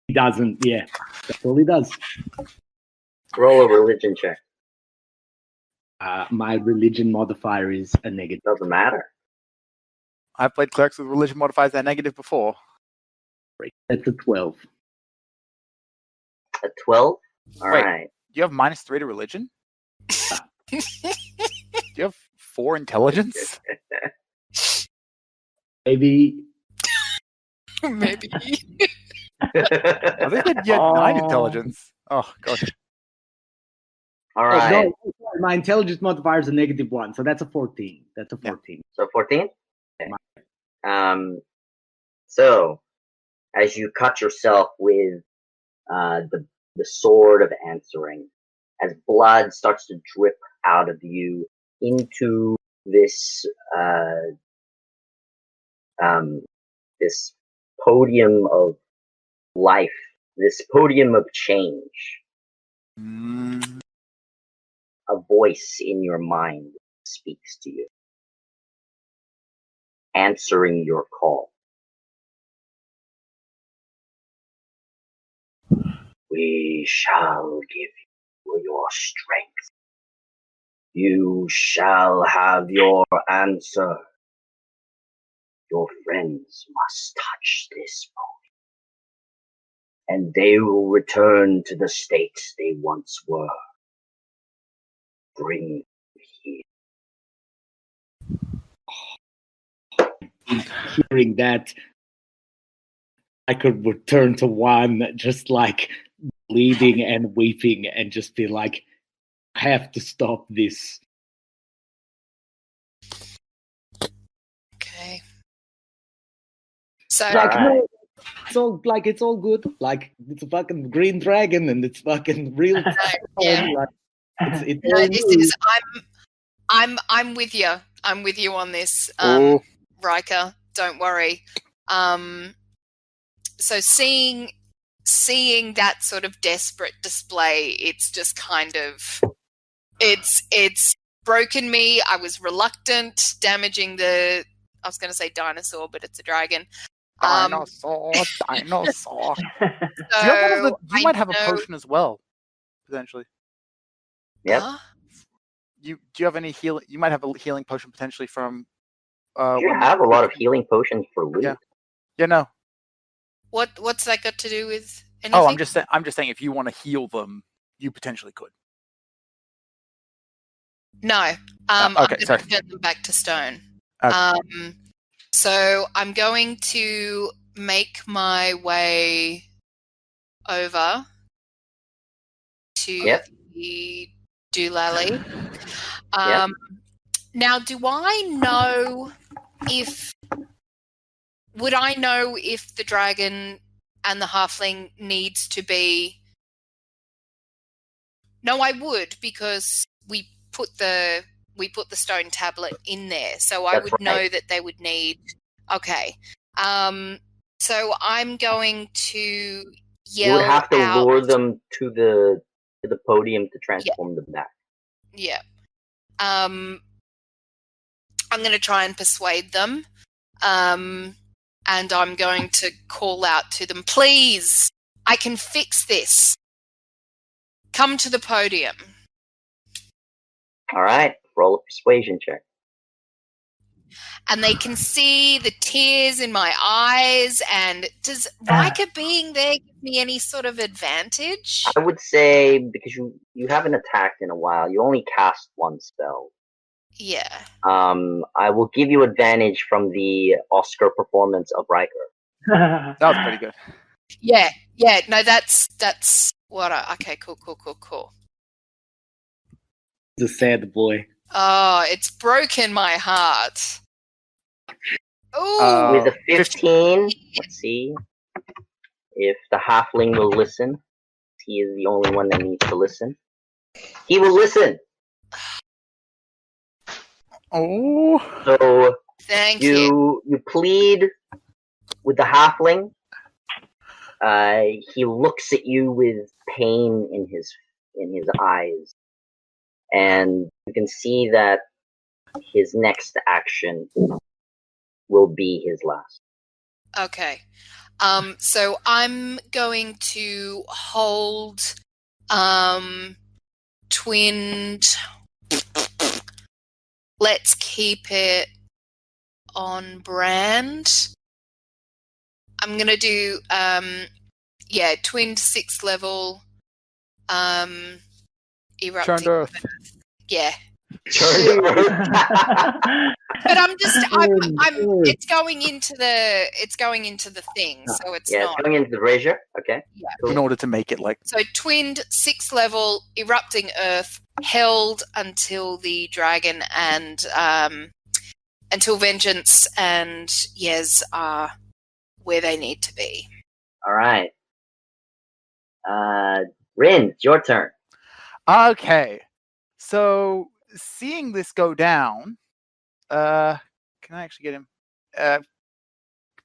he doesn't. Yeah, that's all he does. Roll a religion check. My religion modifier is a negative. Doesn't matter. I've played clerics with religion modifiers that are negative before. That's a 12. A 12? All Wait, right. You have -3 to religion? Do you have 4 intelligence? Maybe. Maybe. I think you had 9 intelligence. Oh, God. All right. No, my intelligence modifier is a -1, so that's a 14. That's a 14. Yeah. So 14? Okay. So, as you cut yourself with the sword of answering, as blood starts to drip out of you into this this podium of life, this podium of change, a voice in your mind speaks to you, answering your call. We shall give you your strength. You shall have your answer. Your friends must touch this podium, and they will return to the state they once were. Bring them here. Hearing that, I could return to one just bleeding and weeping and just be I have to stop this. Okay. So No, it's all it's all good. It's a fucking green dragon and it's fucking real. Yeah. It's no, this is I'm with you. I'm with you on this, Riker. Don't worry. So seeing that sort of desperate display, it's just kind of it's broken me. I was reluctant, damaging I was going to say dinosaur, but it's a dragon. Dinosaur. So you might have a potion as well, potentially. Yep. Do you have any healing? You might have a healing potion potentially from. You have a lot of healing potions for loot. Yeah. No. What's that got to do with anything? Oh, I'm just saying if you want to heal them, you potentially could. No. Okay, I'm going sorry. to turn them back to stone. Okay. So I'm going to make my way over to the doolally. Now, would I know if the dragon and the halfling needs to be? No, I would, because we put the stone tablet in there, so I would know that they would need. Okay, so I'm going to yell. You would have to out, lure them to the podium to transform them back. Yeah. I'm going to try and persuade them. And I'm going to call out to them, please, I can fix this. Come to the podium. All right, roll a persuasion check. And they can see the tears in my eyes. And does Riker being there give me any sort of advantage? I would say, because you haven't attacked in a while, you only cast one spell. Yeah. I will give you advantage from the Oscar performance of Riker. That was pretty good. Yeah. No, that's what okay, cool. The sad boy. Oh, it's broken my heart. Ooh. With a 15, let's see if the halfling will listen. He is the only one that needs to listen. He will listen. Oh. So Thank you. You plead with the halfling. He looks at you with pain in his eyes, and you can see that his next action will be his last. Okay. So I'm going to hold twinned. Let's keep it on brand. I'm gonna do twinned 6th level erupting. Turned Earth. Yeah. Turned Earth. But I'm it's going into the thing, so it's yeah, not. it's going into the brazier. Okay. Yeah. Cool. In order to make it like So twinned 6th level erupting earth held until the dragon and until vengeance and Yez are where they need to be. All right. Rin, it's your turn. Okay. So seeing this go down, can I actually get him?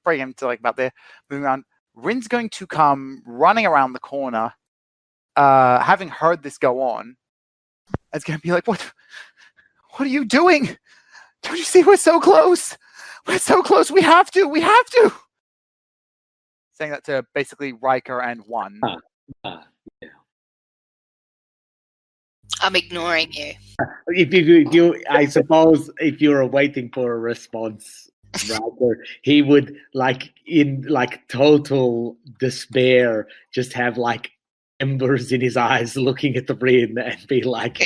Bring him to like about there. Moving on. Rin's going to come running around the corner, having heard this go on. It's going to be like, what are you doing? Don't you see we're so close? We're so close. We have to. Saying that to basically Riker and One. Yeah. I'm ignoring you. If you, I suppose, if you're waiting for a response, Riker, he would in total despair, just have embers in his eyes, looking at the Rin and be like,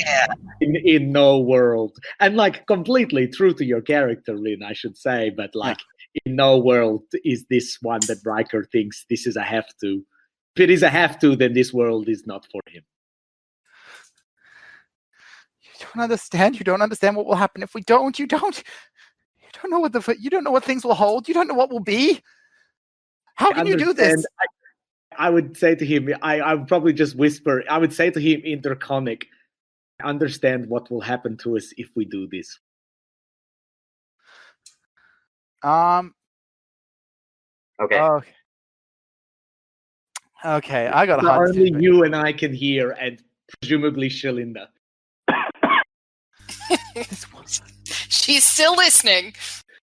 in no world, and completely true to your character, Rin, I should say, but in no world is this one that Riker thinks this is a have to. If it is a have to, then this world is not for him. You don't understand what will happen if we don't. You don't know what things will hold. You don't know what will be. How can you do this? I would say to him, I would probably just whisper. I would say to him in Draconic, understand what will happen to us if we do this. Okay. Okay, I got a so hard only decision. you and I can hear, and presumably Shalinda. She's still listening.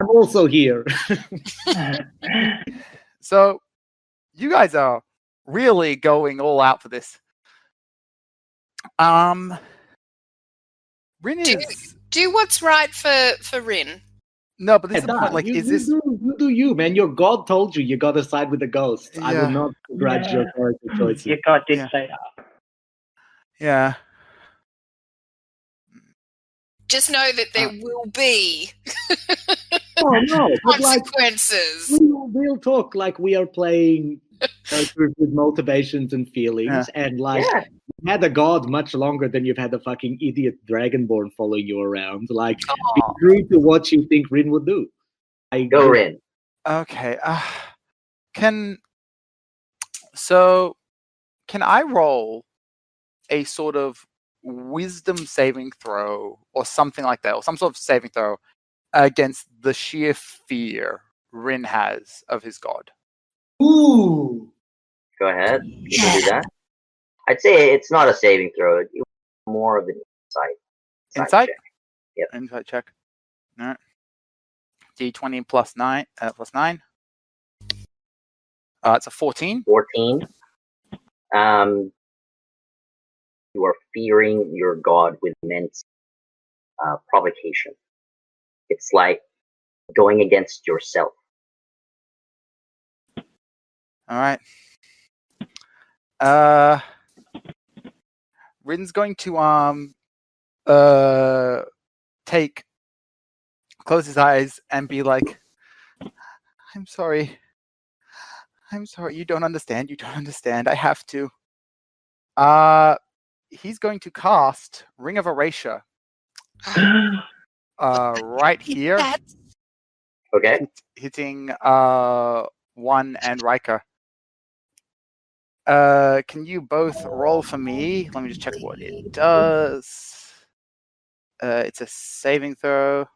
I'm also here. So, you guys are really going all out for this. Rin is... Do what's right for Rin. No, but this is the point. You do you, man. Your god told you got to side with the ghosts. Yeah. I will not begrudge your character choices. Your god did say that. Yeah. Just know that there will be no, consequences. We'll talk like we are playing characters with motivations and feelings, and you had a god much longer than you've had a fucking idiot dragonborn following you around. Be true to what you think Rin would do. Go Rin. Okay. Can I roll a sort of wisdom saving throw or something like that, or some sort of saving throw against the sheer fear Rin has of his god? Ooh. Go ahead. You can do that. I'd say it's not a saving throw. It's more of an insight. Insight? Check. Yep. Insight check. All right. D20 plus 9. It's a 14. 14. You are fearing your god with immense provocation. It's like going against yourself. All right. Rin's going to close his eyes and be like, I'm sorry. You don't understand. I have to. He's going to cast Ring of Erasure. Right here. Okay. Hitting 1 and Riker. Can you both roll for me? Let me just check what it does. It's a saving throw.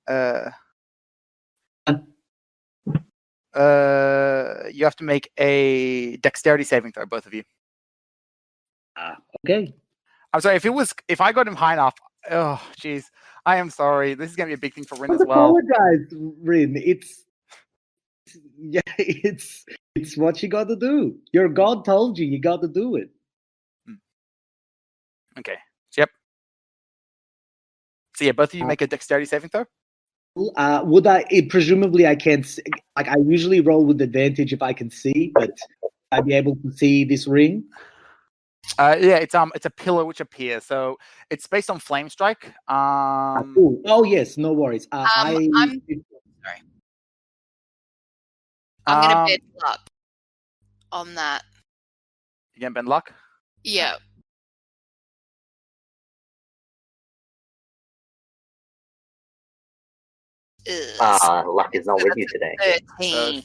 You have to make a dexterity saving throw, both of you. Okay. I'm sorry, if I got him high enough, oh jeez. I am sorry. This is gonna be a big thing for Rin as well. Apologize, Rin. It's what you gotta do. Your god told you gotta do it. Okay. Yep. So yeah, both of you make a dexterity saving throw. Would I? Presumably, I can't. Like, I usually roll with advantage if I can see, but I'd be able to see this ring. Yeah, it's a pillar which appears. So it's based on flame strike. Oh yes, no worries. I'm sorry. I'm gonna bed luck on that. You gonna bend luck? Yeah. Luck is not with you today. 13.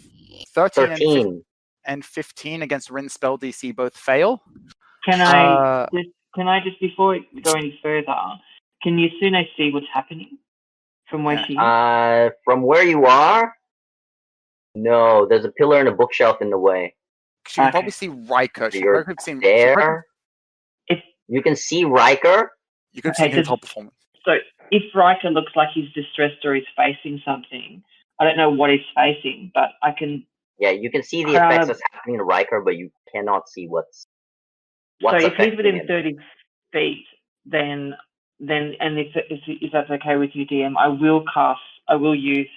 13 and 15 against Rin's spell DC both fail. Can I just before we go any further, can you sooner see what's happening from where she is? From where you are? No, there's a pillar and a bookshelf in the way. She can probably see Riker. You're there. You can see Riker. You can see his whole performance. So if Riker looks like he's distressed or he's facing something, I don't know what he's facing, but I can. Yeah, you can see the effects that's happening to Riker, but you cannot see what's so if he's within him. 30 feet, then and if that's okay with you, DM, I will use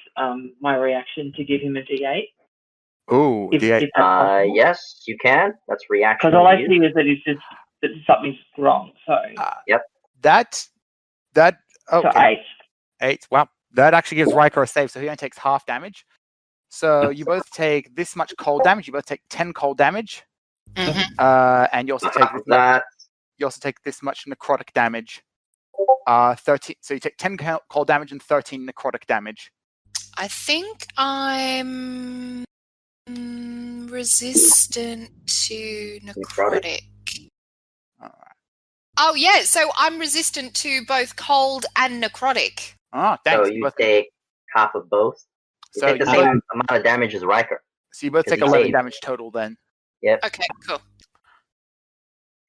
my reaction to give him a D8. Oh, D8. Yes, you can. That's reaction. Because all I see is that something's wrong. So yep. That okay. So 8. 8. Wow. That actually gives Riker a save, so he only takes half damage. So you both take this much cold damage. You both take 10 cold damage. Mm-hmm. And you also take that. You also take this much necrotic damage. 13. So you take 10 cold damage and 13 necrotic damage. I think I'm resistant to necrotic. All right. Oh yeah, so I'm resistant to both cold and necrotic. Oh, thanks. So you take half of both. You take the same amount of damage as Riker. So you both take 11 damage total then. Yep. Okay, cool.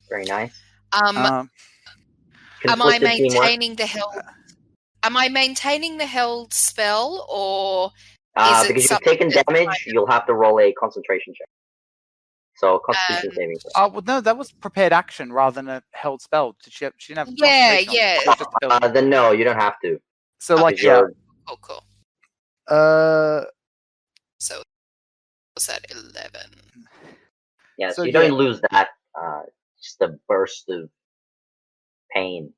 Very nice. Am I maintaining the held? Am I maintaining the held spell, or is it because you've taken damage, you'll have to roll a concentration check. So concentration saving throw. Oh well, no, that was prepared action rather than a held spell. She didn't have. Yeah. Then no, you don't have to. So Cool. So was that 11? Yeah, so you don't lose that. Just a burst of pain.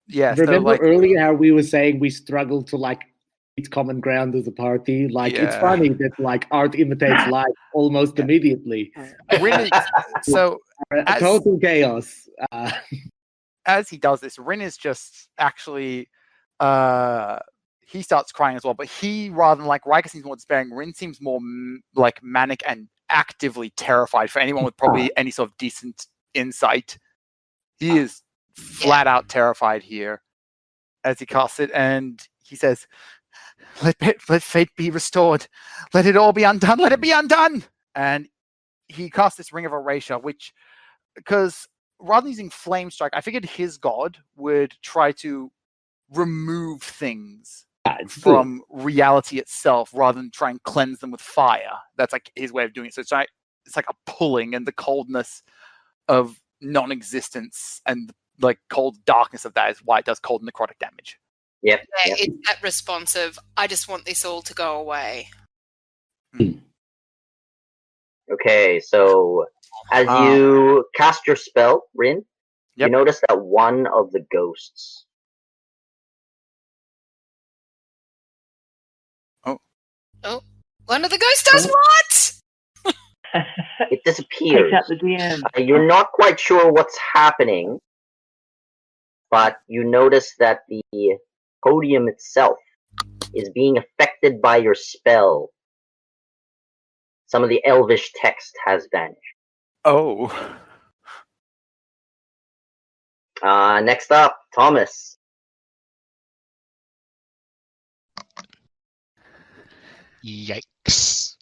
Yeah. Remember earlier how we were saying we struggled to it's common ground as a party? It's funny that art imitates life almost immediately. Rin so total chaos. As he does this, Rin is just actually he starts crying as well, but he, rather than Riker seems more despairing, Rin seems more manic and actively terrified. For anyone with probably any sort of decent insight, he is flat out terrified here as he casts it, and he says, let fate be restored. Let it all be undone. Let it be undone. And he casts this Ring of Erasure, which, because rather than using Flame Strike, I figured his god would try to remove things from reality itself rather than try and cleanse them with fire. That's like his way of doing it. So it's like a pulling, and the coldness of non-existence and like cold darkness of that is why it does cold necrotic damage. Yep. Yeah, it's that response of, I just want this all to go away. Okay, so as you cast your spell, Rin, you notice that one of the ghosts. Oh, one of the ghosts does what? It disappears. Takes out the DM. You're not quite sure what's happening, but you notice that the podium itself is being affected by your spell. Some of the elvish text has vanished. Oh. Next up, Thomas. Yikes.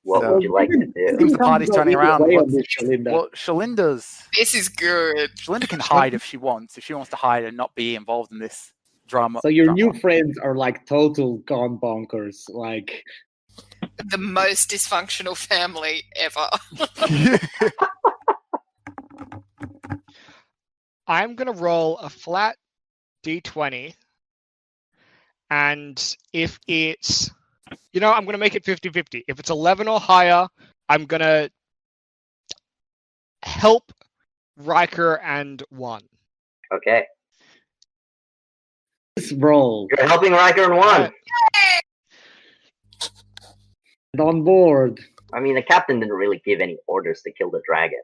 What would you like to do? Seems the party's turning around. Shalinda. Well, Shalinda's... This is good. Shalinda can hide if she wants. If she wants to hide and not be involved in this drama. So your new friends are like total gone bonkers. Like The most dysfunctional family ever. I'm going to roll a flat d20. And if it's... I'm going to make it 50-50. If it's 11 or higher, I'm going to help Riker and 1. Okay. this roll. You're helping Riker and 1. And on board. I mean, the captain didn't really give any orders to kill the dragon.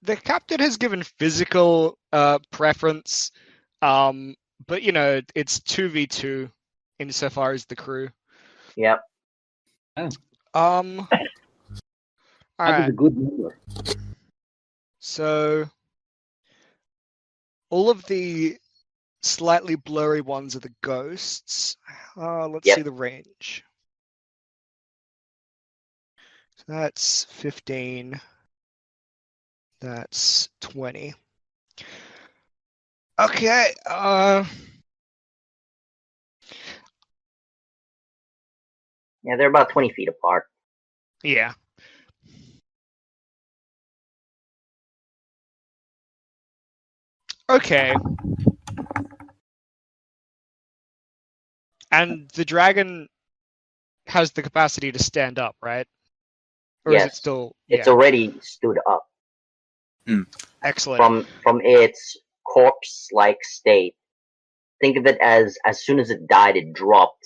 The captain has given physical preference, but it's 2v2 insofar as the crew. Yep. That Alright. is a good number. So all of the slightly blurry ones are the ghosts. Let's see the range. So that's 15. That's 20. Okay. Yeah, they're about 20 feet apart. Yeah. Okay. And the dragon has the capacity to stand up, right? Or is it Yes. still... It's yeah. already stood up. Excellent. From its corpse-like state. Think of it as soon as it died, it dropped.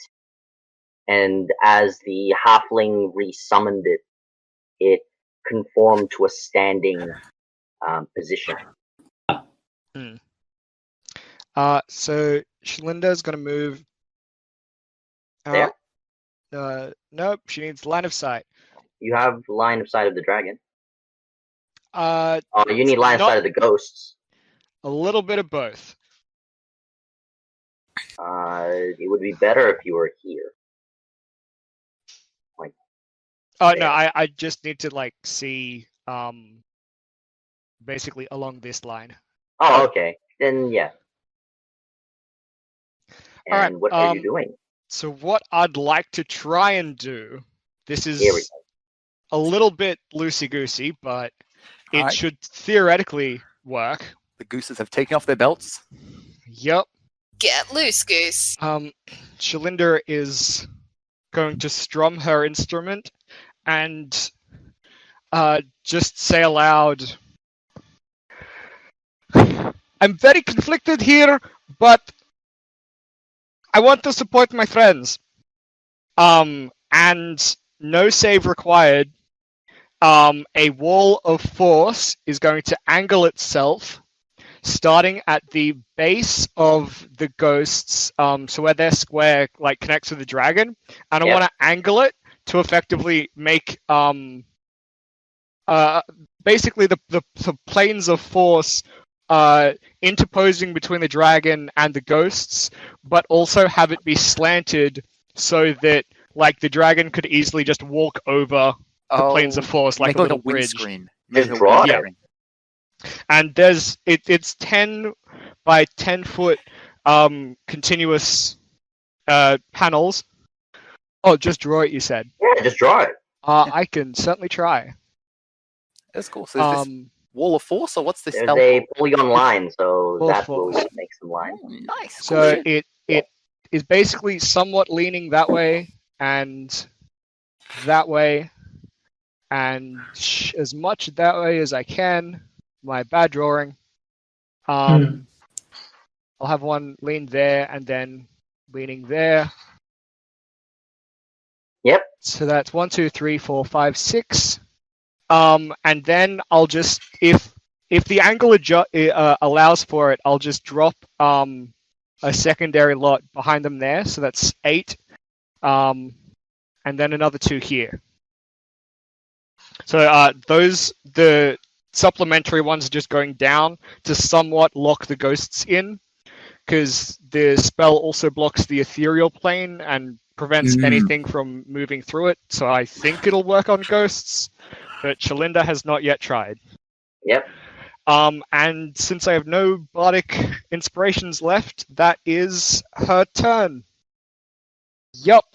And as the halfling resummoned it, it conformed to a standing position. So Shalinda's going to move... There? Nope, she needs line of sight. You have line of sight of the dragon. You You need line of sight of the ghosts. A little bit of both. It would be better if you were here. No, I just need to see basically along this line. Oh, okay. Then yeah. And Alright, what are you doing? So what I'd like to try and do, this is Here we a little bit loosey-goosey, but it Alright. should theoretically work. The gooses have taken off their belts. Yep. Get loose, goose. Shalinda is going to strum her instrument and just say aloud, I'm very conflicted here, but I want to support my friends. And no save required. A wall of force is going to angle itself, starting at the base of the ghosts, so where their square connects with the dragon, and I want to angle it to effectively make basically the planes of force interposing between the dragon and the ghosts, but also have it be slanted so that the dragon could easily just walk over the planes of force like Make a little wind bridge. screen. Just Make a draw wind it. screen. And it's 10 by 10 foot continuous panels. Oh, just draw it, you said? Yeah, just draw it. I can certainly try. That's cool. So is this wall of force, or what's this There's spell a called? polygon line, so Wall of that will force. make some lines. Oh, nice. So Cool. it is basically somewhat leaning that way and that way, and as much that way as I can. My bad drawing. I'll have one lean there and then leaning there. Yep. So that's 1, 2, 3, 4, 5, 6. And then I'll just, if the angle allows for it, I'll just drop a secondary lot behind them there. So that's 8. And then another 2 here. So the supplementary ones are just going down to somewhat lock the ghosts in, because the spell also blocks the ethereal plane and prevents anything from moving through it. So I think it'll work on ghosts, but Shalinda has not yet tried. Yep. And since I have no bardic inspirations left, that is her turn. Yup.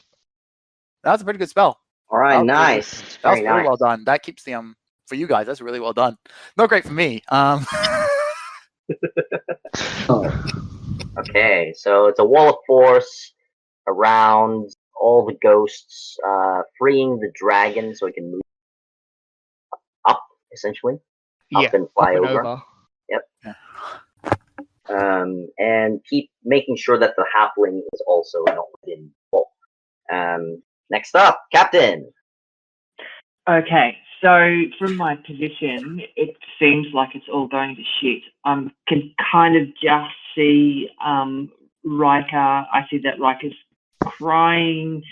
That's a pretty good spell. All right, That was nice. That was Very really nice. well done. That keeps the for you guys. That's really well done. Not great for me. Okay, so it's a wall of force around all the ghosts, freeing the dragon so it can move up, essentially. Up and fly up and over. And keep making sure that the halfling is also not within wall. Next up, Captain. Okay, so from my position, it seems like it's all going to shit. I can kind of just see Riker. I see that Riker's crying.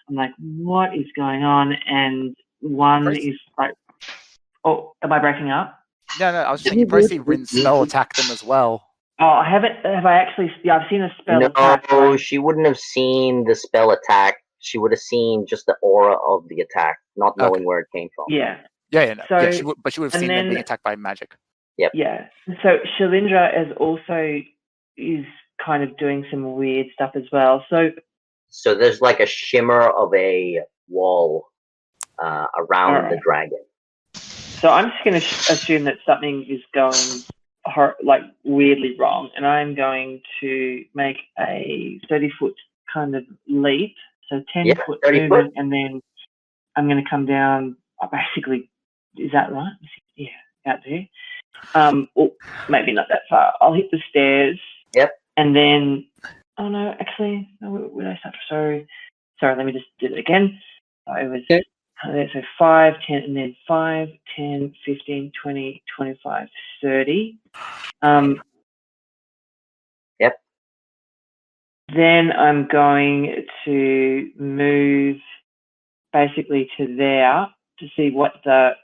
I'm like, what is going on? And one is like, oh, am I breaking up? No, I was just saying you probably see Rin's spell attack them as well. Oh, I haven't. Have I actually? Yeah, I've seen a spell attack. No, she wouldn't have seen the spell attack. She would have seen just the aura of the attack, not knowing where it came from. Yeah. Yeah, no. So, yeah, she would have seen them being attacked by magic. Yep. Yeah. So Shalindra is kind of doing some weird stuff as well. So there's like a shimmer of a wall around the dragon. So I'm just going to assume that something is going weirdly wrong, and I'm going to make a 30-foot kind of leap. So 10-foot movement, and then I'm going to come down. Basically, is that right? Yeah, out there. Or maybe not that far. I'll hit the stairs. Yep. And then, oh no, actually, no, where did I start? Sorry, let me just do it again. It was so 5, 10, and then 5, 10, 15, 20, 25, 30. Yep. Then I'm going to move basically to there to see what the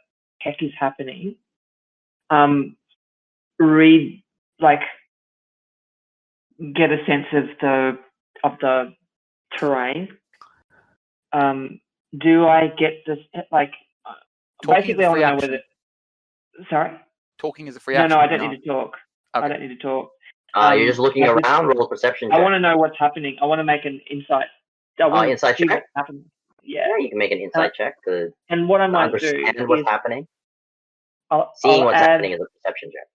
heck is happening. Get a sense of the terrain. Do I get this basically I want to know whether sorry? Talking is a free action. No, I don't need to talk. Okay. I don't need to talk. You're just looking around, roll a perception check. I want to know what's happening. I want to make an insight. Insight check? What's happening. Yeah, you can make an insight check to and what I might understand do what's happening. Seeing what's happening is a perception check.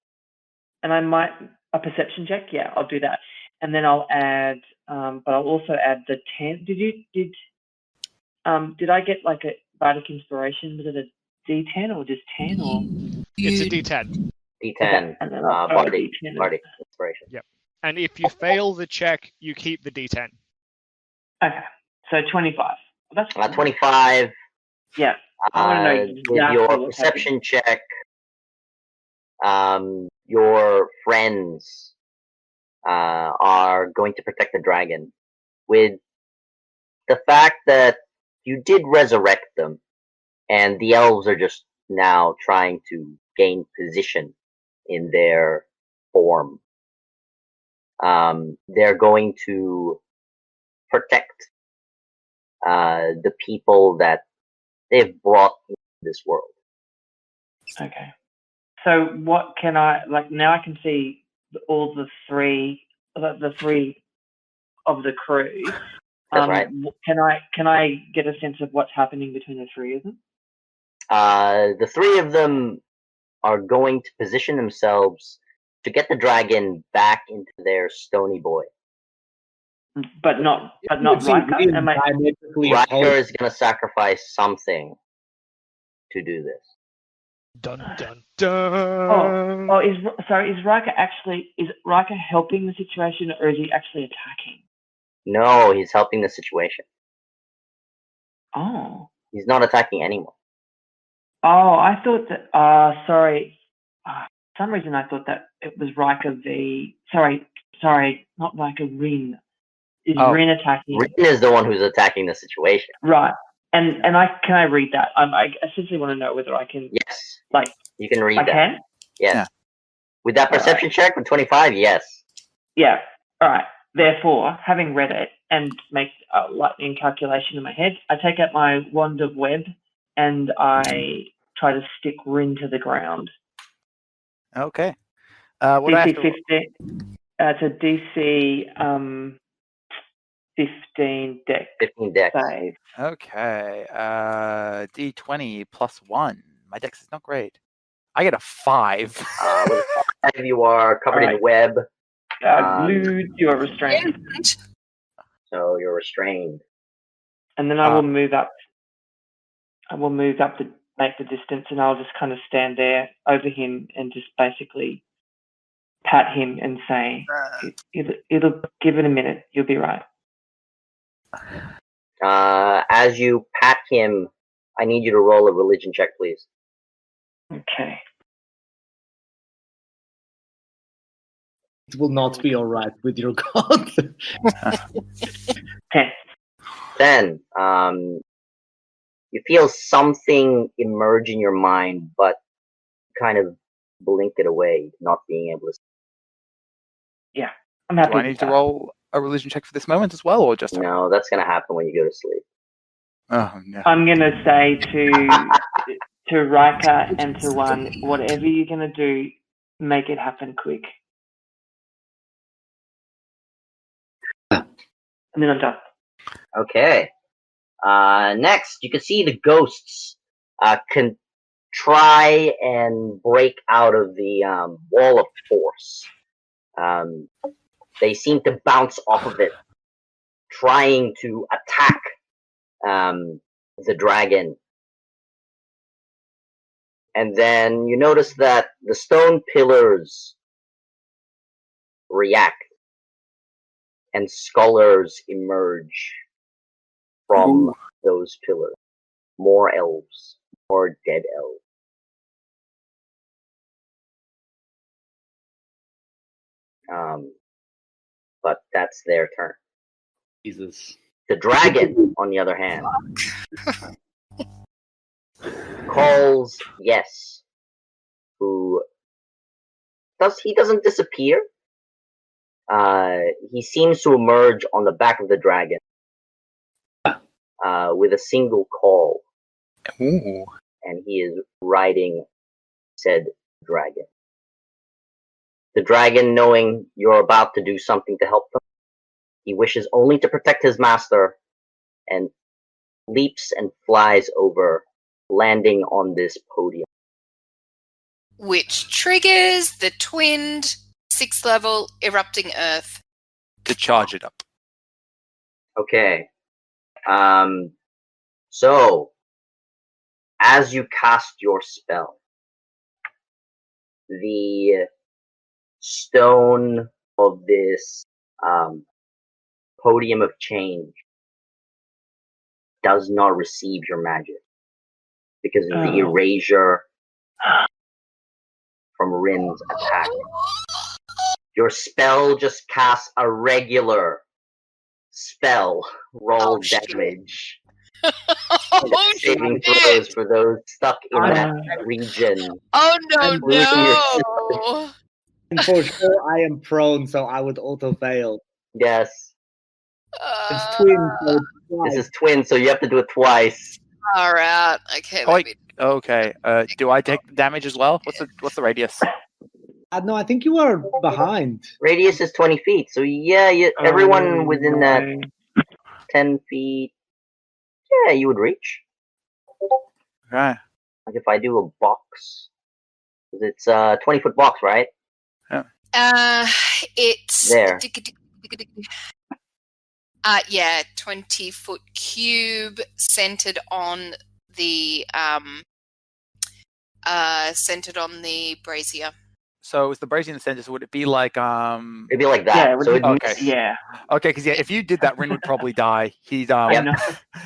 And I might a perception check. Yeah, I'll do that. And then I'll add, but I'll also add the 10. Did I get like a bardic inspiration? Was it a D10 or just 10 or? It's a D10. D10. And then bardic inspiration. Yep. And if you fail the check, you keep the D10. Okay. So 25. That's 25. Yeah. I want to know exactly with your what's perception check, your friends are going to protect the dragon. With the fact that you did resurrect them, and the elves are just now trying to gain position in their form, they're going to protect the people that they've brought into this world. Okay. So what can I now? I can see all the three of the crew. That's right. Can I get a sense of what's happening between the three of them? The three of them are going to position themselves to get the dragon back into their stony boy. But not Riker. Riker is going to sacrifice something to do this. Dun dun dun. Is Riker helping the situation, or is he actually attacking? No, he's helping the situation. Oh. He's not attacking anyone. Oh, I thought that. Sorry. For some reason, I thought that it was Riker v. Sorry, not Riker. Rin. Is Rin attacking? Rin is the one who's attacking the situation. Right. And can I read that? I essentially want to know whether I can. Yes. You can read that. I can. Yes. Yeah. With that perception check with 25, yes. Yeah. All right. Therefore, having read it and make a lightning calculation in my head, I take out my wand of web and I try to stick Rin to the ground. Okay. DC 15. It's a DC 15 deck. 15 deck. Save. Okay. D20 plus 1. My dex is not great. I get a 5. With a 5, you are covered in web. Blue, you are restrained. So you're restrained. And then I will move up. I will move up to make the distance, and I'll just kind of stand there over him and just basically pat him and say, "It'll give it a minute. You'll be right." As you pat him, I need you to roll a religion check, please. Okay. It will not be all right with your god. 10. You feel something emerge in your mind, but kind of blink it away, not being able to. Yeah, I'm happy. Do I need to roll a religion check for this moment as well, or just? No, that's going to happen when you go to sleep. Oh no. I'm going to say to Riker and to One, whatever you're going to do, make it happen quick. And then I'm done. Okay. Next, you can see the ghosts can try and break out of the wall of force. They seem to bounce off of it, trying to attack the dragon. And then you notice that the stone pillars react, and scholars emerge from those pillars. More elves, more dead elves. But that's their turn. Jesus. The dragon, on the other hand, calls Yes, who doesn't disappear. He seems to emerge on the back of the dragon with a single call. Ooh. And he is riding said dragon. The dragon, knowing you're about to do something to help them, he wishes only to protect his master and leaps and flies over, landing on this podium. Which triggers the twinned 6th level erupting earth. To charge it up. Okay. So, as you cast your spell, the stone of this podium of change does not receive your magic because of the erasure from Rin's attack. Your spell just casts a regular spell roll damage. Saving throws for those stuck in that region. Oh no! And for sure, I am prone, so I would auto fail. Yes. It's twin. So this is twin, so you have to do it twice. All right. Okay. Okay. Do I take the damage as well? What's the radius? No, I think you are behind. Radius is 20 feet, so yeah, everyone within that 10 feet. Yeah, you would reach. Okay. Like if I do a box. It's a 20-foot box, right? It's There. Yeah, 20-foot cube centered on the brazier. So is the brazier in the center? So would it be like It'd be like that. Yeah, it would so be- it'd Okay. miss. Yeah. Okay, because if you did that, Rin would probably die. He'd I know.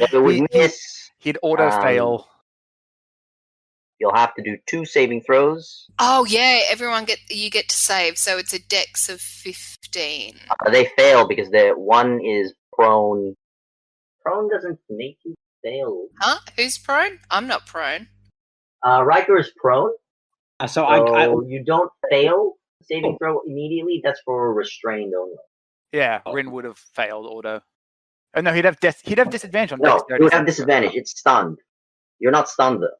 It would miss. he'd auto fail. You'll have to do 2 saving throws. Oh yeah, you get to save. So it's a dex of 15. They fail because one is prone. Prone doesn't make you fail. Huh? Who's prone? I'm not prone. Riker is prone, So you don't fail saving throw immediately. That's for restrained only. Yeah, Rin would have failed auto. Oh no, he'd have disadvantage on No, dexterity. you would have disadvantage. It's stunned. You're not stunned though.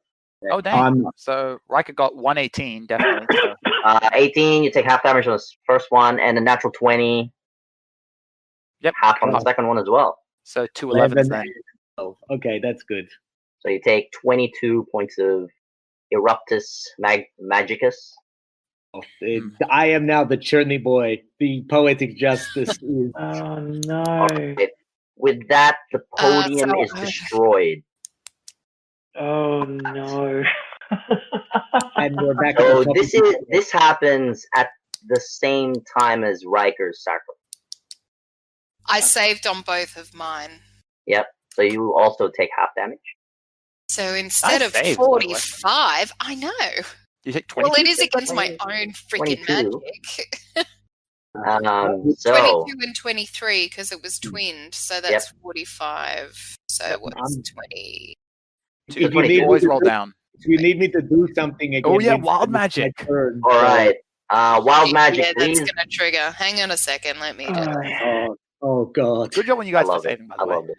Oh dang! So Riker got 118 definitely. So. 18, you take half damage on the first one, and a natural 20. Yep. Half on the second one as well. So 211s then. Oh, okay, that's good. So you take 22 points of Eruptus Magicus. I am now the Churny boy. The poetic justice is. Oh no. Alright. With that, the podium is destroyed. Oh no. And we're back at So the top this happens at the same time as Riker's sacrifice. I saved on both of mine. Yep. So you also take half damage. So instead of saved, by the way. 45, I know. You take 20. Well, it is against my own freaking 22. magic. So 22 and 23 because it was twinned, so that's 45. So what's 20? If you need Always me to roll do- down. If you need me to do something again. Oh yeah, it's- wild it's my magic. turn. all right. Wild magic, Yeah, that's please. going to trigger. Hang on a second. Let me do that. Oh god. Good job when you guys I were love it. saving, by I the way. love it.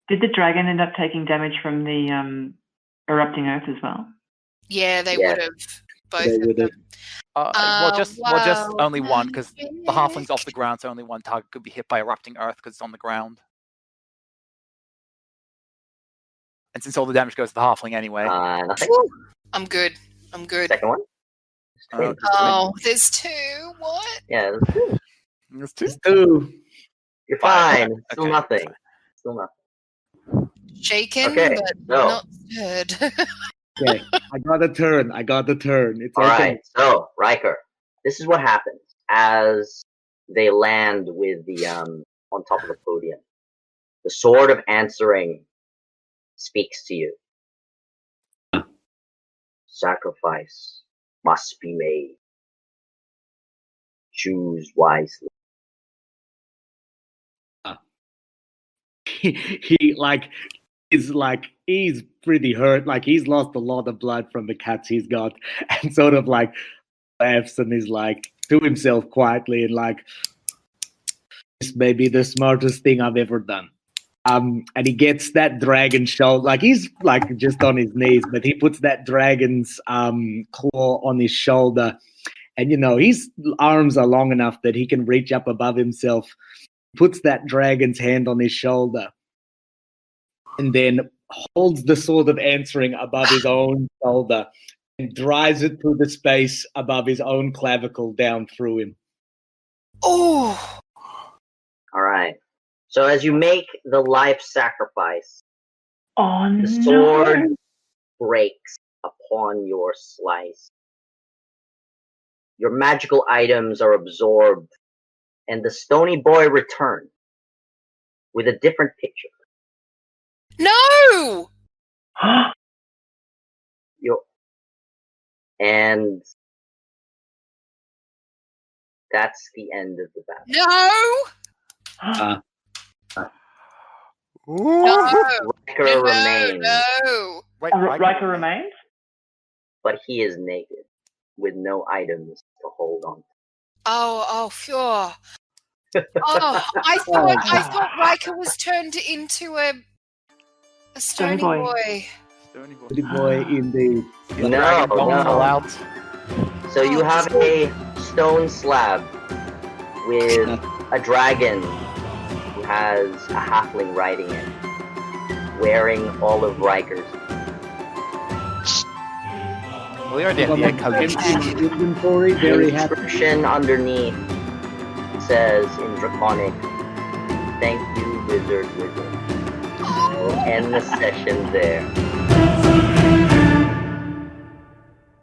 Did the dragon end up taking damage from the erupting earth as well? Yeah, they Yeah. would have. Both They of would them. have. Well, just only one wild because the halfling's off the ground, so only one target could be hit by erupting earth because it's on the ground. And since all the damage goes to the halfling anyway. Nothing. I'm good. I'm good. Second one. Oh, there's 2. What? Yeah, that's good. It's two. Two. You're Fine. fine. Still Okay, nothing. fine. Still nothing. Shaken, Okay, but so- not stirred. Okay, I got a turn. It's All okay. right. So Riker, this is what happens as they land with the on top of the podium. The sword of answering speaks to you. Sacrifice must be made. Choose wisely. He's pretty hurt. Like he's lost a lot of blood from the cuts he's got, and sort of like laughs and is like to himself quietly and like, this may be the smartest thing I've ever done. And he gets that dragon shoulder, like he's like just on his knees, but he puts that dragon's claw on his shoulder, and his arms are long enough that he can reach up above himself. Puts that dragon's hand on his shoulder, and then holds the sword of answering above his own shoulder and drives it through the space above his own clavicle down through him. Oh, All right. So as you make the life sacrifice, Oh the no. sword breaks upon your slice. Your magical items are absorbed, and the stony boy returns with a different picture. no! And that's the end of the battle. No! Riker No, remains, no. Wait, Riker remains? but he is naked, with no items to hold on. Oh, phew. Oh, I thought Riker was turned into a stony Stony boy. boy. Stony boy. Pretty boy indeed. The No, dragon bones no. fall out. So you have a stone slab with a dragon who has a halfling riding it, wearing all of Riker's. We are down the Empty inventory, very The happy. inscription underneath says in Draconic, "Thank you, wizard. We'll end the session there."